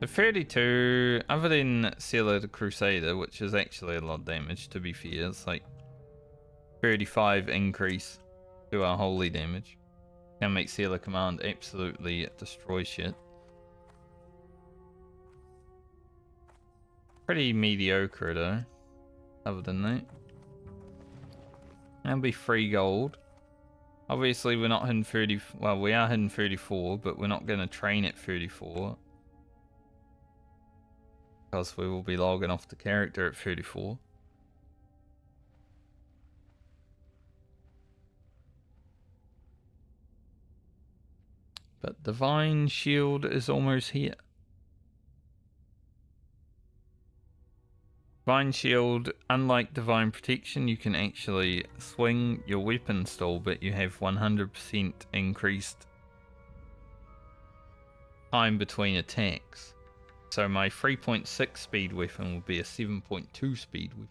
The 32, other than Sealer the Crusader, which is actually a lot of damage to be fair, it's like 35 increase to our holy damage. Can make Sealer Command absolutely destroy shit. Pretty mediocre though, other than that. That'll be 3 gold. Obviously we're not hitting 30, well we are hitting 34, but we're not going to train at 34. Because we will be logging off the character at 34. But Divine Shield is almost here. Divine Shield, unlike Divine Protection, you can actually swing your weapon stall, but you have 100% increased time between attacks. So my 3.6 speed weapon will be a 7.2 speed weapon.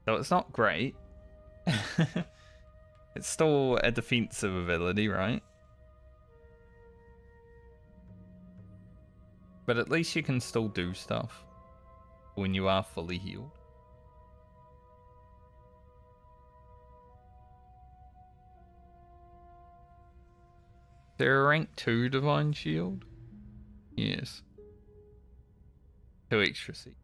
So it's not great. It's still a defensive ability, right? But at least you can still do stuff when you are fully healed. Is there a rank 2 Divine Shield? Yes. 2 extra seats.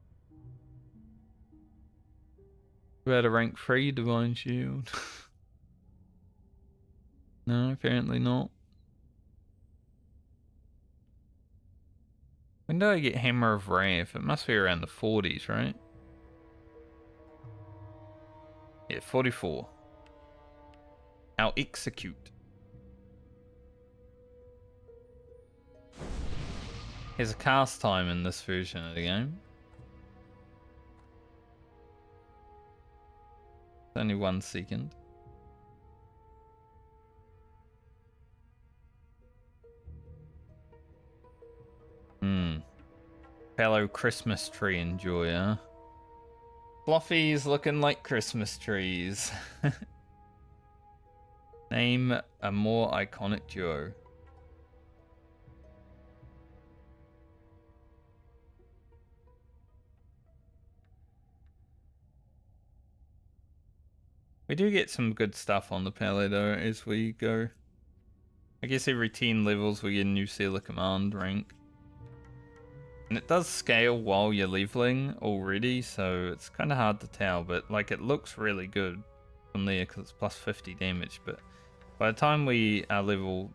About a rank 3 Divine Shield? No, apparently not. When do I get Hammer of Wrath? It must be around the 40s, right? Yeah, 44. I'll execute. There's a cast time in this version of the game. It's only 1 second. Fellow Christmas tree enjoyer. Fluffy's looking like Christmas trees. Name a more iconic duo. We do get some good stuff on the Paladin though as we go. I guess every 10 levels we get a new Sealer Command rank. And it does scale while you're leveling already, so it's kind of hard to tell, but like it looks really good from there because it's plus 50 damage, but by the time we are level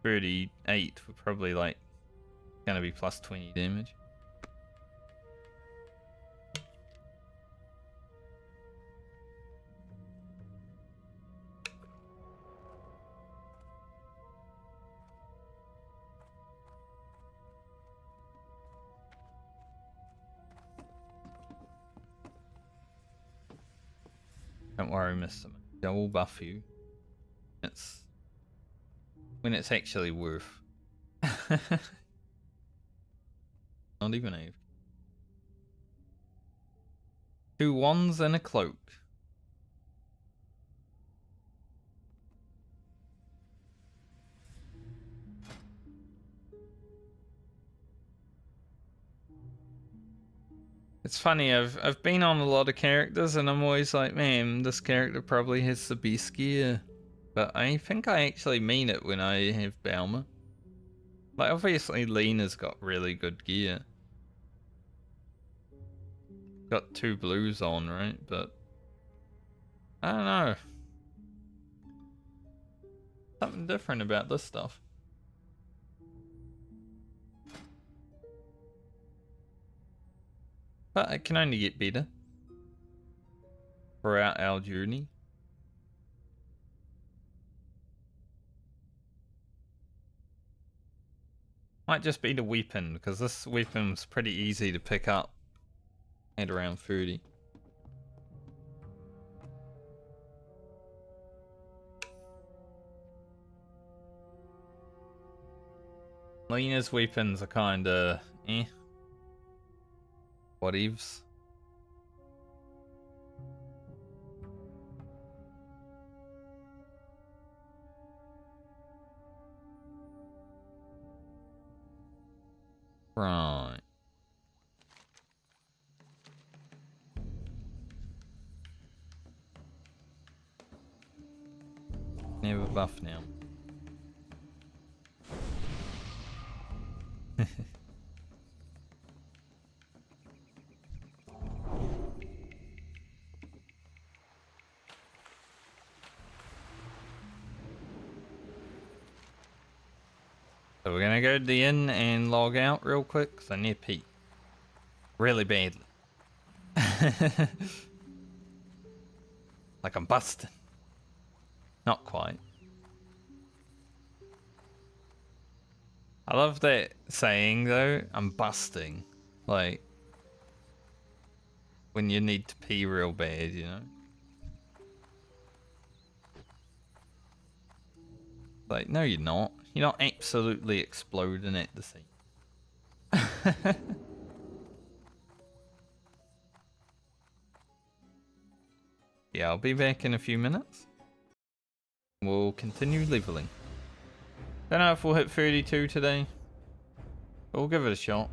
38, we're probably like going to be plus 20 damage. Don't worry, Mr. I will buff you. It's when it's actually worth. Not even AFK. 2 wands and a cloak. It's funny, I've been on a lot of characters and I'm always like, man, this character probably has the best gear. But I think I actually mean it when I have Balmer. Like, obviously Lena's got really good gear. Got 2 blues on, right? But I don't know. Something different about this stuff. But it can only get better throughout our journey. Might just be the weapon, because this weapon's pretty easy to pick up at around 30. Lena's weapons are kinda eh. Whatevs. Right. Never buff now. So we're gonna go to the inn and log out real quick, because I need to pee. Really badly. Like I'm busting. Not quite. I love that saying though, I'm busting. Like, when you need to pee real bad, you know? Like, no you're not. You're not absolutely exploding at the scene. Yeah, I'll be back in a few minutes. We'll continue leveling. Don't know if we'll hit 32 today, but we'll give it a shot.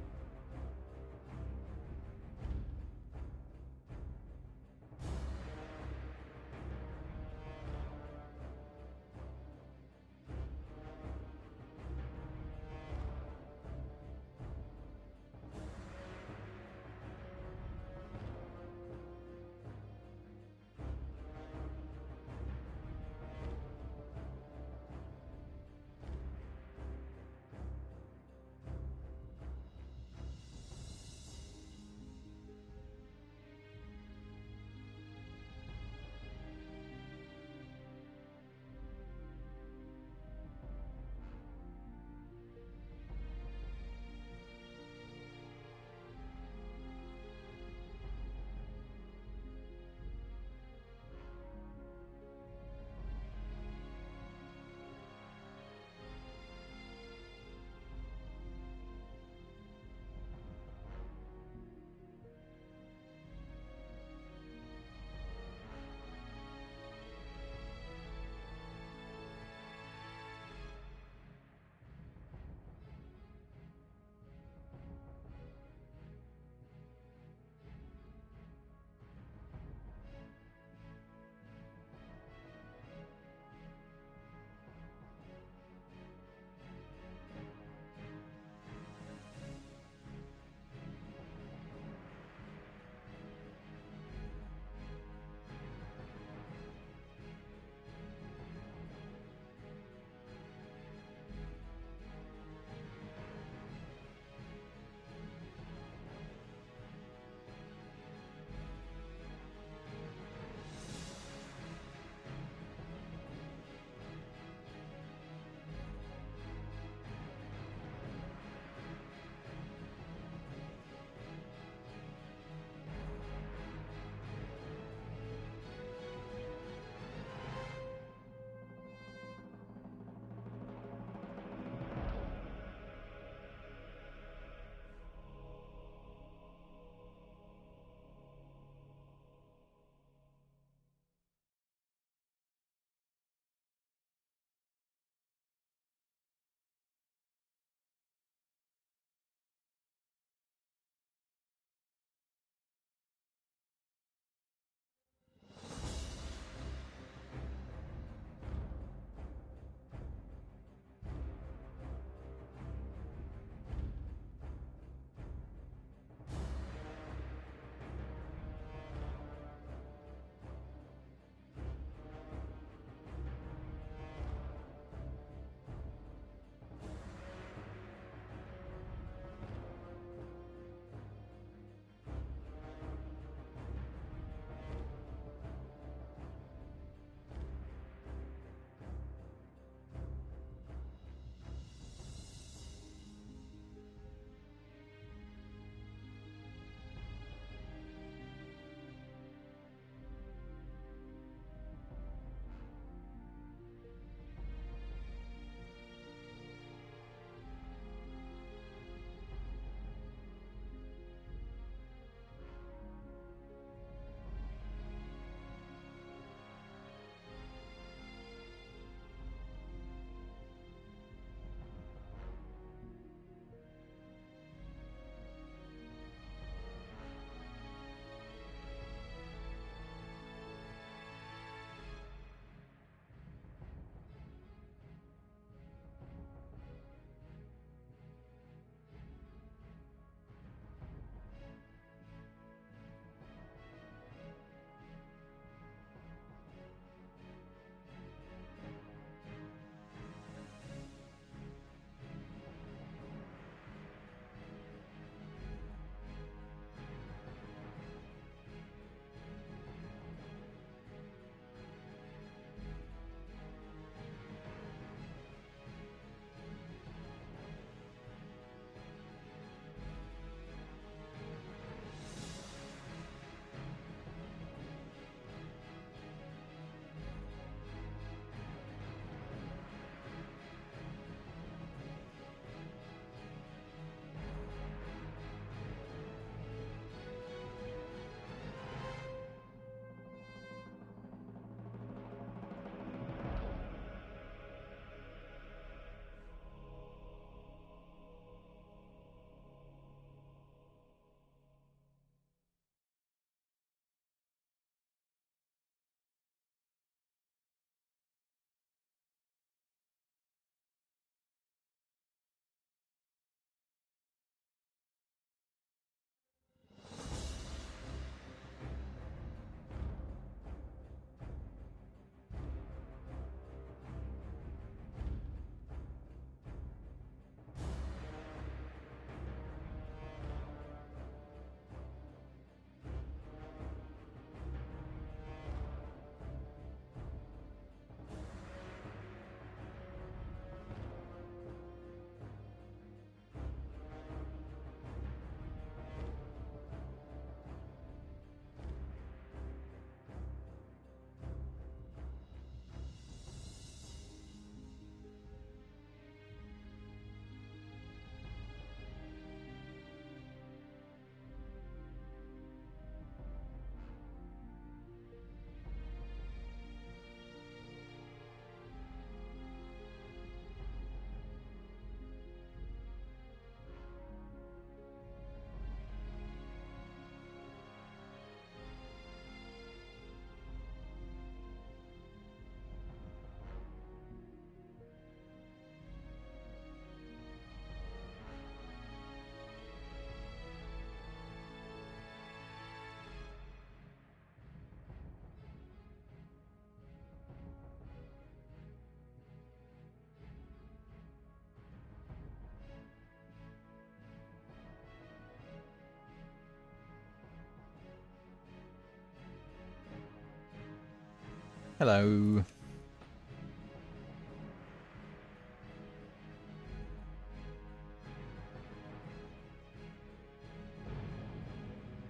Hello.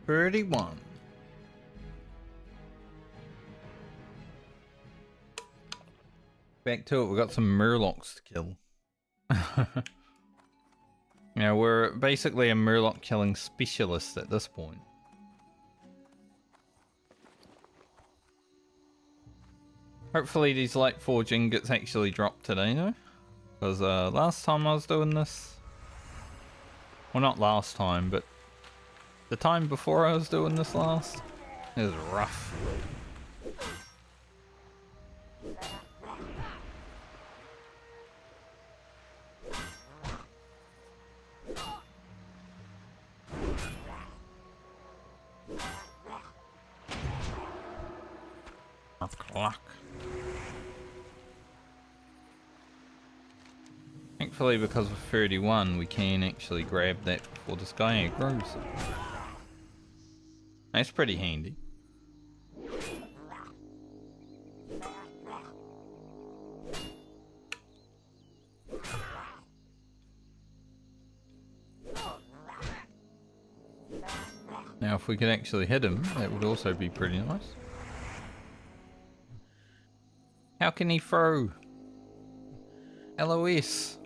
$31. Back to it, we got some murlocs to kill. Yeah, we're basically a murloc killing specialist at this point. Hopefully these light forge ingots actually drop today though. Because last time I was doing this... Well, not last time, but the time before I was doing this last, it was rough. Clock. Thankfully, because of 31, we can actually grab that before this guy grows. That's pretty handy. Now, if we could actually hit him, that would also be pretty nice. How can he throw? LOS.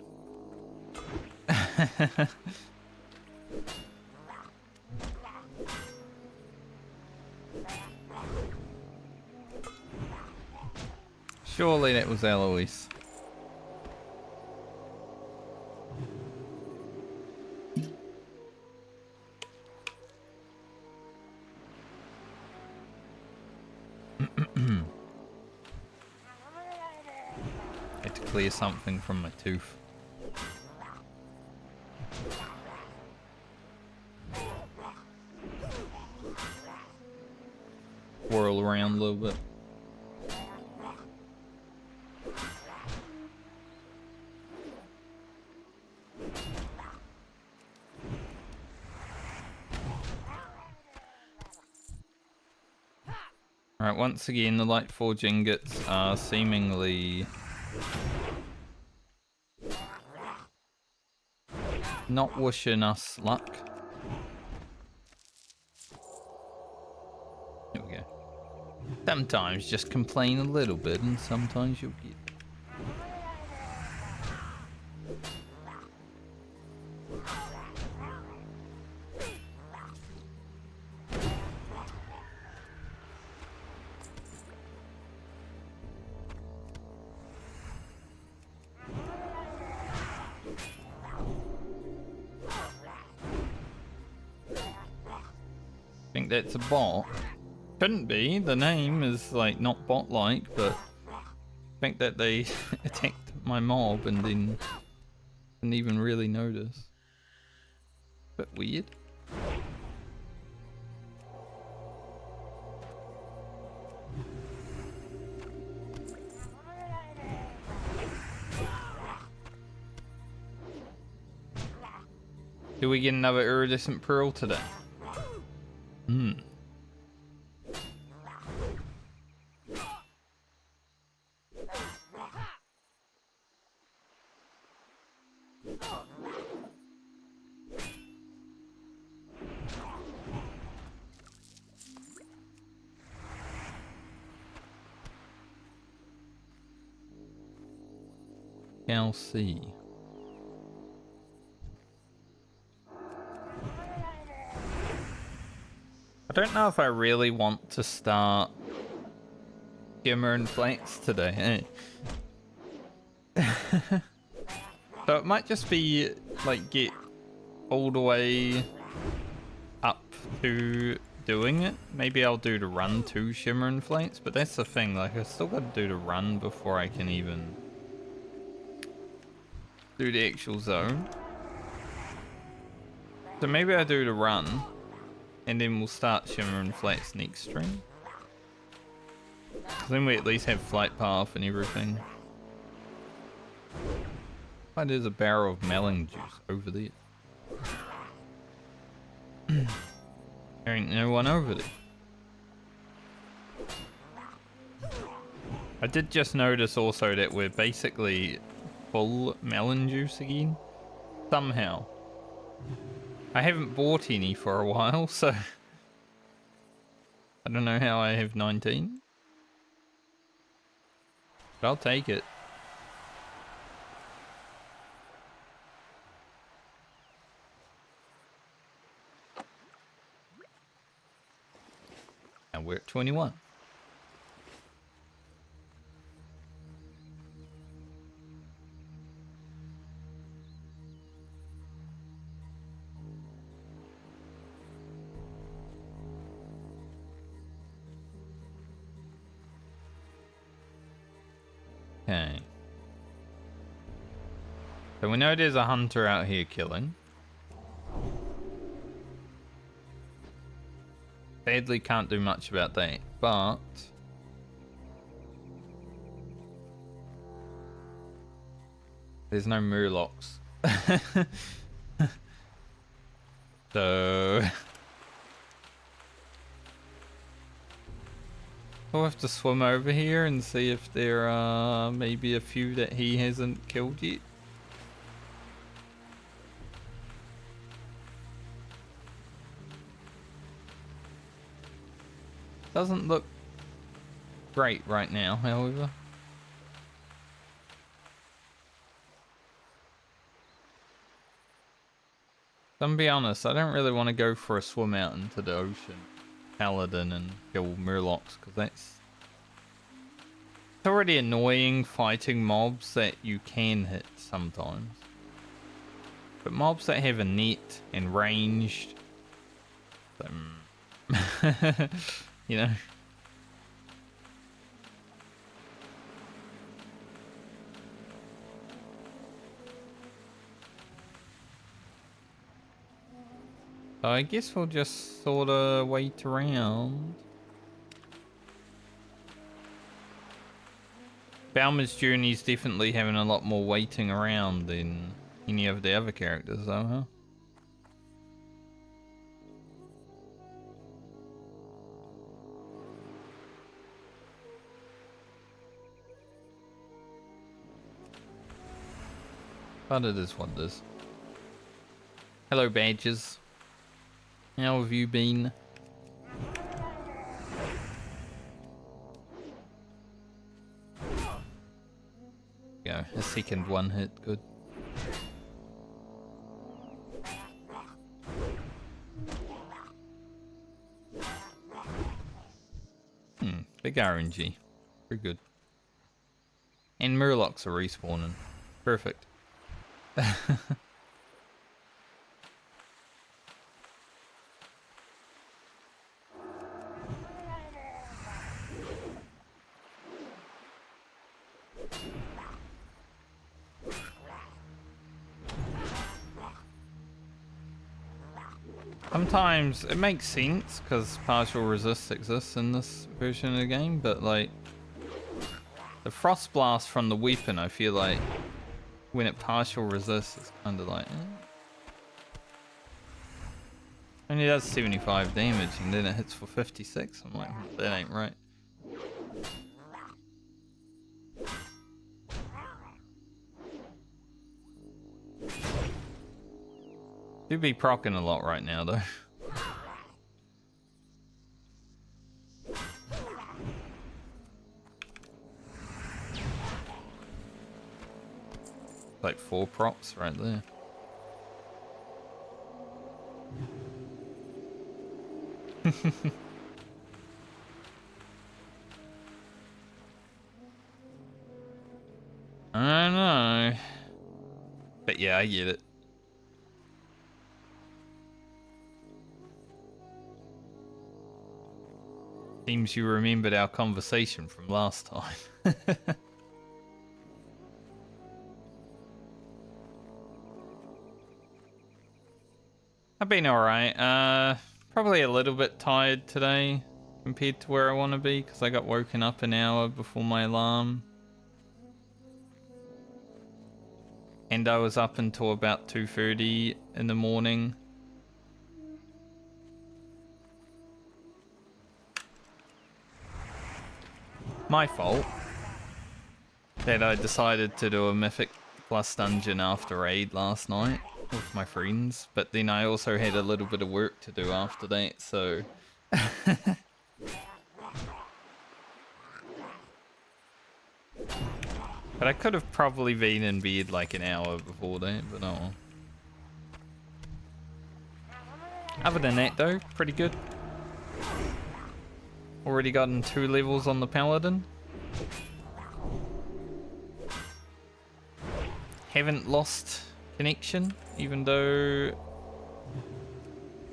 Surely that was LOS. Had to clear something from my tooth. Whirl around a little bit. Alright, once again the light forge ingots are seemingly not wishing us luck. Here we go. Sometimes just complain a little bit and sometimes you'll get it. I think that's a bot. Couldn't be. The name is like not bot-like, but I think that they attacked my mob and then didn't even really notice. Bit weird. Do we get another iridescent pearl today? Hmm. I'll see. I don't know if I really want to start Shimmer and Flakes today. So it might just be like get all the way up to doing it. Maybe I'll do the run to Shimmer and Flakes, but that's the thing, like I still gotta do the run before I can even do the actual zone. So maybe I do the run and then we'll start Shimmer and Flats next stream. Then we at least have flight path and everything. Oh, there's a barrel of melon juice over there. There ain't no one over there. I did just notice also that we're basically full melon juice again. Somehow. I haven't bought any for a while, so I don't know how I have 19. But I'll take it. And we're at 21. Okay. So we know there's a hunter out here killing. Sadly can't do much about that, but there's no murlocs. So we'll have to swim over here and see if there are maybe a few that he hasn't killed yet. Doesn't look great right now, however. I'm gonna be honest, I don't really want to go for a swim out into the ocean, Paladin, and kill murlocs, because it's already annoying fighting mobs that you can hit sometimes. But mobs that have a net and ranged, you know. So I guess we'll just sort of wait around. Balmer's Journey's definitely having a lot more waiting around than any of the other characters though, huh? But it is what it is. Hello, badges. How have you been? Go, a second one hit, good. Big RNG. Very good. And murlocs are respawning. Perfect. Sometimes it makes sense because partial resist exists in this version of the game, but like the frost blast from the weapon, I feel like when it partial resists, it's kind of like only does 75 damage and then it hits for 56. I'm like, that ain't right. Do be proccing a lot right now though. Like 4 props right there. I don't know. But yeah, I get it. Seems you remembered our conversation from last time. I've been alright. Probably a little bit tired today compared to where I want to be because I got woken up an hour before my alarm. And I was up until about 2:30 in the morning. My fault. that I decided to do a Mythic Plus dungeon after raid last night with my friends, but then I also had a little bit of work to do after that, so... But I could have probably been in bed like an hour before that, but no. Other than that though, pretty good. Already gotten 2 levels on the Paladin. Haven't lost connection, even though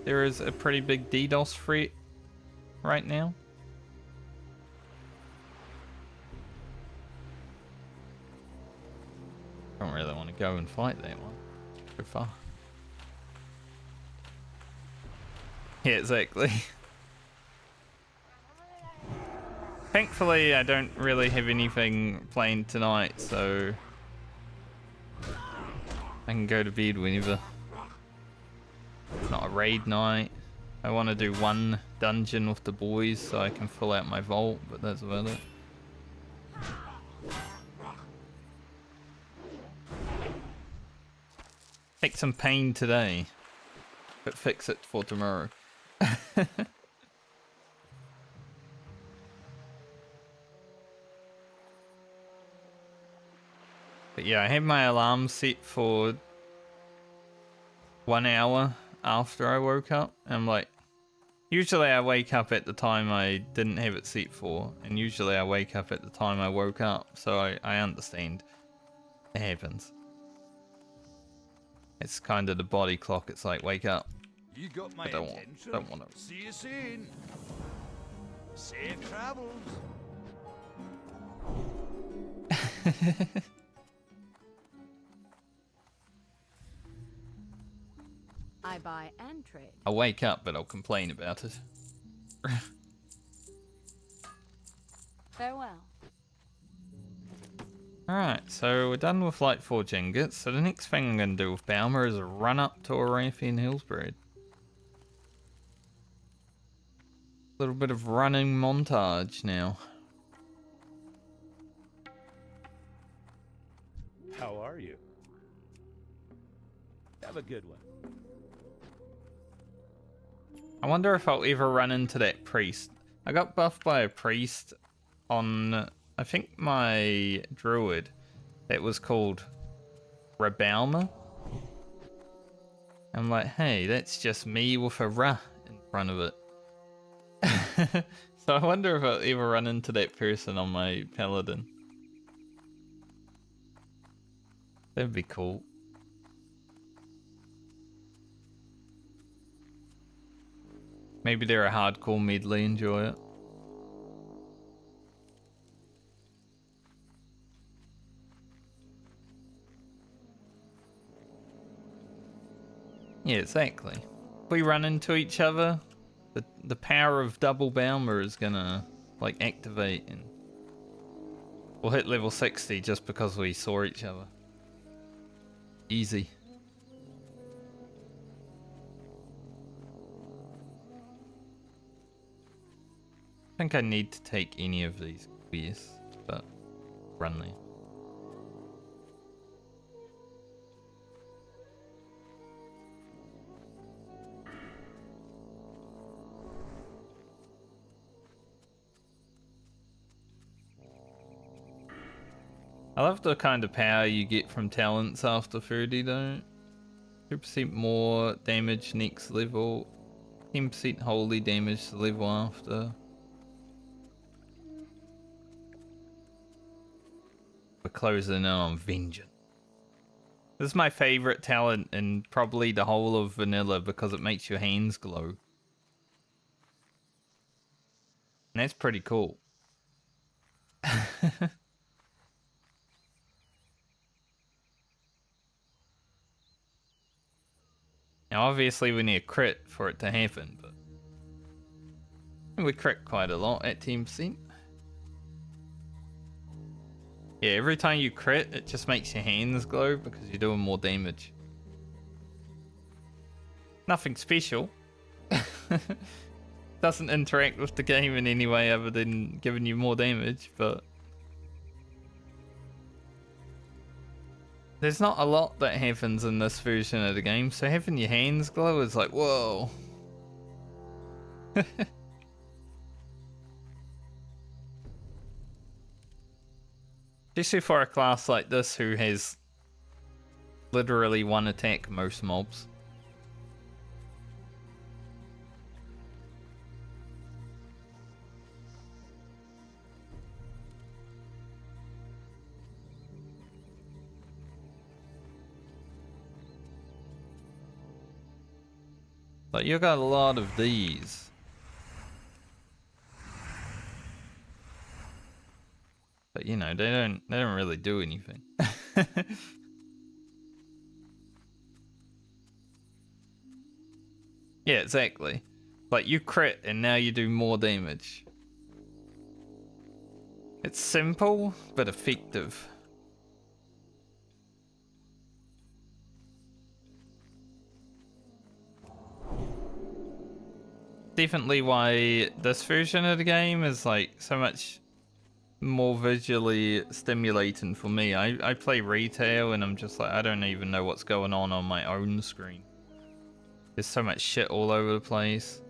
there is a pretty big DDoS threat right now. I don't really want to go and fight that one. So far. Yeah, exactly. Thankfully, I don't really have anything planned tonight, so I can go to bed whenever. It's not a raid night. I want to do 1 dungeon with the boys so I can fill out my vault, but that's about it. Take some pain today, but fix it for tomorrow. But yeah, I had my alarm set for 1 hour after I woke up. And I'm like, usually I wake up at the time I didn't have it set for, and usually I wake up at the time I woke up, so I understand. It happens. It's kind of the body clock. It's like, wake up. You got my I don't attention. want to. See you soon. Safe travels. I buy and trade. I'll wake up, but I'll complain about it. Farewell. Alright, so we're done with Light Forge ingots. So the next thing I'm going to do with Balmer is run up to Arathian Hillsbread. A little bit of running montage now. How are you? Have a good one. I wonder if I'll ever run into that priest. I got buffed by a priest on, I think, my druid that was called Rabalma. I'm like, hey, that's just me with a Ra in front of it. So I wonder if I'll ever run into that person on my Paladin. That'd be cool. Maybe they're a hardcore Medley, enjoy it. Yeah, exactly. If we run into each other, the power of double Balmer is gonna like activate, and we'll hit level 60 just because we saw each other. Easy. I think I need to take any of these quests, but run there. I love the kind of power you get from talents after 30 though. 2% more damage next level, 10% holy damage the level after. We're closing in on Vengeance. This is my favorite talent in probably the whole of vanilla because it makes your hands glow. And that's pretty cool. Now obviously we need a crit for it to happen, but we crit quite a lot at 10%. Yeah, every time you crit, it just makes your hands glow because you're doing more damage. Nothing special. Doesn't interact with the game in any way other than giving you more damage, but There's not a lot that happens in this version of the game, so having your hands glow is like, whoa. Especially for a class like this who has literally one attack most mobs. But you got a lot of these. But you know, they don't really do anything. Yeah, exactly. Like you crit and now you do more damage. It's simple but effective. Definitely why this version of the game is like so much more visually stimulating for me. I play retail and I'm just like, I don't even know what's going on my own screen. There's so much shit all over the place.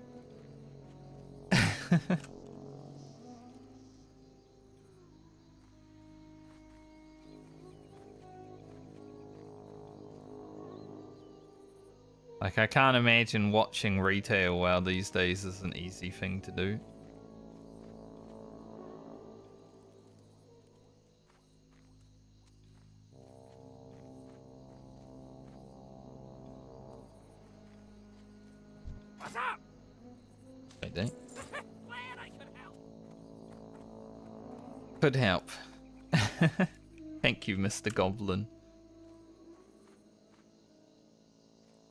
Like, I can't imagine watching retail WoW these days is an easy thing to do. What's up? I don't. Glad I could help. Could help. Thank you, Mr. Goblin.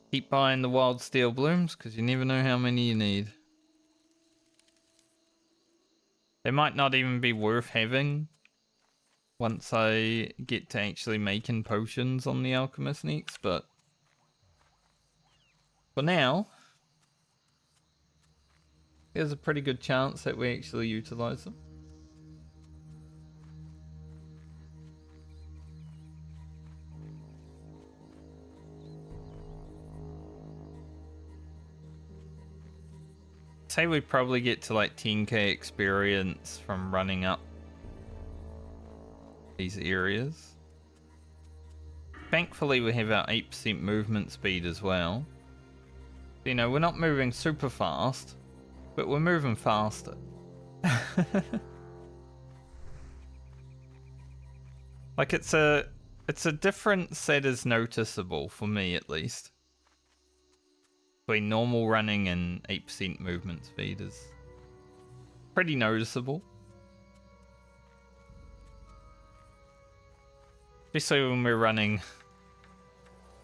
Keep buying the wild steel blooms, because you never know how many you need. They might not even be worth having once I get to actually making potions on the alchemist next, but for now, there's a pretty good chance that we actually utilize them. Say we probably get to like 10k experience from running up these areas. Thankfully we have our 8% movement speed as well. You know, we're not moving super fast, but we're moving faster. Like it's a difference that is noticeable for me at least. Between normal running and 8% movement speed is pretty noticeable. Especially when we're running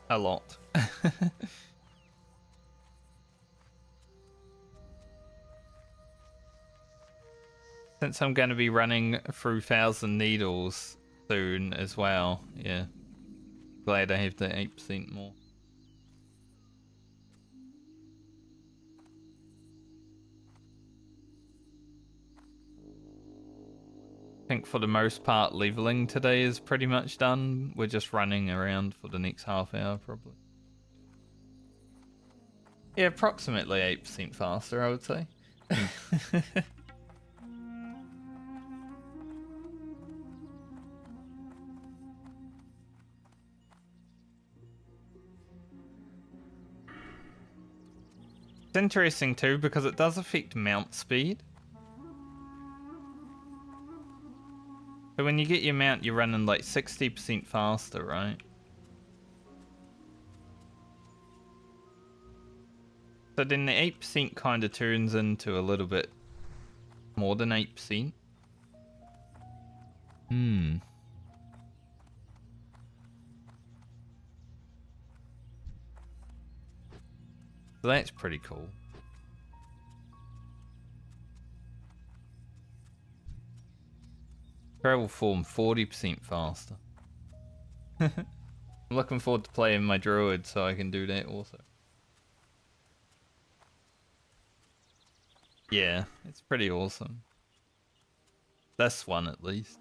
a lot. Since I'm going to be running through 1,000 needles soon as well, yeah. Glad I have the 8% more. I think for the most part leveling today is pretty much done. We're just running around for the next half hour probably. Yeah, approximately 8% faster I would say. It's interesting too because it does affect mount speed. So when you get your mount, you're running like 60% faster, right? So then the 8% kind of turns into a little bit more than 8%. So that's pretty cool. Travel form 40% faster. I'm looking forward to playing my druid so I can do that also. Yeah, it's pretty awesome. This one at least.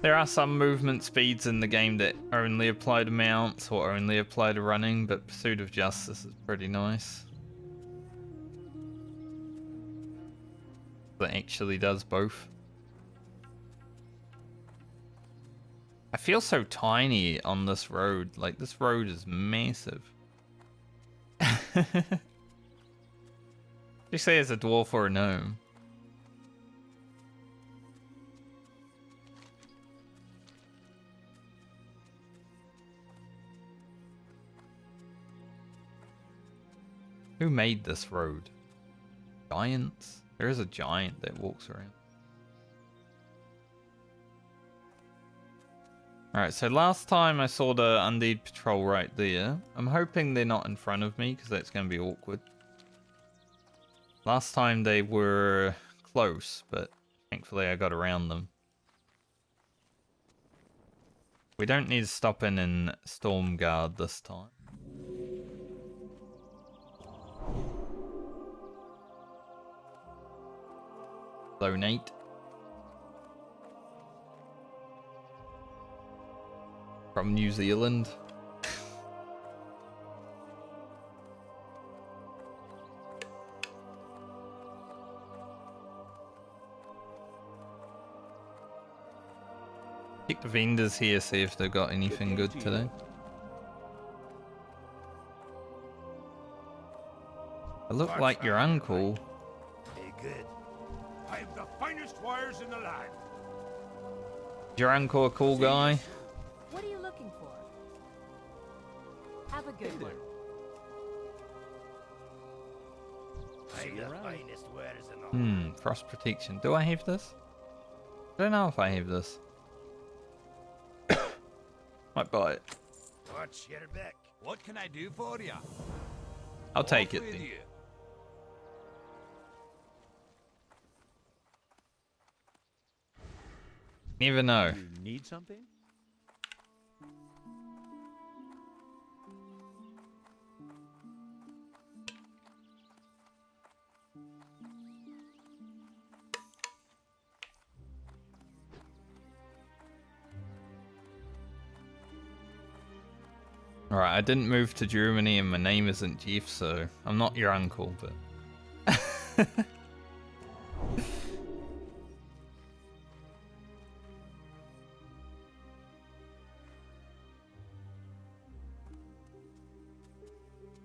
There are some movement speeds in the game that only apply to mounts or only apply to running, but Pursuit of Justice is pretty nice. That actually does both. I feel so tiny on this road. Like, this road is massive. You say as a dwarf or a gnome? Who made this road? Giants? There is a giant that walks around. Alright, so last time I saw the Undead Patrol right there. I'm hoping they're not in front of me, because that's going to be awkward. Last time they were close, but thankfully I got around them. We don't need to stop in Stormguard this time. Donate. From New Zealand. Check the vendors here, see if they've got anything good today. I look like your uncle. Be good. I have the finest wires in the land. Is your uncle a cool guy? What are you looking for? Have a good one. I have the finest wires in the land. Frost protection. Do I have this? I don't know if I have this. Might buy it. Watch your back. What can I do for you? I'll take it then. Never know. You need something? Alright, I didn't move to Germany and my name isn't Jeff, so I'm not your uncle, but...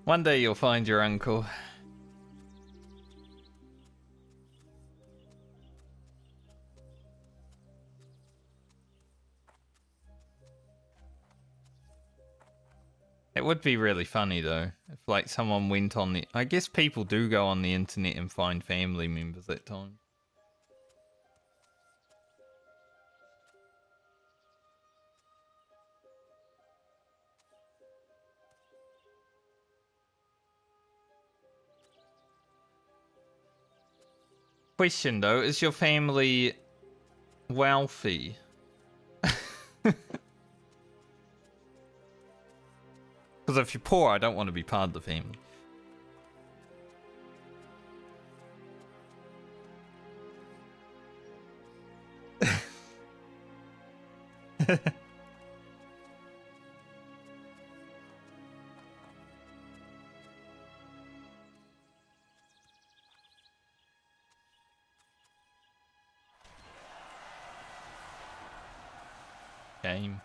One day you'll find your uncle. It would be really funny though, if like someone went on the... I guess people do go on the internet and find family members at times. Question though, is your family wealthy? Because if you're poor, I don't want to be part of the family. Game.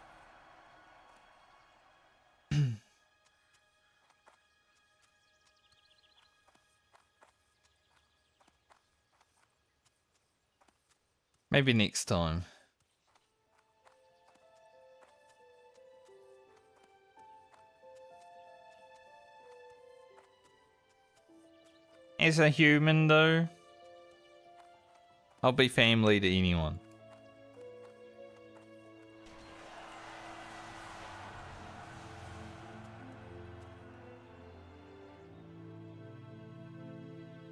Maybe next time. As a human though, I'll be family to anyone.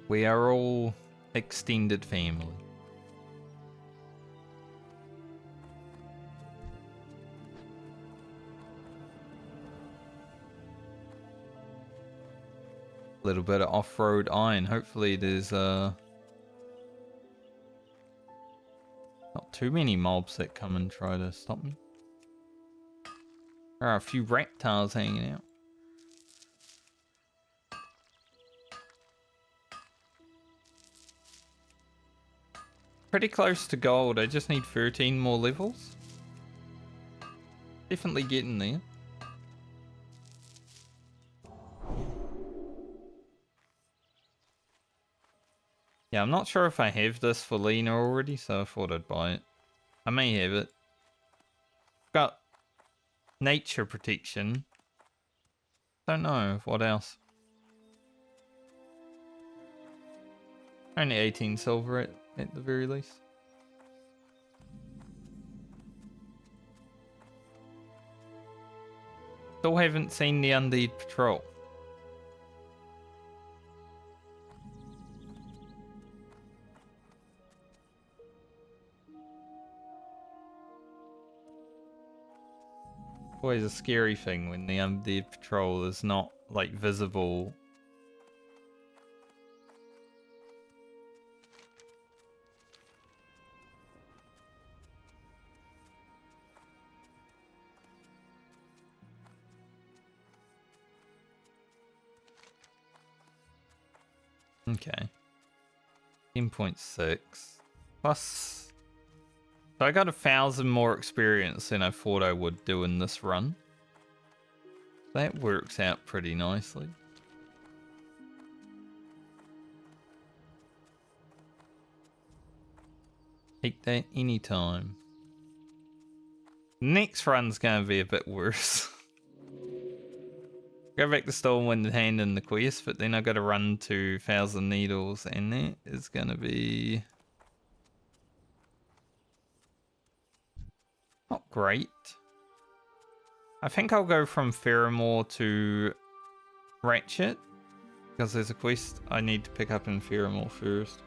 We are all extended family. Little bit of off-road iron. Hopefully there's not too many mobs that come and try to stop me. There are a few reptiles hanging out. Pretty close to gold. I just need 13 more levels. Definitely getting there. Yeah, I'm not sure if I have this for Lena already, so I thought I'd buy it. I may have it. Got nature protection. Don't know what else. Only 18 silver at the very least. Still haven't seen the Undead Patrol. Always a scary thing when the Undead Patrol is not, like, visible. Okay. 10.6. Plus... So I got 1,000 more experience than I thought I would do in this run. That works out pretty nicely. Take that anytime. Next run's gonna be a bit worse. Go back to Stormwind and hand in the quest, but then I gotta run to Thousand Needles, and that is gonna be... not great. I think I'll go from Pheromore to Ratchet, because there's a quest I need to pick up in Pheromore first.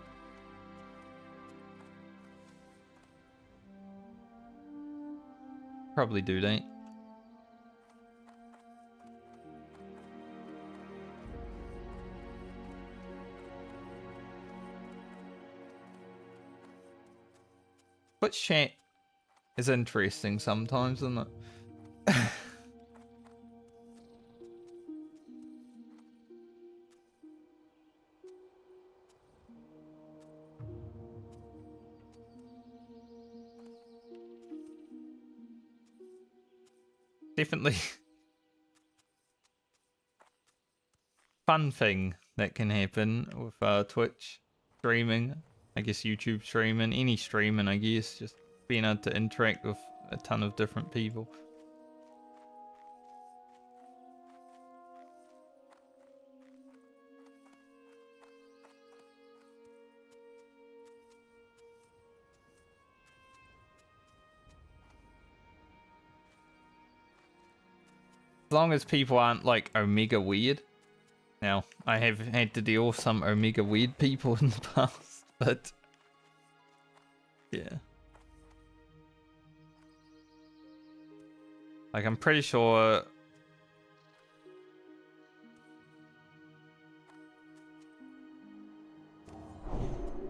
Probably do that. But chat is interesting sometimes, isn't it? Definitely fun thing that can happen with Twitch streaming, I guess YouTube streaming, any streaming, I guess, just being able to interact with a ton of different people. As long as people aren't like Omega weird. Now, I have had to deal with some Omega weird people in the past, but yeah. Like, I'm pretty sure...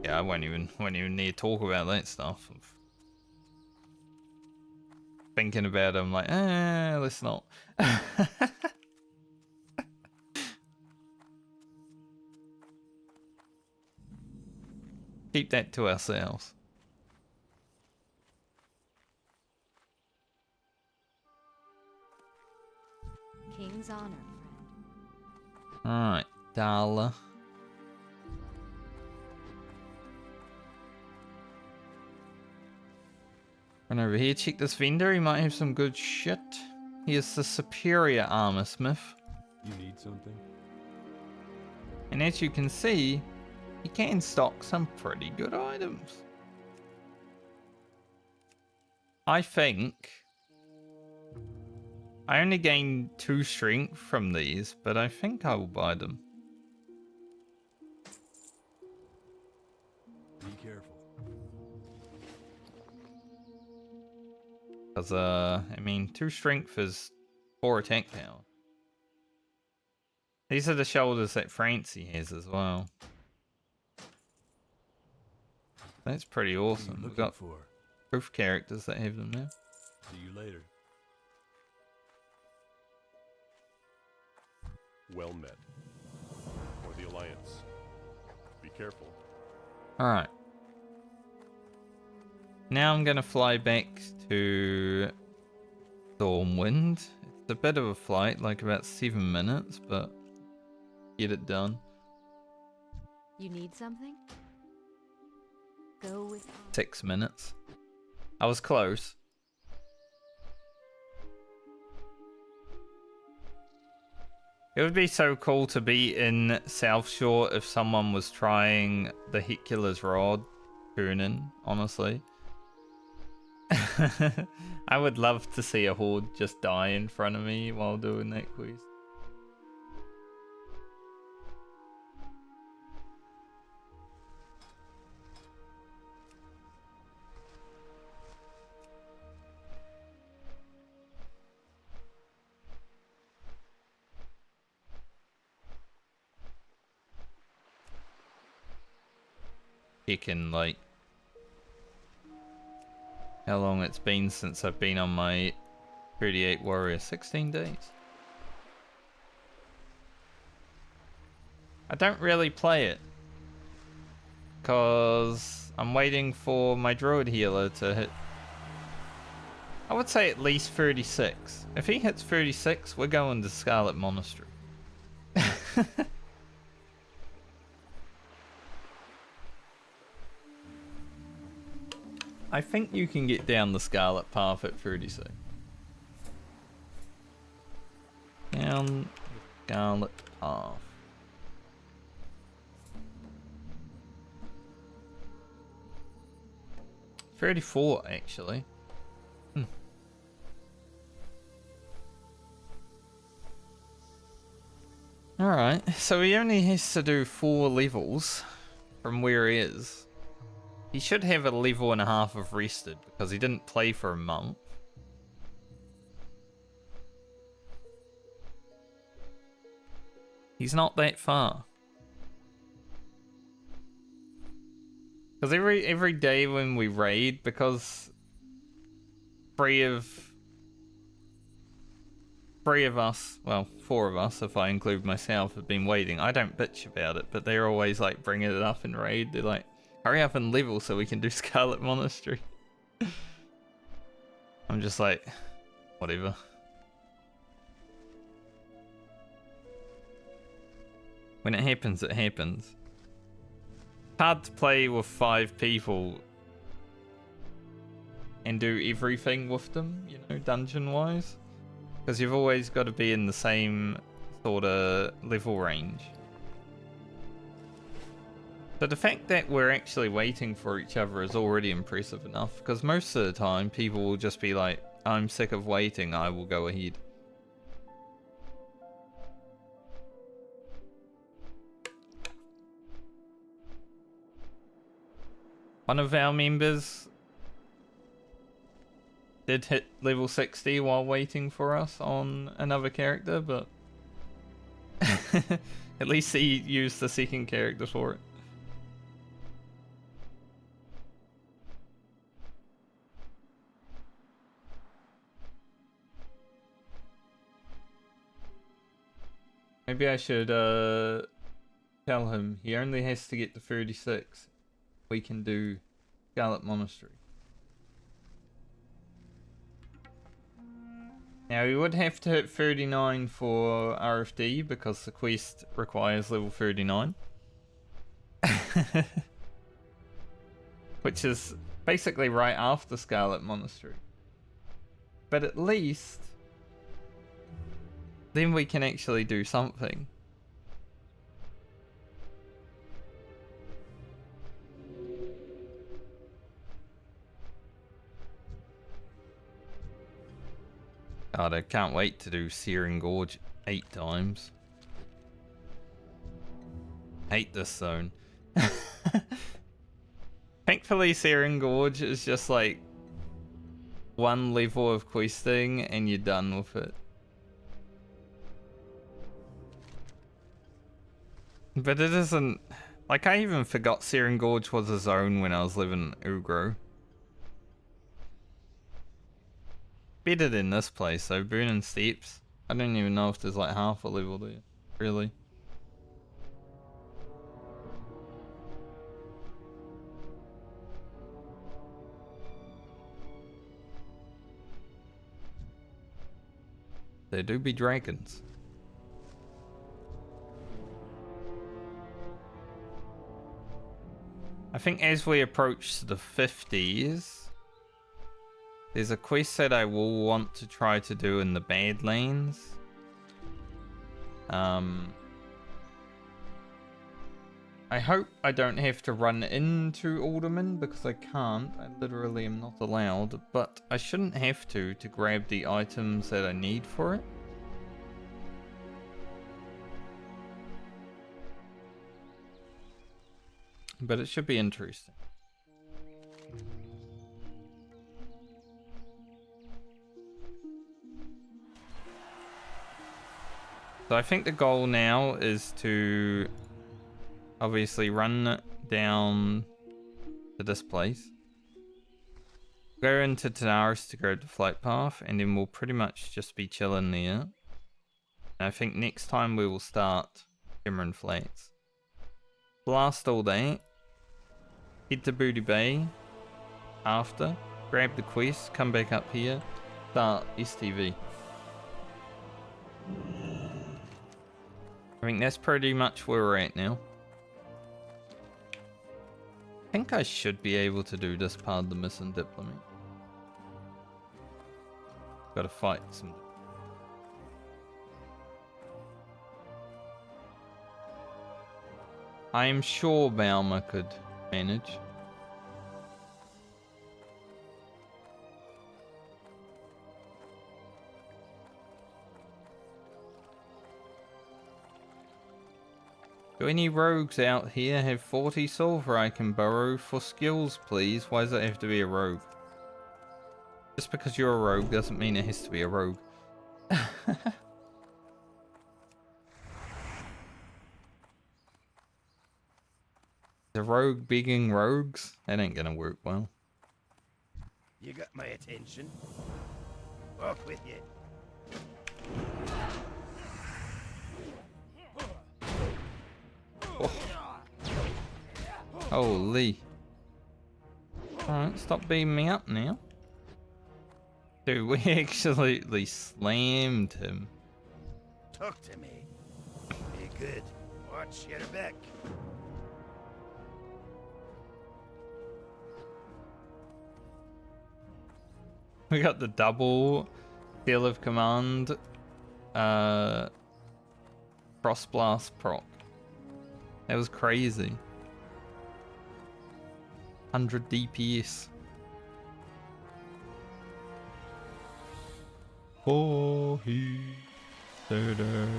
yeah, I won't even need to talk about that stuff. Thinking about it, I'm like, let's not. Keep that to ourselves. King's honor, friend. Alright, Dala. Run over here, check this vendor, he might have some good shit. He is the superior armor smith. You need something? And as you can see, he can stock some pretty good items. I think I only gain 2 strength from these, but I think I will buy them. Be careful. Because, I mean, 2 strength is 4 attack power. These are the shoulders that Francie has as well. That's pretty awesome. We've got For Both characters that have them now. See you later. Well met. For the Alliance. Be careful. Alright. Now I'm gonna fly back to Stormwind. It's a bit of a flight, like about 7 minutes, but get it done. You need something? Go with 6 minutes. I was close. It would be so cool to be in South Shore if someone was trying the Hecula's Rod turn-in, honestly. I would love to see a horde just die in front of me while doing that quest. Checking like how long it's been since I've been on my 38 warrior. 16 days. I don't really play it because I'm waiting for my druid healer to hit, I would say, at least 36. If he hits 36, we're going to Scarlet Monastery. I think you can get down the Scarlet Path at 36. Down the Scarlet Path. $34 actually. Alright, so he only has to do 4 levels from where he is. He should have a level and a half of rested because he didn't play for a month. He's not that far. Because every day when we raid, because three of us, well, 4 of us, if I include myself, have been waiting. I don't bitch about it, but they're always like bringing it up in raid. They're like, hurry up and level so we can do Scarlet Monastery. I'm just like, whatever. When it happens, it happens. It's hard to play with 5 people and do everything with them, you know, dungeon-wise. Because you've always got to be in the same sort of level range. So the fact that we're actually waiting for each other is already impressive enough, because most of the time people will just be like, I'm sick of waiting, I will go ahead. One of our members did hit level 60 while waiting for us on another character, but at least he used the second character for it. Maybe I should tell him he only has to get to 36. We can do Scarlet Monastery. Now we would have to hit 39 for RFD because the quest requires level 39. Which is basically right after Scarlet Monastery. But at least then we can actually do something. God, I can't wait to do Searing Gorge 8 times. Hate this zone. Thankfully, Searing Gorge is just like 1 level of questing and you're done with it. But it isn't... Like, I even forgot Searing Gorge was a zone when I was living in Ugro. Better than this place, so Burning Steps. I don't even know if there's like half a level there, really. There do be dragons. I think as we approach the 50s, there's a quest that I will want to try to do in the Badlands. I hope I don't have to run into Alderman because I can't. I literally am not allowed, but I shouldn't have to grab the items that I need for it. But it should be interesting. So I think the goal now is to obviously run down to this place. Go into Tanaris to grab the flight path, and then we'll pretty much just be chilling there. And I think next time we will start Cameron Flats. Blast all day. Head to Booty Bay after. Grab the quest, come back up here, start STV. I think that's pretty much where we're at now. I think I should be able to do this part of the missing diplomat. Gotta fight some. I am sure Balmer could manage. Do any rogues out here have 40 silver I can borrow for skills, please? Why does it have to be a rogue? Just because you're a rogue doesn't mean it has to be a rogue. The rogue begging rogues? That ain't gonna work well. You got my attention. Off with you. Oh. Holy. Alright, stop beating me up now. Dude, we absolutely slammed him. Talk to me. Be good. Watch your back. We got the double Seal of Command Cross Blast proc. That was crazy. 100 DPS. Oh, he said it.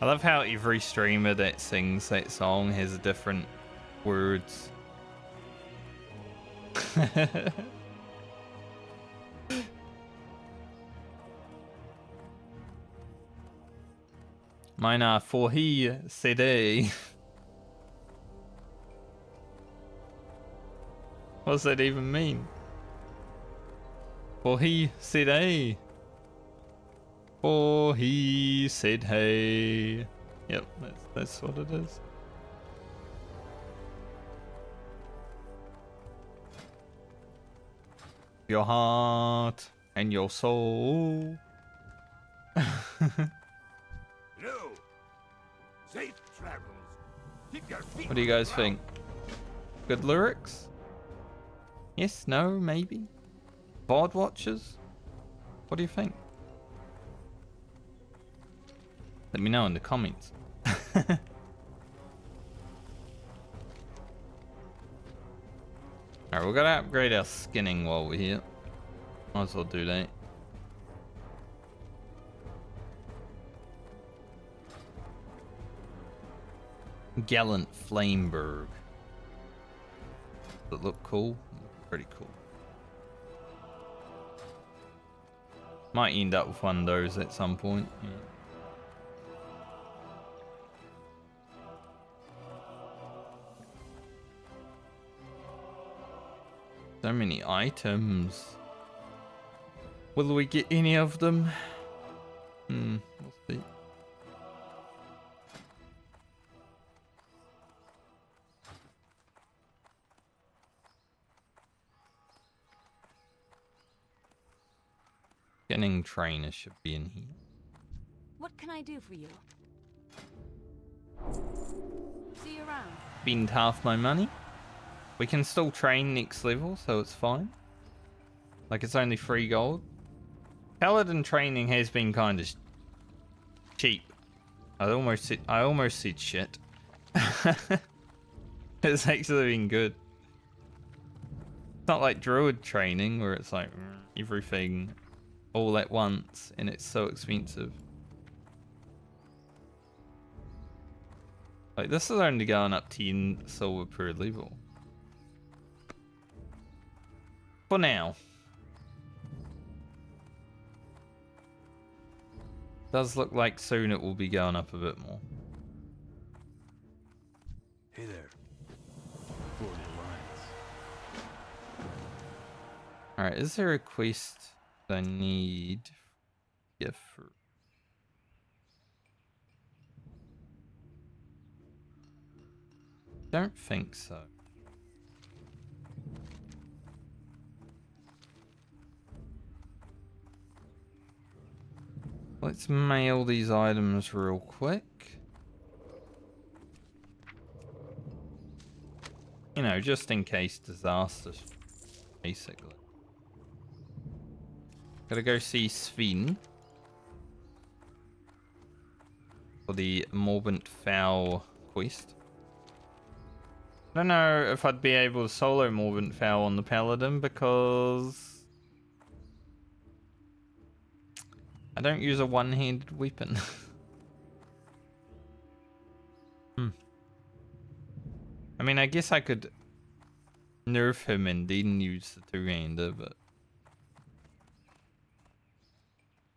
I love how every streamer that sings that song has different words. Mine are for he said a. What does that even mean? For he said a. For he said hey. Yep, that's what it is. Your heart and your soul. No. Safe travels. Keep your feet What do you guys on the think? Good lyrics? Yes, no, maybe? VOD watchers? What do you think? Let me know in the comments. Alright, we're gonna upgrade our skinning while we're here. Might as well do that. Gallant Flameberg. Does it look cool? Pretty cool. Might end up with one of those at some point. Yeah. So many items. Will we get any of them? We'll see. Getting trainer should be in here. What can I do for you? See you around. Spend half my money. We can still train next level, so it's fine. Like, it's only 3 gold. Paladin training has been kind of cheap. I almost said shit. It's actually been good. It's not like druid training where it's like everything all at once and it's so expensive. Like, this is only going up 10 silver per level. For now. Does look like soon it will be going up a bit more. Hey there. For the Alliance. Alright, is there a quest that I need? Yeah, for... Don't think so. Let's mail these items real quick. You know, just in case disasters, basically. Gotta go see Sven for the Morbent Foul quest. I don't know if I'd be able to solo Morbent Foul on the Paladin because I don't use a one-handed weapon. I mean, I guess I could nerf him and then use the two-hander, but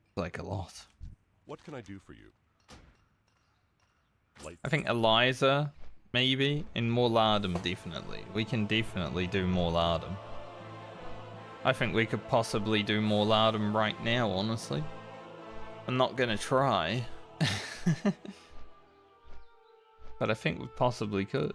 it's like a lot. What can I do for you? Light. I think Eliza, maybe, and more Lardum, definitely. We can definitely do more Lardum. I think we could possibly do more Lardum right now, honestly. I'm not gonna try. But I think we possibly could.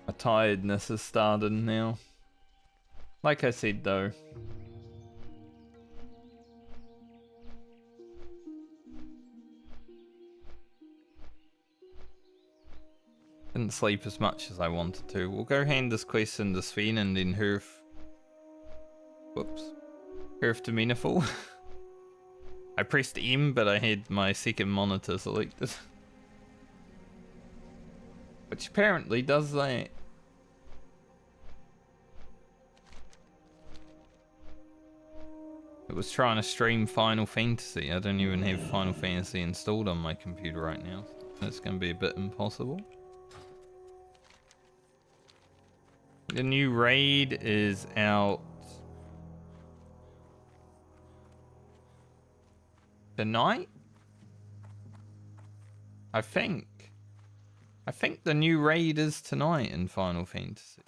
My tiredness has started now. Like I said though. Didn't sleep as much as I wanted to. We'll go hand this quest into Sven and then Herf. Whoops. Herf to Meniful. I pressed M, but I had my second monitor selected. Which apparently does that. It was trying to stream Final Fantasy. I don't even have Final Fantasy installed on my computer right now. It's going to be a bit impossible. The new raid is out tonight? I think the new raid is tonight in Final Fantasy.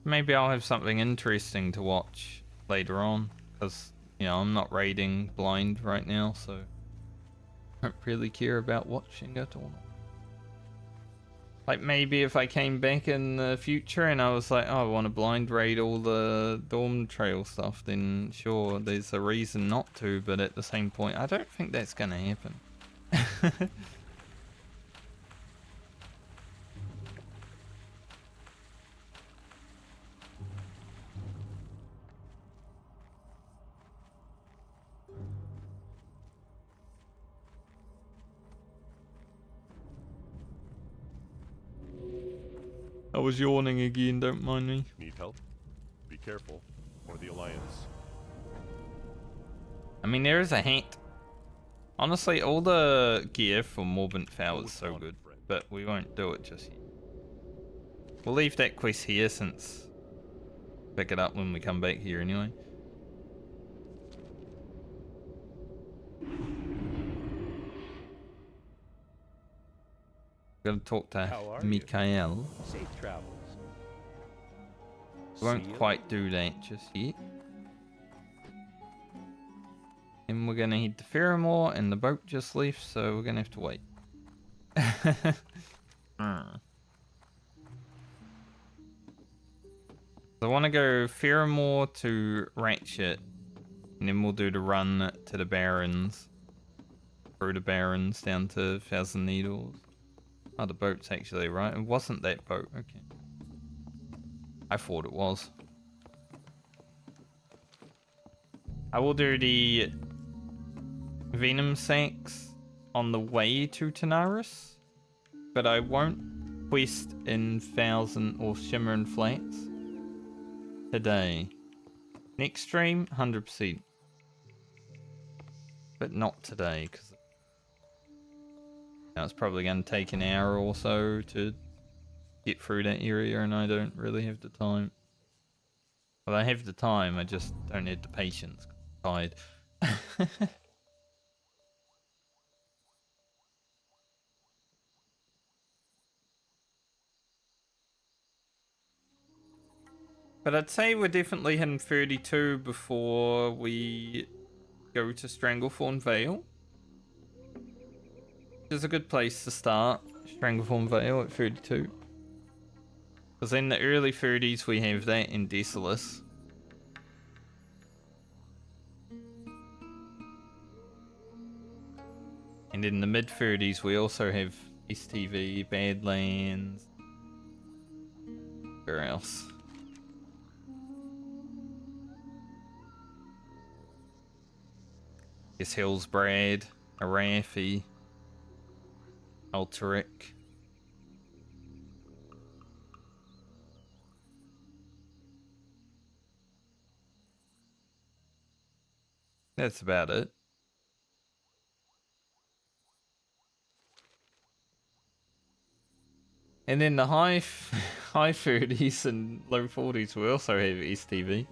Maybe I'll have something interesting to watch later on, because, you know, I'm not raiding blind right now, so I don't really care about watching it or not. Like, maybe if I came back in the future and I was like, oh, I want to blind raid all the Dawn Trail stuff, then sure, there's a reason not to, but at the same point, I don't think that's going to happen. I was yawning again, don't mind me. Need help? Be careful. or the Alliance? I mean, there is a hat. Honestly, all the gear for Morbent Fowl is so good, but we won't do it just yet. We'll leave that quest here since pick it up when we come back here anyway. Gotta talk to How are you? Mikael. Safe travels. Won't See you quite do that just yet. And we're gonna head to Ferrimore, and the boat just left, so we're gonna have to wait. So I want to go Ferrimore to Ratchet, and then we'll do the run to the Barrens. Through the Barrens down to Thousand Needles. Oh, the boat's actually right. It wasn't that boat. Okay. I thought it was. I will do the Venom Sacs on the way to Tanaris, but I won't quest in Thousand or Shimmer and Flats today. Next stream, 100%. But not today, because it's probably going to take an hour or so to get through that area, and I don't really have the time. Well, I have the time, I just don't have the patience. I'm tired. But I'd say we're definitely hitting 32 before we go to Stranglethorn Vale. Which is a good place to start, Stranglethorn Vale at 32. Because in the early 30s we have that in Desolus. And in the mid 30s we also have STV, Badlands. Where else? Guess Hillsbrad, Arathi, Alteric. That's about it. And then the high 30s and low 40s we also have STV.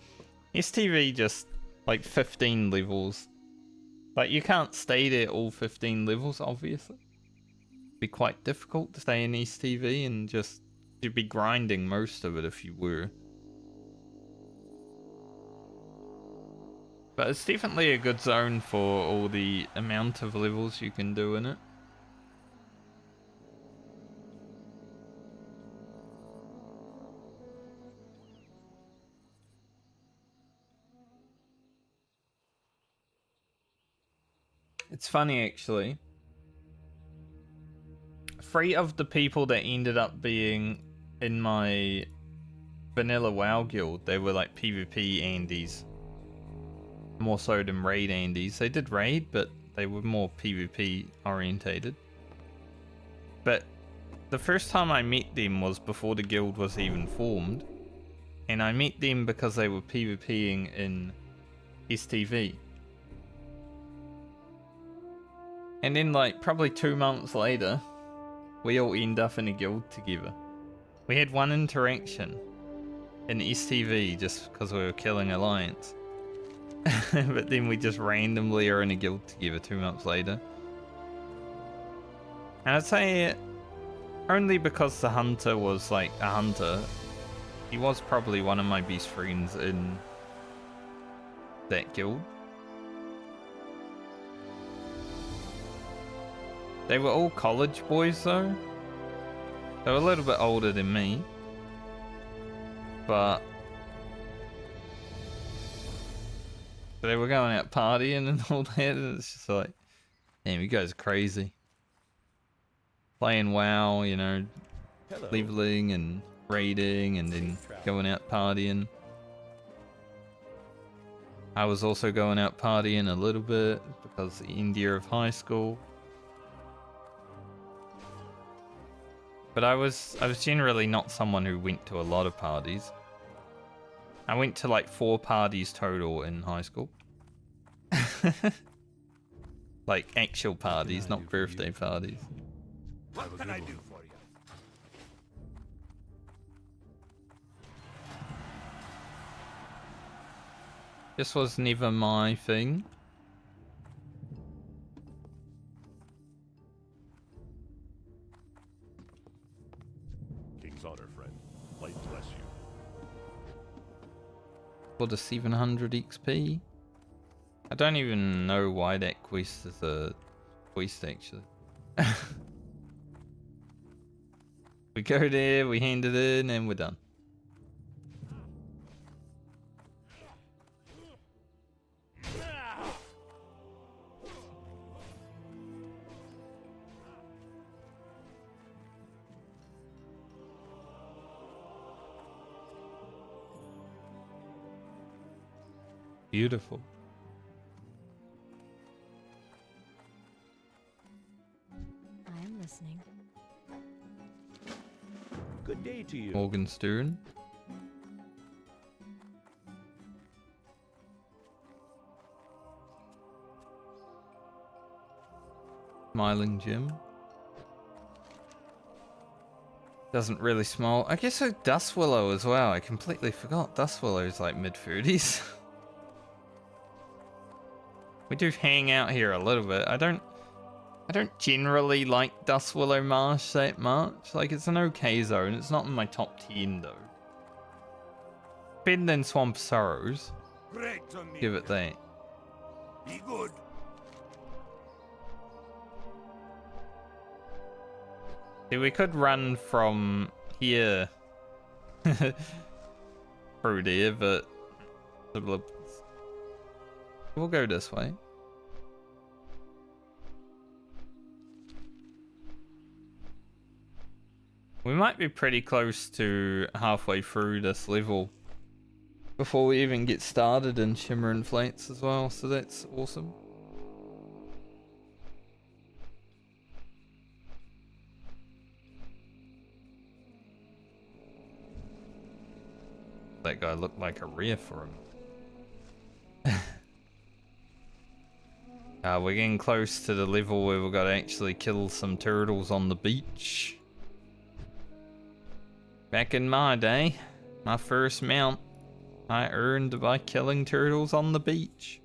STV just like 15 levels. Like you can't stay there all 15 levels, obviously. It'd be quite difficult to stay in STV, and just you'd be grinding most of it if you were. But it's definitely a good zone for all the amount of levels you can do in it. It's funny actually. 3 of the people that ended up being in my vanilla WoW guild, they were like PvP Andes. More so than raid Andes. They did raid, but they were more PvP orientated. But the first time I met them was before the guild was even formed. And I met them because they were PvPing in STV. And then like probably 2 months later, we all end up in a guild together. We had one interaction in STV just because we were killing Alliance. But then we just randomly are in a guild together 2 months later. And I'd say only because the hunter was like a hunter. He was probably one of my best friends in that guild. They were all college boys though. They were a little bit older than me. But they were going out partying and all that, and it's just like, damn, you guys are crazy. Playing WoW, you know, Hello. leveling and raiding and then going out partying. I was also going out partying a little bit because the end year of high school. But I was generally not someone who went to a lot of parties. I went to like 4 parties total in high school. Like actual parties, not birthday parties. What can I do for you? This was never my thing. King's honor, friend. Light bless you. For the 700 XP. I don't even know why that quest is a quest actually. We go there, we hand it in, and we're done. Beautiful. I'm listening. Good day to you. Morgan Stern. Smiling Jim. Doesn't really smile. I guess so Dust Willow as well. I completely forgot. Dust Willow's like mid-30s. We do hang out here a little bit. I don't generally like Dust Willow Marsh that much. Like, it's an okay zone. It's not in my top 10 though. Better than Swamp Sorrows. Great to meet Give it you. that. Be good. See, we could run from here through there, but we'll go this way. We might be pretty close to halfway through this level before we even get started in Shimmer and Flats as well, so that's awesome. That guy looked like a rare for him. We're getting close to the level where we've got to actually kill some turtles on the beach. Back in my day, my first mount, I earned by killing turtles on the beach.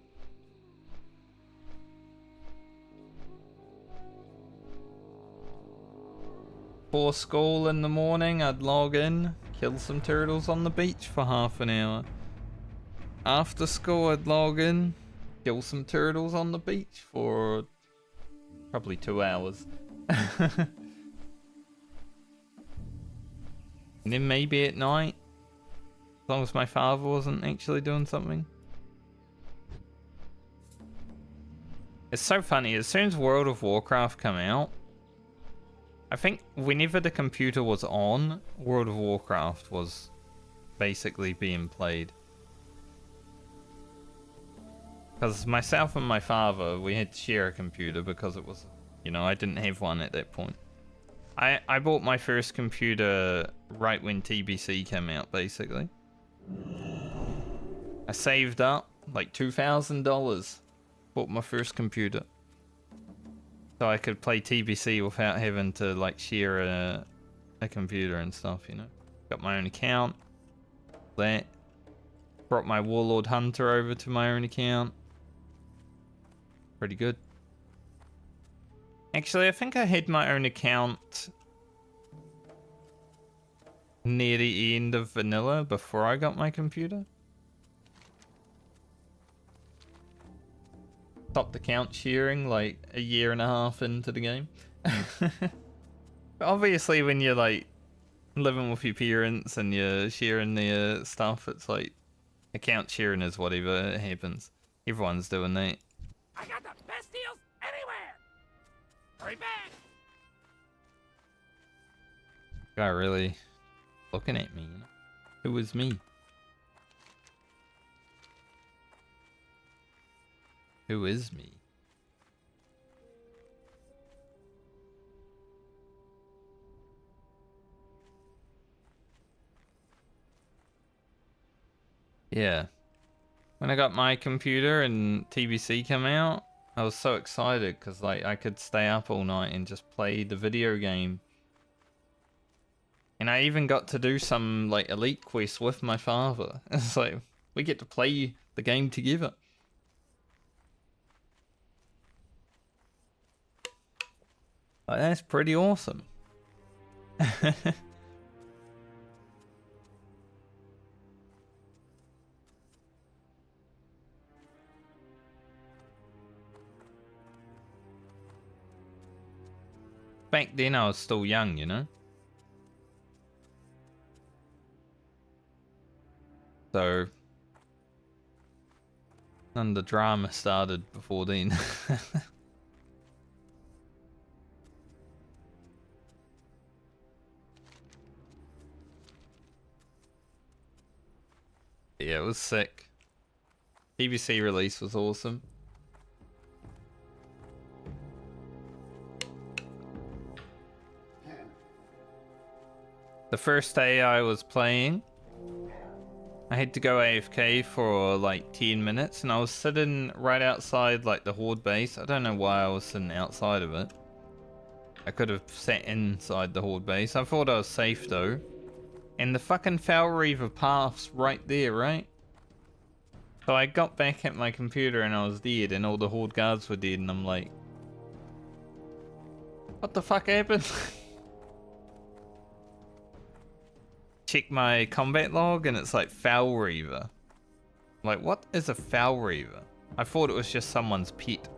Before school in the morning, I'd log in, kill some turtles on the beach for half an hour. After school, I'd log in, kill some turtles on the beach for probably 2 hours. And then maybe at night, as long as my father wasn't actually doing something. It's so funny, as soon as World of Warcraft come out, I think whenever the computer was on, World of Warcraft was basically being played. Because myself and my father, we had to share a computer because it was, you know, I didn't have one at that point. I bought my first computer right when TBC came out, basically. I saved up like $2,000, bought my first computer. So I could play TBC without having to like share a computer and stuff, you know. Got my own account. That. Brought my Warlord Hunter over to my own account. Pretty good. Actually, I think I had my own account near the end of vanilla before I got my computer. Stopped account sharing like a year and a half into the game. Obviously, when you're like living with your parents and you're sharing their stuff, it's like account sharing is whatever happens. Everyone's doing that. I got the best deals anywhere. Hurry back. Guy really looking at me, you know? Who was me? Who is me? Yeah. When I got my computer and TBC came out, I was so excited because like I could stay up all night and just play the video game. And I even got to do some like elite quests with my father. It's like we get to play the game together. Like, that's pretty awesome. Back then I was still young, you know? So none of the drama started before then. Yeah, it was sick. TBC release was awesome. The first day I was playing, I had to go AFK for like 10 minutes and I was sitting right outside like the Horde base. I don't know why I was sitting outside of it. I could have sat inside the Horde base. I thought I was safe though. And the fucking Foul Reaver path's right there, right? So I got back at my computer and I was dead and all the Horde guards were dead and I'm like, what the fuck happened? Check my combat log and it's like Foul Reaver. Like, what is a Foul Reaver? I thought it was just someone's pet.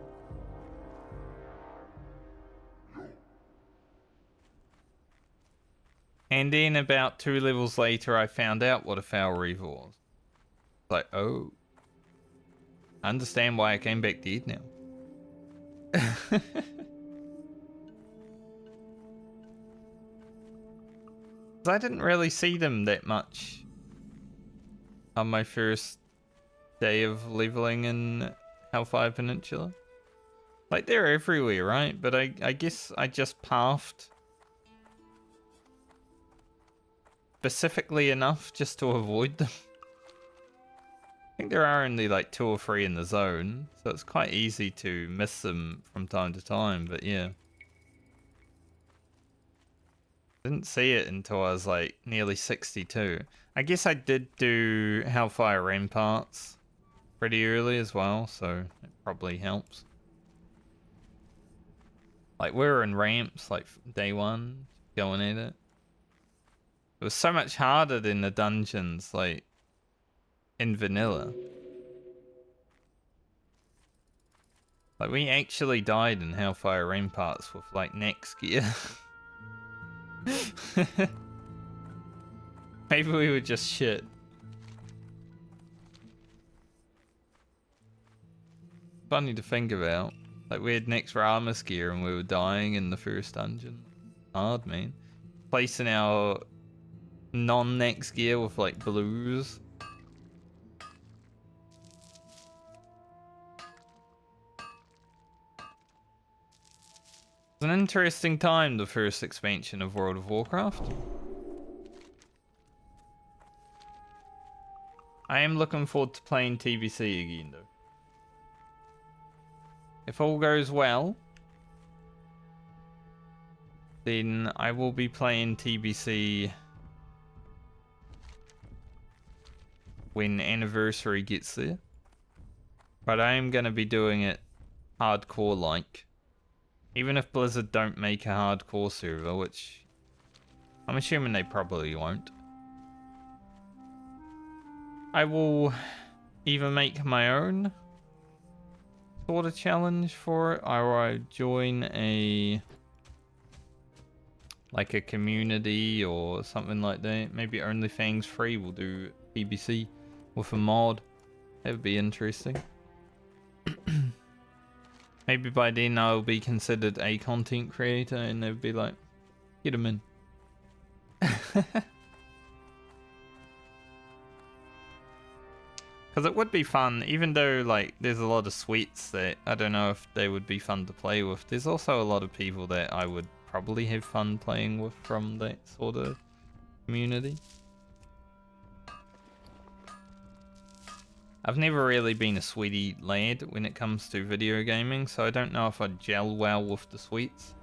And then about 2 levels later I found out what a Foul Reaver was. Like, oh. I understand why I came back dead now. I didn't really see them that much on my first day of leveling in Hellfire Peninsula. Like, they're everywhere, right? But I guess I just pathed specifically enough just to avoid them. I think there are only like 2 or 3 in the zone, so it's quite easy to miss them from time to time, but yeah. Didn't see it until I was like nearly 62. I guess I did do Hellfire Ramparts pretty early as well, so it probably helps. Like, we were in ramps like day 1, going at it. It was so much harder than the dungeons, like in vanilla. Like, we actually died in Hellfire Ramparts with like next gear. Maybe we were just shit. Funny to think about. Like, we had next Ramus gear and we were dying in the first dungeon. Hard, man. Placing our non-next gear with like blues. It's an interesting time, the first expansion of World of Warcraft. I am looking forward to playing TBC again though. If all goes well, then I will be playing TBC when Anniversary gets there. But I am going to be doing it hardcore like. Even if Blizzard don't make a hardcore server, which I'm assuming they probably won't. I will either make my own sort of challenge for it, or I join a like a community or something like that. Maybe OnlyFans Free will do TBC with a mod. That would be interesting. Maybe by then I'll be considered a content creator and they'll be like, get him in. Because it would be fun, even though like there's a lot of sweats that I don't know if they would be fun to play with. There's also a lot of people that I would probably have fun playing with from that sort of community. I've never really been a sweetie lad when it comes to video gaming, so I don't know if I'd gel well with the sweets.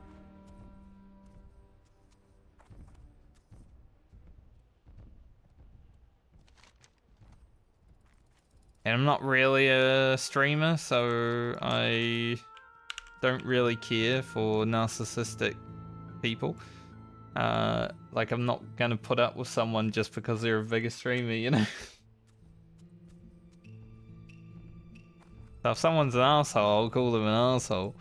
And I'm not really a streamer, so I don't really care for narcissistic people. Like, I'm not gonna put up with someone just because they're a bigger streamer, you know? So if someone's an asshole, I'll call them an asshole.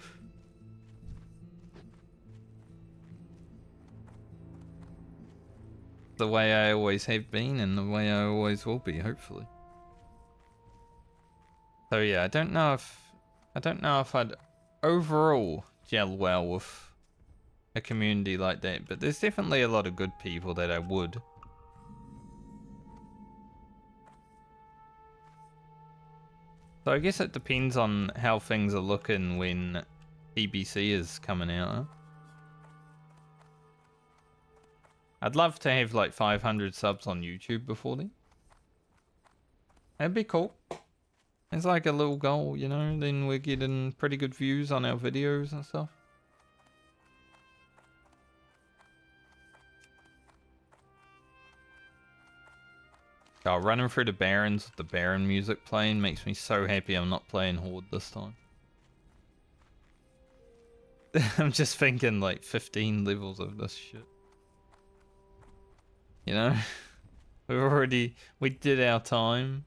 The way I always have been and the way I always will be, hopefully. So yeah, I don't know if I'd overall gel well with a community like that, but there's definitely a lot of good people that I would. So I guess it depends on how things are looking when TBC is coming out. Huh? I'd love to have like 500 subs on YouTube before then. That'd be cool. It's like a little goal, you know, then we're getting pretty good views on our videos and stuff. Oh, running through the Barrens with the Baron music playing makes me so happy I'm not playing Horde this time. I'm just thinking like 15 levels of this shit. You know? We did our time.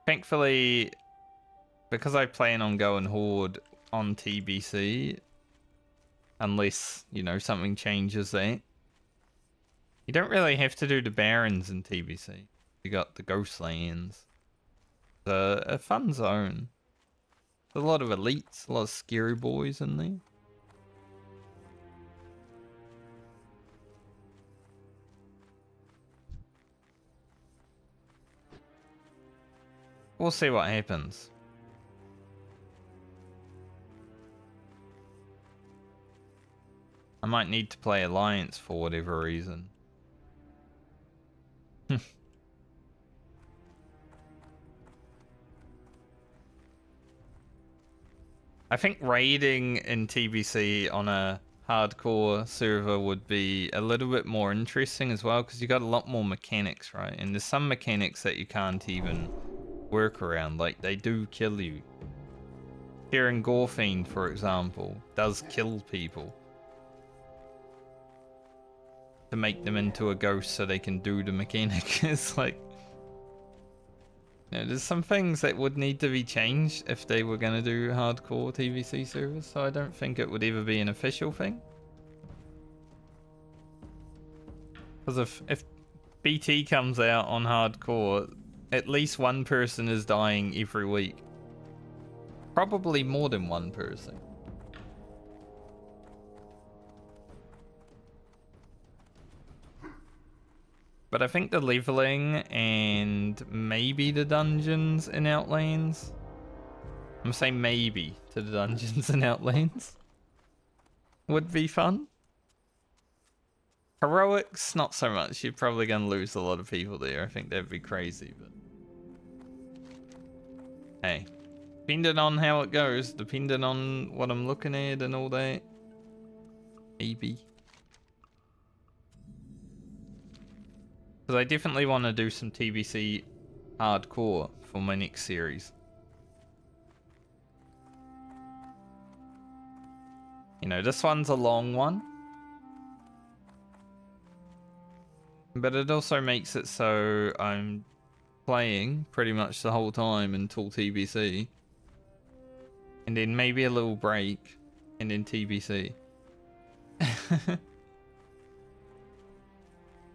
Thankfully, because I plan on going Horde on TBC, unless, you know, something changes that. You don't really have to do the Barrens in TBC. You got the Ghostlands. It's a fun zone. There's a lot of elites, a lot of scary boys in there. We'll see what happens. I might need to play Alliance for whatever reason. I think raiding in TBC on a hardcore server would be a little bit more interesting as well, because you got a lot more mechanics, right? And there's some mechanics that you can't even work around, like they do kill you. Hearing Gorefiend, for example, does kill people to make them into a ghost so they can do the mechanic. It's like, you know, there's some things that would need to be changed if they were going to do hardcore TVC servers, so I don't think it would ever be an official thing. Because if BT comes out on hardcore, at least one person is dying every week. Probably more than one person. But I think the leveling and maybe the dungeons in Outlands. I'm saying maybe to the dungeons in Outlands would be fun. Heroics, not so much. You're probably going to lose a lot of people there. I think that'd be crazy, but hey, depending on how it goes, depending on what I'm looking at and all that, maybe. Because I definitely want to do some TBC hardcore for my next series. You know, this one's a long one. But it also makes it so I'm playing pretty much the whole time until TBC. And then maybe a little break, and then TBC.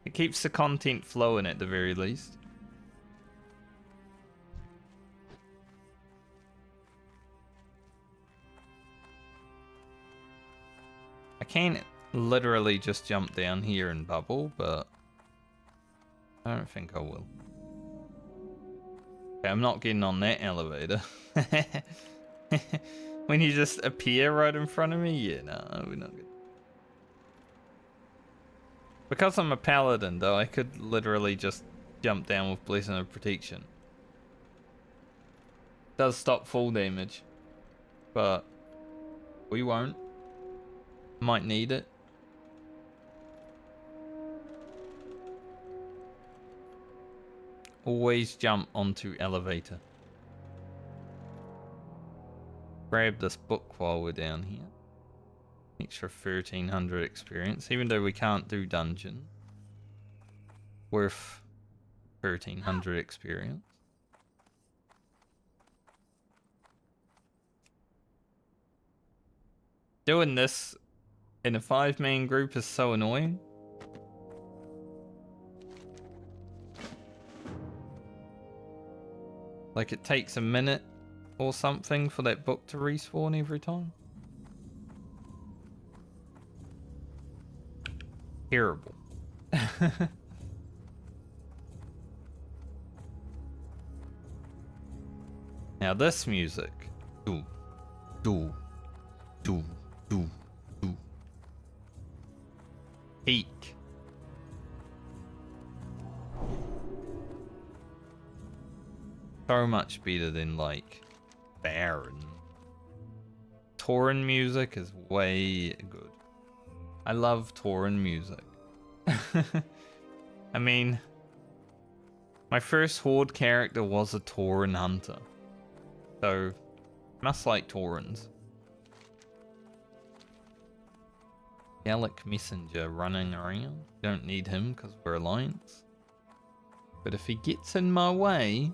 It keeps the content flowing at the very least. I can literally just jump down here and bubble, but I don't think I will. Okay, I'm not getting on that elevator. When you just appear right in front of me? Yeah, no, we're not good. Because I'm a paladin, though, I could literally just jump down with Blessing of Protection. Does stop full damage, but we won't. Might need it. Always jump onto elevator. Grab this book while we're down here. Extra 1300 experience, even though we can't do dungeon. Worth 1300 experience. Doing this in a 5-man group is so annoying. Like it takes a minute or something for that book to respawn every time. Terrible. Now this music. Do, do, do, do, do. Peak. So much better than like Baron. Tauren music is way good. I love Tauren music. I mean, my first Horde character was a Tauren hunter. So, must like Taurens. Gallic Messenger running around. Don't need him because we're Alliance. But if he gets in my way...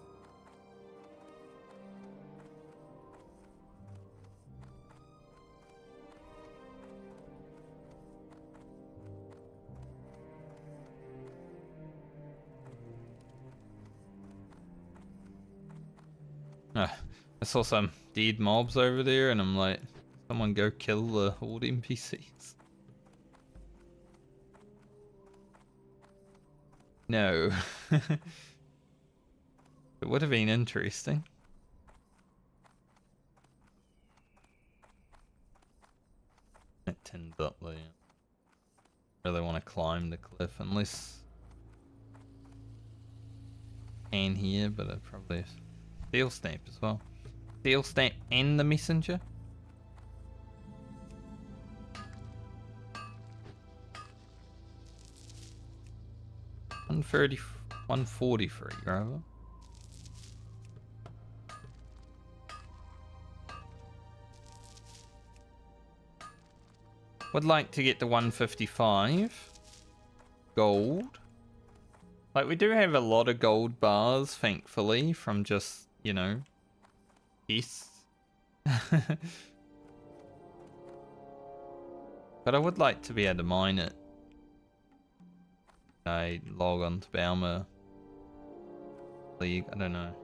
I saw some dead mobs over there and I'm like, someone go kill the Horde NPCs. No. It would have been interesting. It tins up there. Really want to climb the cliff unless can here, but it probably Steel Stamp as well. Steel Stamp and the Messenger. $130, $140 for a Grover. Would like to get the 155 gold. Like we do have a lot of gold bars, thankfully, from just, you know, quests. But I would like to be able to mine it. I log on to Balmer League. I don't know.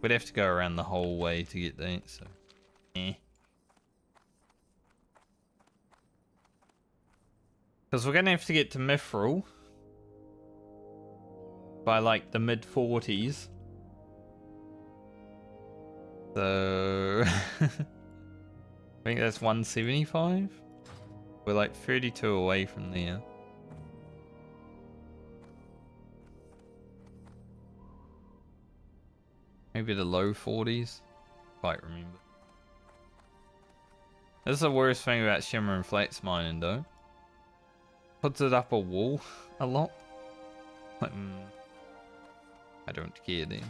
We'd have to go around the whole way to get that, so because we're gonna have to get to Mithril by like the mid-40s. So I think that's 175. We're like 32 away from there. Maybe the low 40s. Quite remember. This is the worst thing about Shimmer and Flats mining though. Puts it up a wall a lot. Like, I don't care then.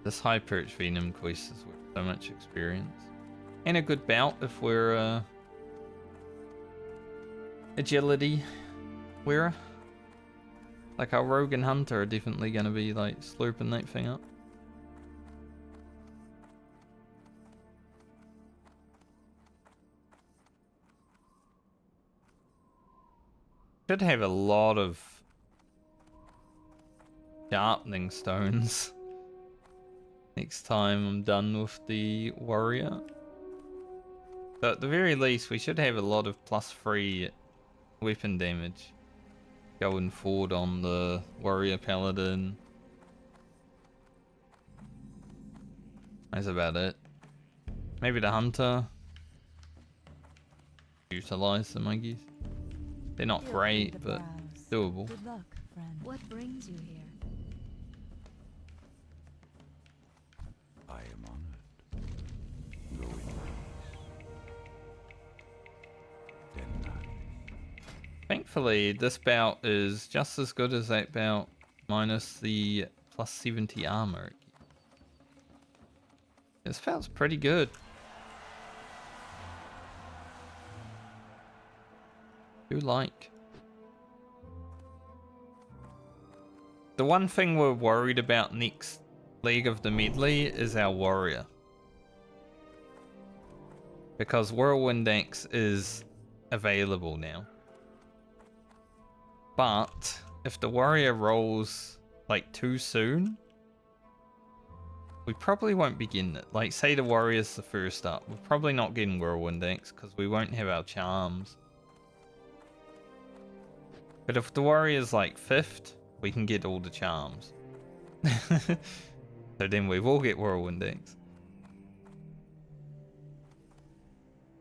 This high perch venom quest is worth so much experience. And a good bout if we're agility wearer. Like our rogue and hunter are definitely gonna be like slurping that thing up. Should have a lot of sharpening stones next time I'm done with the warrior. But at the very least we should have a lot of +3 weapon damage going forward on the warrior paladin That's about it. Maybe the hunter. Utilize them, I guess. They're not Feel free great, to but browse. doable. Good luck, friend. What brings you here? I am honored. Go in peace. Then none. Thankfully, this bout is just as good as that bout, minus the plus 70 armor. This bout's pretty good. Do like. The one thing we're worried about next League of the Medley is our warrior. Because Whirlwind Axe is available now. But if the warrior rolls like too soon, we probably won't begin it. Like say the warrior's the first up, we're probably not getting Whirlwind Axe because we won't have our charms. But if the warrior's like 5th, we can get all the charms. So then we will get Whirlwind Axe.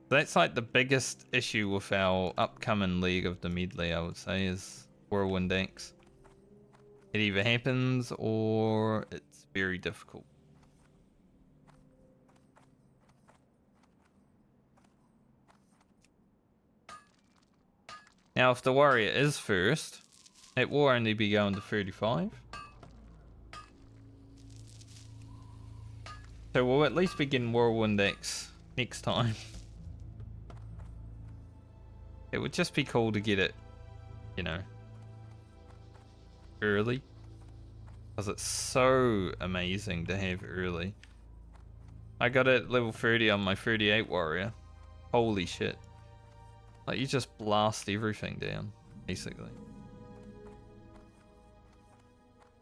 That's like the biggest issue with our upcoming League of the Medley, I would say, is Whirlwind Axe. It either happens or it's very difficult. Now, if the warrior is first, it will only be going to 35. So we'll at least begin Whirlwind Axe next time. It would just be cool to get it, you know, early. Because it's so amazing to have early. I got it at level 30 on my 38 warrior. Holy shit. Like, you just blast everything down, basically.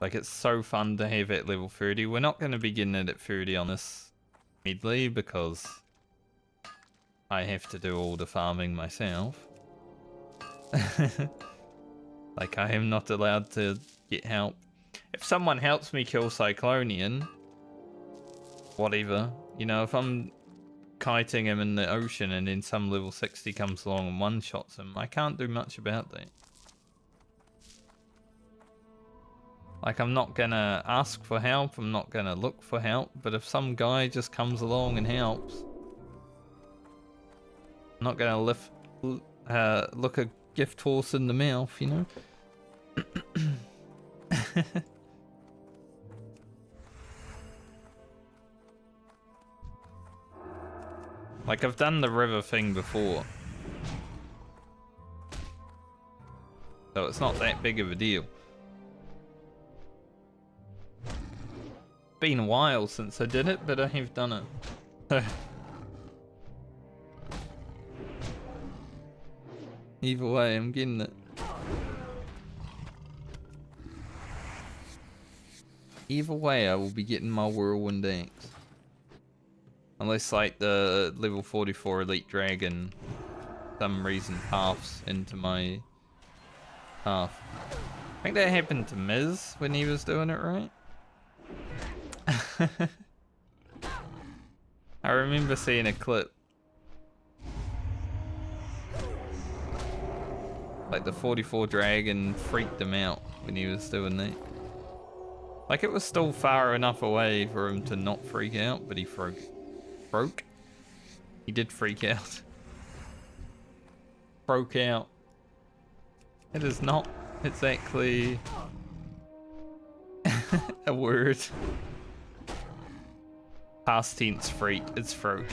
Like, it's so fun to have at level 30. We're not going to begin it at 30 on this medley because I have to do all the farming myself. Like, I am not allowed to get help. If someone helps me kill Cyclonian, whatever, you know, if I'm kiting him in the ocean and then some level 60 comes along and one-shots him, I can't do much about that. Like, I'm not gonna ask for help, I'm not gonna look for help, but if some guy just comes along and helps, I'm not gonna look a gift horse in the mouth, you know? Like, I've done the river thing before. So it's not that big of a deal. Been a while since I did it, but I have done it. Either way, I'm getting it. Either way, I will be getting my Whirlwind Axe. Unless, like, the level 44 Elite Dragon, for some reason, paths into my path. I think that happened to Miz when he was doing it, right? I remember seeing a clip. Like, the 44 Dragon freaked him out when he was doing that. Like, it was still far enough away for him to not freak out, but he broke. He did freak out. Broke out. It is not exactly a word. Past tense freak, it's froke.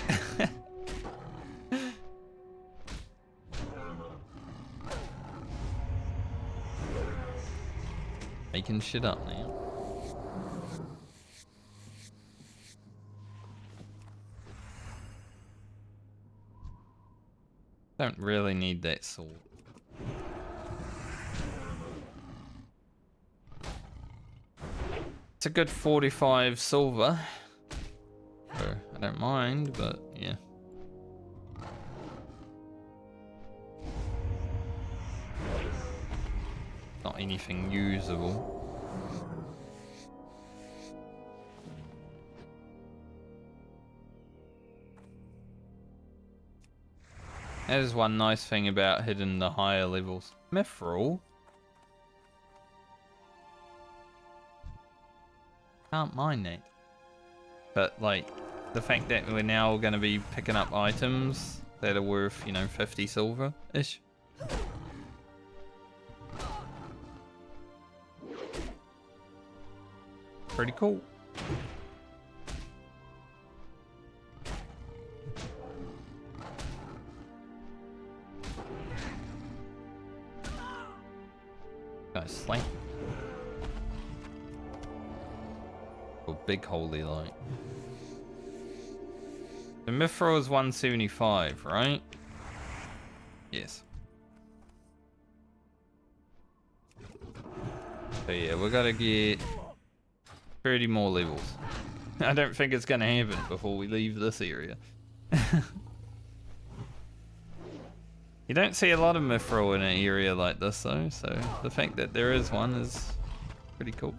Making shit up now. Don't really need that sword. It's a good 45 silver. So I don't mind, but yeah. Not anything usable. That is one nice thing about hitting the higher levels. Mithril. Can't mind that. But like, the fact that we're now going to be picking up items that are worth, you know, 50 silver-ish. Pretty cool. Nice slam. Oh, big holy light. The mithril is 175, right? Yes. So yeah, we gotta get 30 more levels. I don't think it's gonna happen before we leave this area. You don't see a lot of mithril in an area like this though, so the fact that there is one is pretty cool.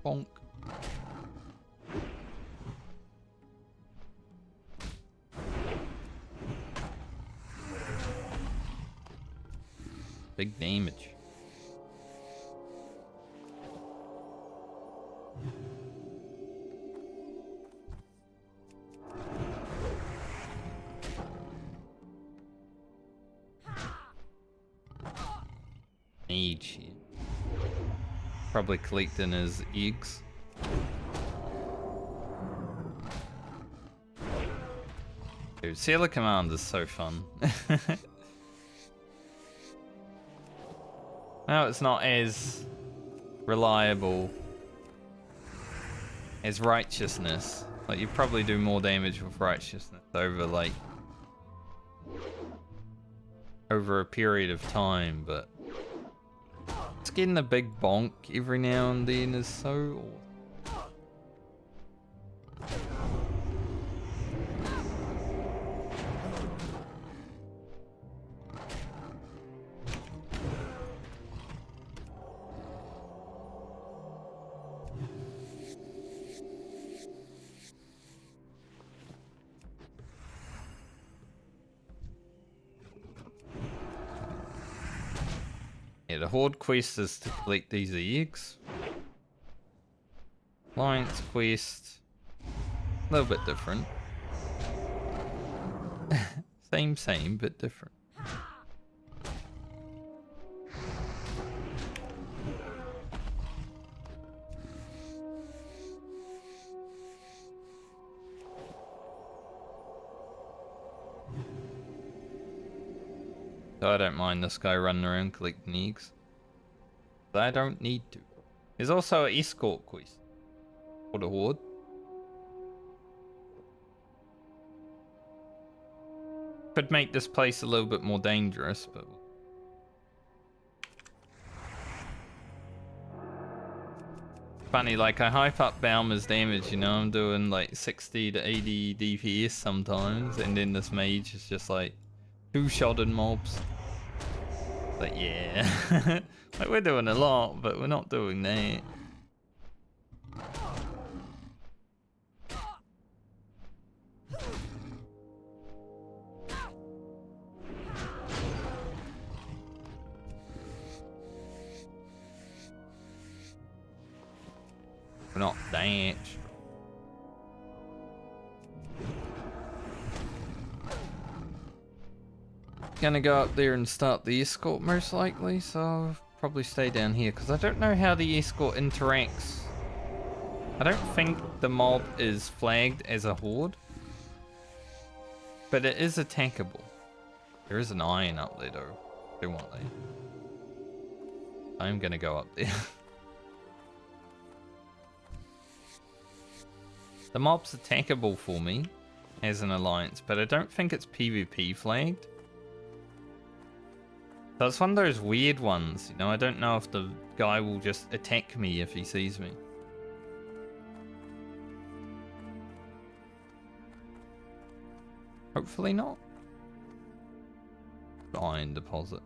Bonk. Big damage. Mage here. Probably collecting his eggs. Dude, Sailor Command is so fun. No, it's not as reliable as righteousness. Like, you probably do more damage with righteousness over, like, over a period of time, but it's getting a big bonk every now and then is so awesome. Yeah, the Horde quest is to collect these eggs. Alliance quest, a little bit different. Same, but different. So I don't mind this guy running around collecting eggs. But I don't need to. There's also an escort quest for the Horde. Could make this place a little bit more dangerous, but... Funny, like I hype up Balmer's damage, you know, I'm doing like 60 to 80 DPS sometimes, and then this mage is just like two-shotting mobs. But yeah, like we're doing a lot, but we're not doing that. We're not that. Gonna go up there and start the escort most likely, so I'll probably stay down here because I don't know how the escort interacts. I don't think the mob is flagged as a horde, but it is attackable. There is an iron up there though. Do want that. I'm gonna go up there. The mob's attackable for me as an alliance, but I don't think it's PvP flagged. So it's one of those weird ones, you know, I don't know if the guy will just attack me if he sees me. Hopefully not. iron deposits.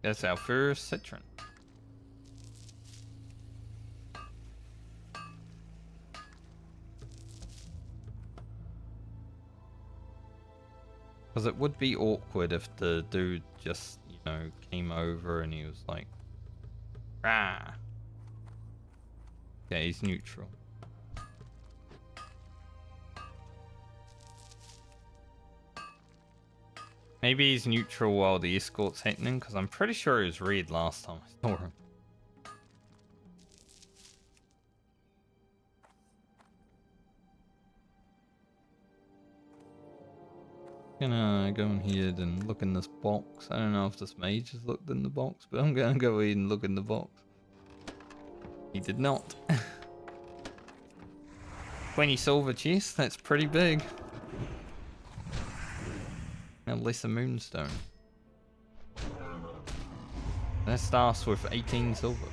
That's our first citron. Because it would be awkward if the dude just, you know, came over and he was like, "Rah." Yeah, he's neutral. Maybe he's neutral while the escort's happening, because I'm pretty sure he was red last time I saw him. Gonna go in here and look in this box. I don't know if this mage has looked in the box, but I'm gonna go in and look in the box. He did not. 20 silver chest, that's pretty big. And lesser moonstone. That starts with 18 silver.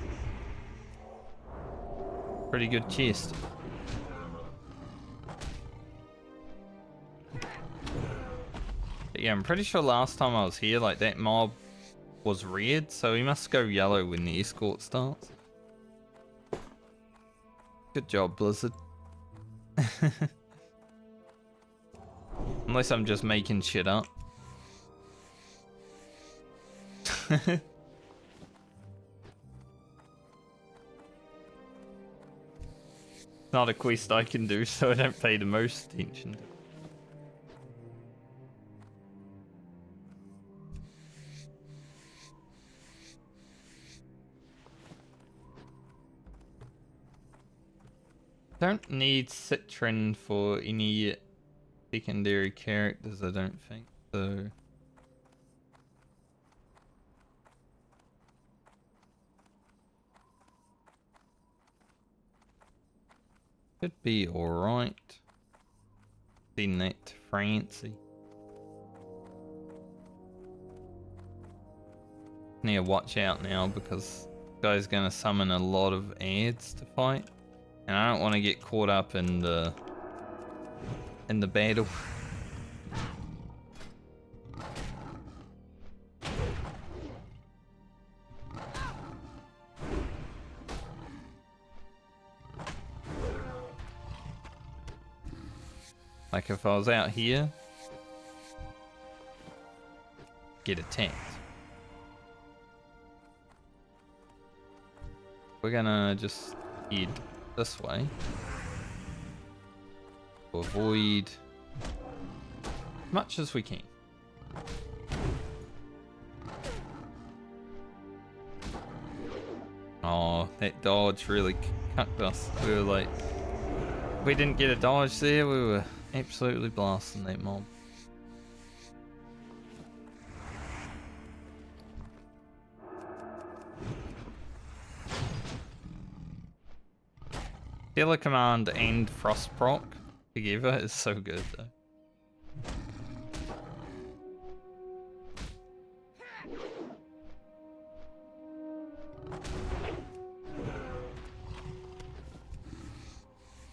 Pretty good chest. But yeah, I'm pretty sure last time I was here, like, that mob was red, so he must go yellow when the escort starts. Good job, Blizzard. Unless I'm just making shit up. Not a quest I can do, so I don't pay the most attention to it. Don't need citron for any secondary characters, I don't think, so... Should be alright. Seen that fancy. Need to watch out now because this guy's gonna summon a lot of ads to fight. And I don't want to get caught up in the battle. Like if I was out here, get attacked. We're gonna just head this way to avoid as much as we can. Oh, that dodge really cucked us. We were like, if we didn't get a dodge there, we were absolutely blasting that mob. Stellar Command and Frost Proc together is so good though.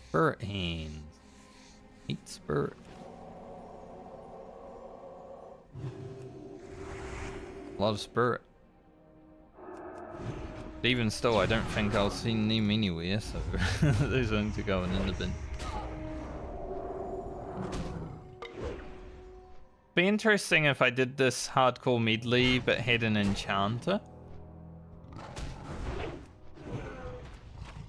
Spirit Hands. Eat Spirit. A lot of Spirit. But even still, I don't think I'll see them anywhere, so those ones are going in the bin. Be interesting if I did this hardcore medley but had an enchanter.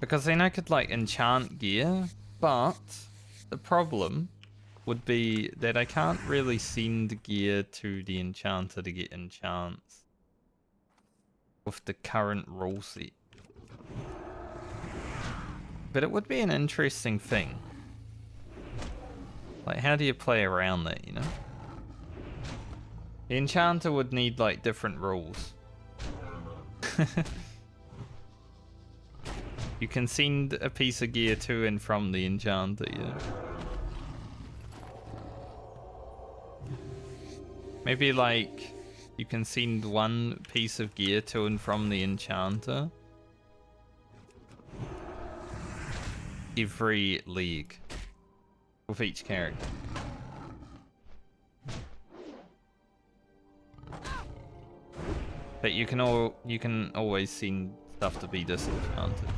Because then I could like enchant gear, but the problem would be that I can't really send gear to the enchanter to get enchants with the current rule set. But it would be an interesting thing. Like, how do you play around that, you know? The enchanter would need like different rules. You can send a piece of gear to and from the enchanter, you know? Maybe like you can send one piece of gear to and from the enchanter, every leg with each character. But you can always send stuff to be disenchanted.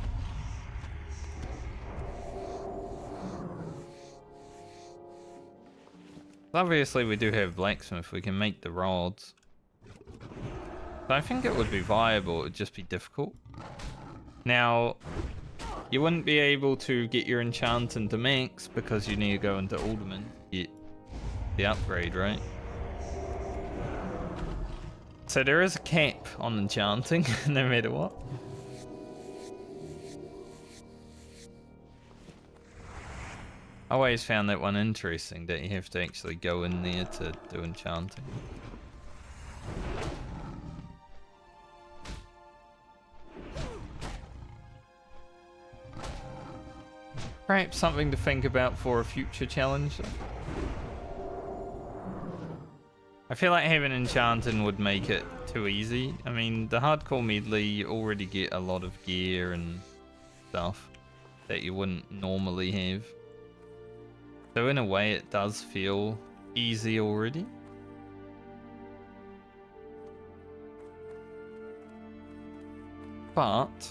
Obviously we do have blacksmith, we can make the rods. So I think it would be viable, it would just be difficult. Now, you wouldn't be able to get your enchant into max because you need to go into Alderman to get the upgrade, right? So there is a cap on enchanting, no matter what. I always found that one interesting, that you have to actually go in there to do enchanting. Perhaps something to think about for a future challenge. I feel like having enchanting would make it too easy. I mean, the hardcore medley, you already get a lot of gear and stuff that you wouldn't normally have. So in a way, it does feel easy already. But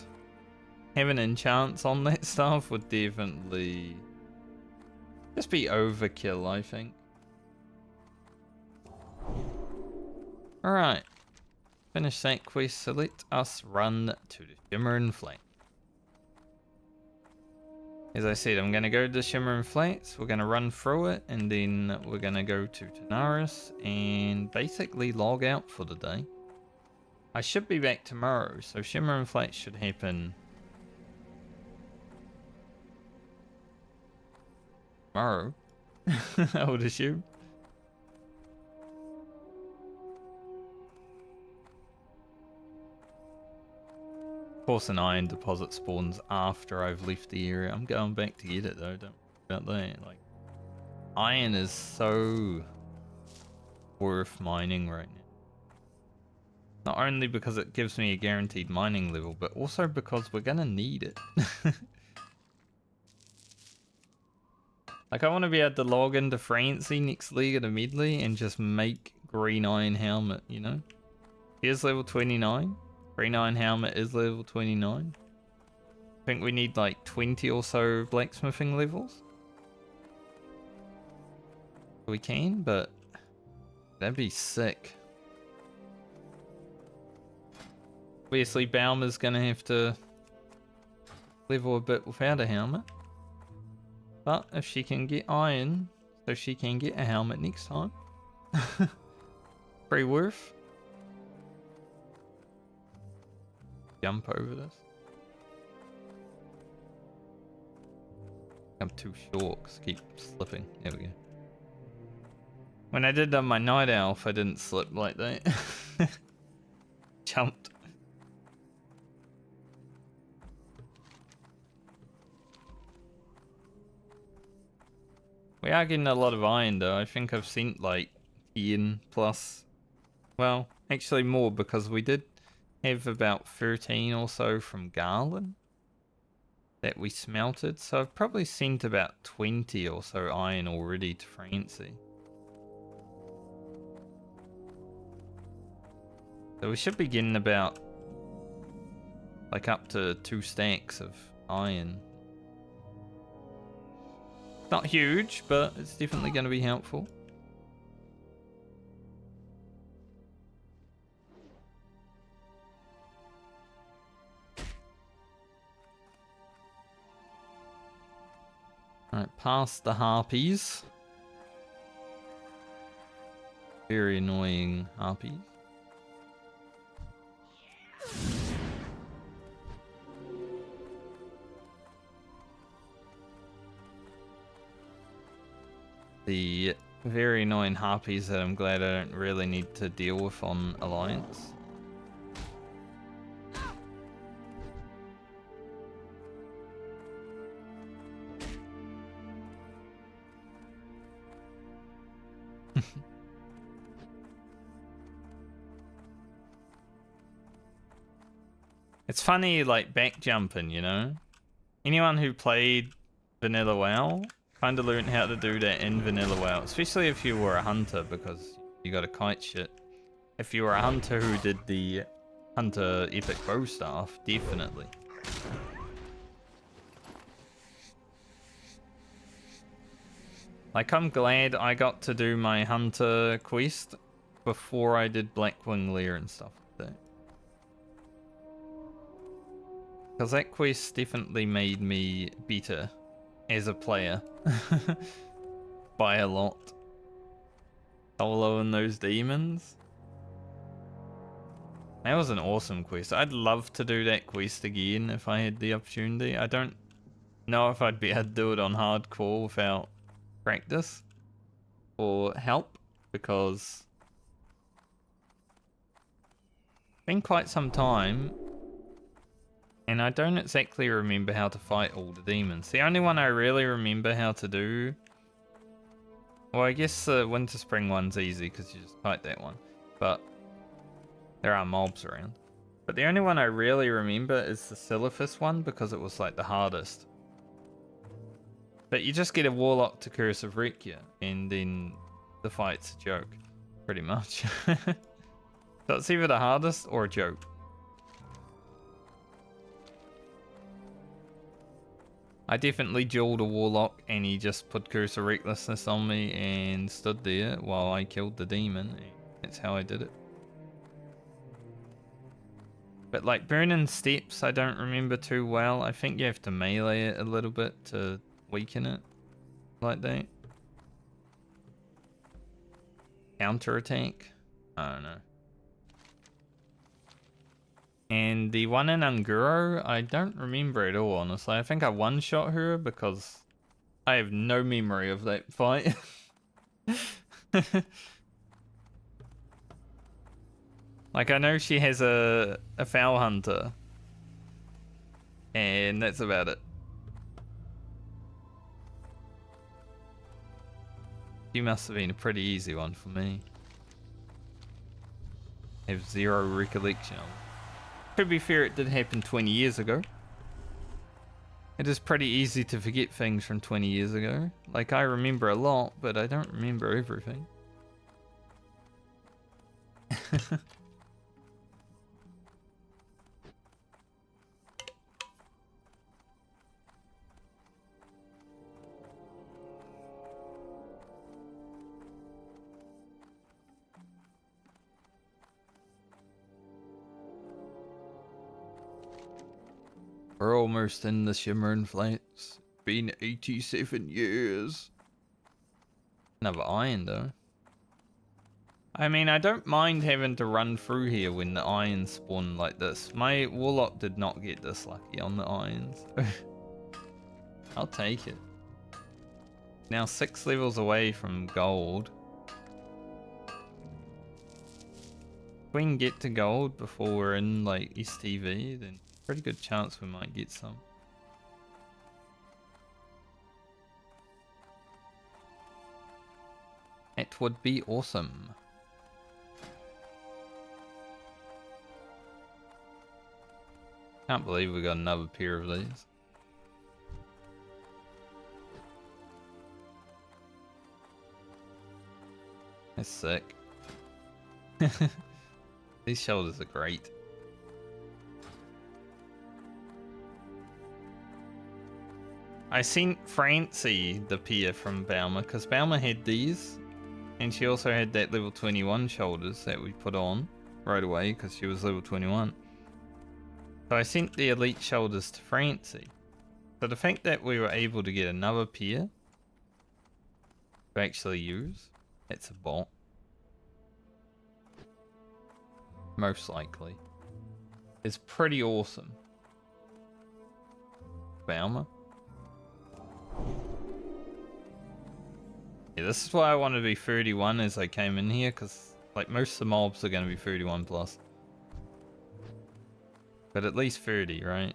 having enchants on that stuff would definitely just be overkill, I think. Alright. Finish that quest, so let us run to the Shimmering Flats. As I said, I'm going to go to the Shimmering Flats, we're going to run through it, and then we're going to go to Tanaris and basically log out for the day. I should be back tomorrow, so Shimmering Flats should happen tomorrow, I would assume. Of course, an iron deposit spawns after I've left the area. I'm going back to get it though, don't worry about that. Like, iron is so worth mining right now. Not only because it gives me a guaranteed mining level, but also because we're gonna need it. Like, I want to be able to log into Francie next league at a medley and just make green iron helmet, you know? Here's level 29. Green iron helmet is level 29. I think we need like 20 or so blacksmithing levels. We can, but that'd be sick. Obviously, Baumer's gonna have to level a bit without a helmet. But if she can get iron, so she can get a helmet next time. Pretty worth. Jump over this. I'm too short because I keep slipping. There we go. When I did my night elf, I didn't slip like that. Jumped. We are getting a lot of iron though. I think I've seen like 10 plus. Well, actually more, because we did have about 13 or so from Garland that we smelted. So I've probably sent about 20 or so iron already to Francie. So we should be getting about like up to 2 stacks of iron. Not huge, but it's definitely going to be helpful. Alright, past the harpies. Very annoying harpies. The very annoying harpies that I'm glad I don't really need to deal with on Alliance. It's funny, like, back jumping, you know? Anyone who played Vanilla WoW. Kind of learned how to do that in Vanilla WoW, especially if you were a hunter, because you got to kite shit. If you were a hunter who did the hunter epic bow staff, definitely. Like, I'm glad I got to do my hunter quest before I did Blackwing Lair and stuff like that. Because that quest definitely made me better as a player. By a lot. Soloing those demons. That was an awesome quest. I'd love to do that quest again if I had the opportunity. I don't know if I'd be able to do it on hardcore without practice or help, because it's been quite some time and I don't exactly remember how to fight all the demons. The only one I really remember how to do, well, I guess the Winter Spring one's easy because you just fight that one, but there are mobs around. But the only one I really remember is the Silithus one, because it was like the hardest. But you just get a Warlock to Curse of Rekia, and then the fight's a joke, pretty much. So it's either the hardest or a joke. I definitely dueled a Warlock, and he just put Curse of Recklessness on me and stood there while I killed the demon. That's how I did it. But like Burning Steps, I don't remember too well. I think you have to melee it a little bit to weaken it like that. Counter attack? I don't know. And the one in Unguro, I don't remember at all, honestly. I think I one-shot her because I have no memory of that fight. Like, I know she has a foul hunter. And that's about it. She must have been a pretty easy one for me. I have zero recollection of it. To be fair, it did happen 20 years ago. It is pretty easy to forget things from 20 years ago. Like, I remember a lot, but I don't remember everything. We're almost in the Shimmering Flats. Been 87 years. Another iron though. I mean, I don't mind having to run through here when the irons spawn like this. My Warlock did not get this lucky on the irons. I'll take it. Now 6 levels away from gold. If we can get to gold before we're in like STV, then pretty good chance we might get some. That would be awesome. Can't believe we got another pair of these. That's sick. These shoulders are great. I seen Francie the peer from Balmer, because Balmer had these, and she also had that level 21 shoulders that we put on right away because she was level 21. So I sent the elite shoulders to Francie. So the fact that we were able to get another pair to actually use, that's a bot. Most likely. It's pretty awesome. Balmer. Yeah, this is why I wanted to be 31 as I came in here, because like most of the mobs are going to be 31 plus. But at least 30, right?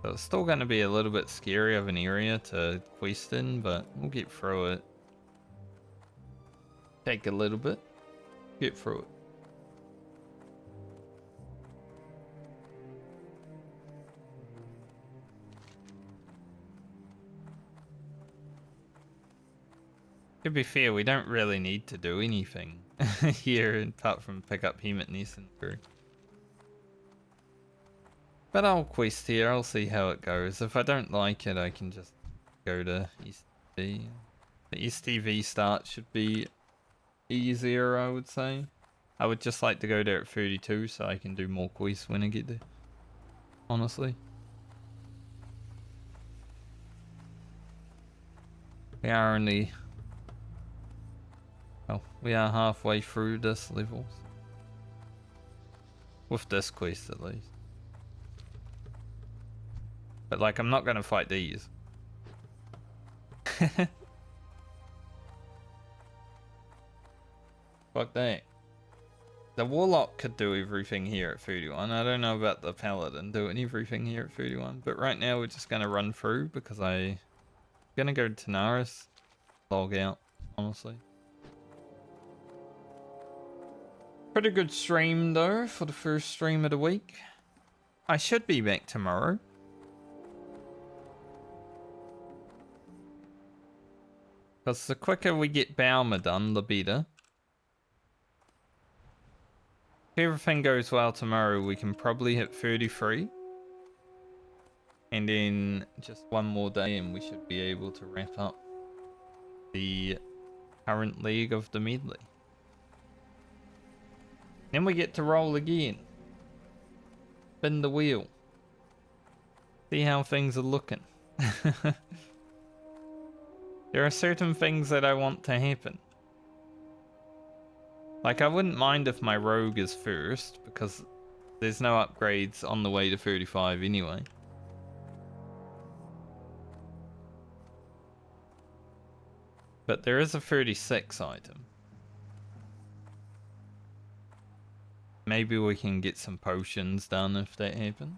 So it's still going to be a little bit scary of an area to quest in, but we'll get through it. Take a little bit. Get through it. To be fair, we don't really need to do anything here apart from pick up Hematness and crew. But I'll quest here, I'll see how it goes. If I don't like it, I can just go to STV. The STV start should be easier, I would say. I would just like to go there at 32 so I can do more quests when I get there. Honestly. We are only... well, we are halfway through this level. With this quest at least. But like, I'm not going to fight these. Fuck that. The Warlock could do everything here at 31. I don't know about the Paladin doing everything here at 31. But right now we're just going to run through because I'm going to go to Tanaris. Log out, honestly. Pretty good stream though for the first stream of the week. I should be back tomorrow. Because the quicker we get Balmer done, the better. If everything goes well tomorrow, we can probably hit 33. And then just one more day and we should be able to wrap up the current leg of the Medley. Then we get to roll again. Spin the wheel. See how things are looking. There are certain things that I want to happen. Like, I wouldn't mind if my rogue is first, because there's no upgrades on the way to 35 anyway. But there is a 36 item. Maybe we can get some potions done if that happens.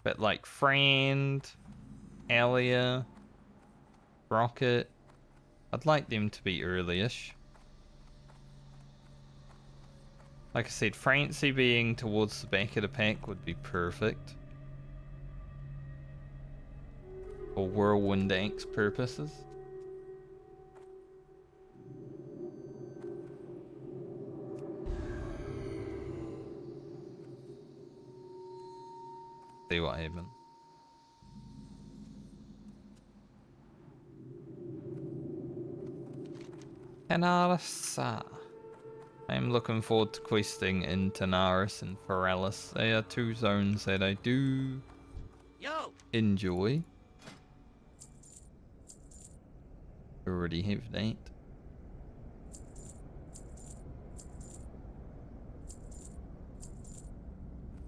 But like Friend, Alia, Rocket, I'd like them to be early-ish. Like I said, Francie being towards the back of the pack would be perfect. For Whirlwind Axe purposes. See what happens. Tanaris. I'm looking forward to questing in Tanaris and Feralis. They are two zones that I do enjoy. Already have that.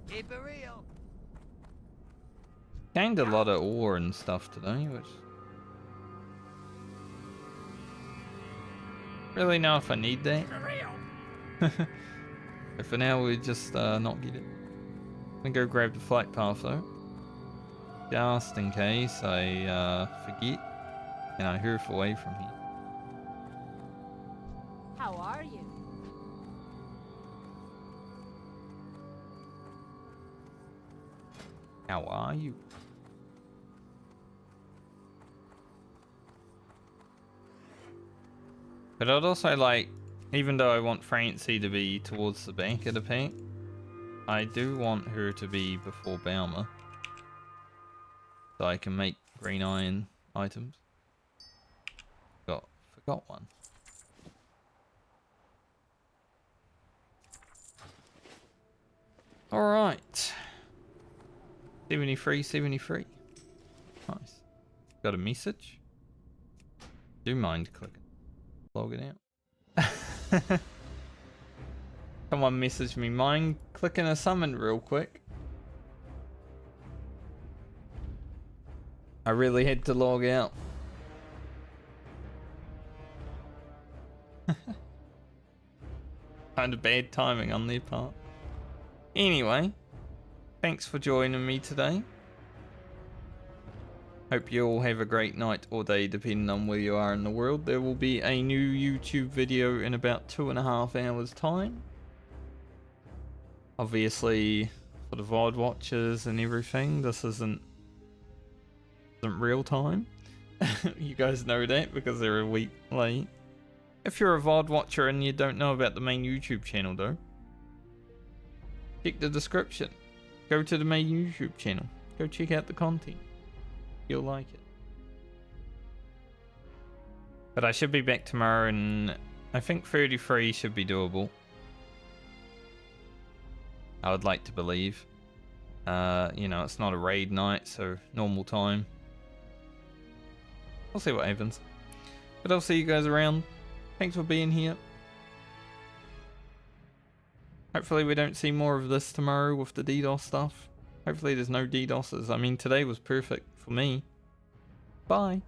Keep it real. Gained a lot of ore and stuff today, which... really know if I need that. But for now, we just not get it. I'm gonna go grab the flight path though. Just in case I forget and I hurf away from here. How are you? How are you? But I'd also like, even though I want Francie to be towards the back of the pack, I do want her to be before Balmer. So I can make green iron items. Forgot one. Alright. 73, 73. Nice. Got a message? Do mind clicking. Log it out. Someone messaged me. Mind clicking a summon real quick? I really had to log out. Kind of bad timing on their part. Anyway, thanks for joining me today. Hope you all have a great night or day depending on where you are in the world. There will be a new YouTube video in about 2.5 hours time. Obviously, for the VOD watchers and everything, this isn't isn't real time. You guys know that because they're a week late. If you're a VOD watcher and you don't know about the main YouTube channel though, check the description. Go to the main YouTube channel. Go check out the content. You'll like it. But I should be back tomorrow and I think 33 should be doable. I would like to believe. You know, it's not a raid night, so normal time. I'll see what happens. But I'll see you guys around. Thanks for being here. Hopefully we don't see more of this tomorrow with the DDoS stuff. Hopefully there's no DDoSes. I mean, today was perfect for me. Bye.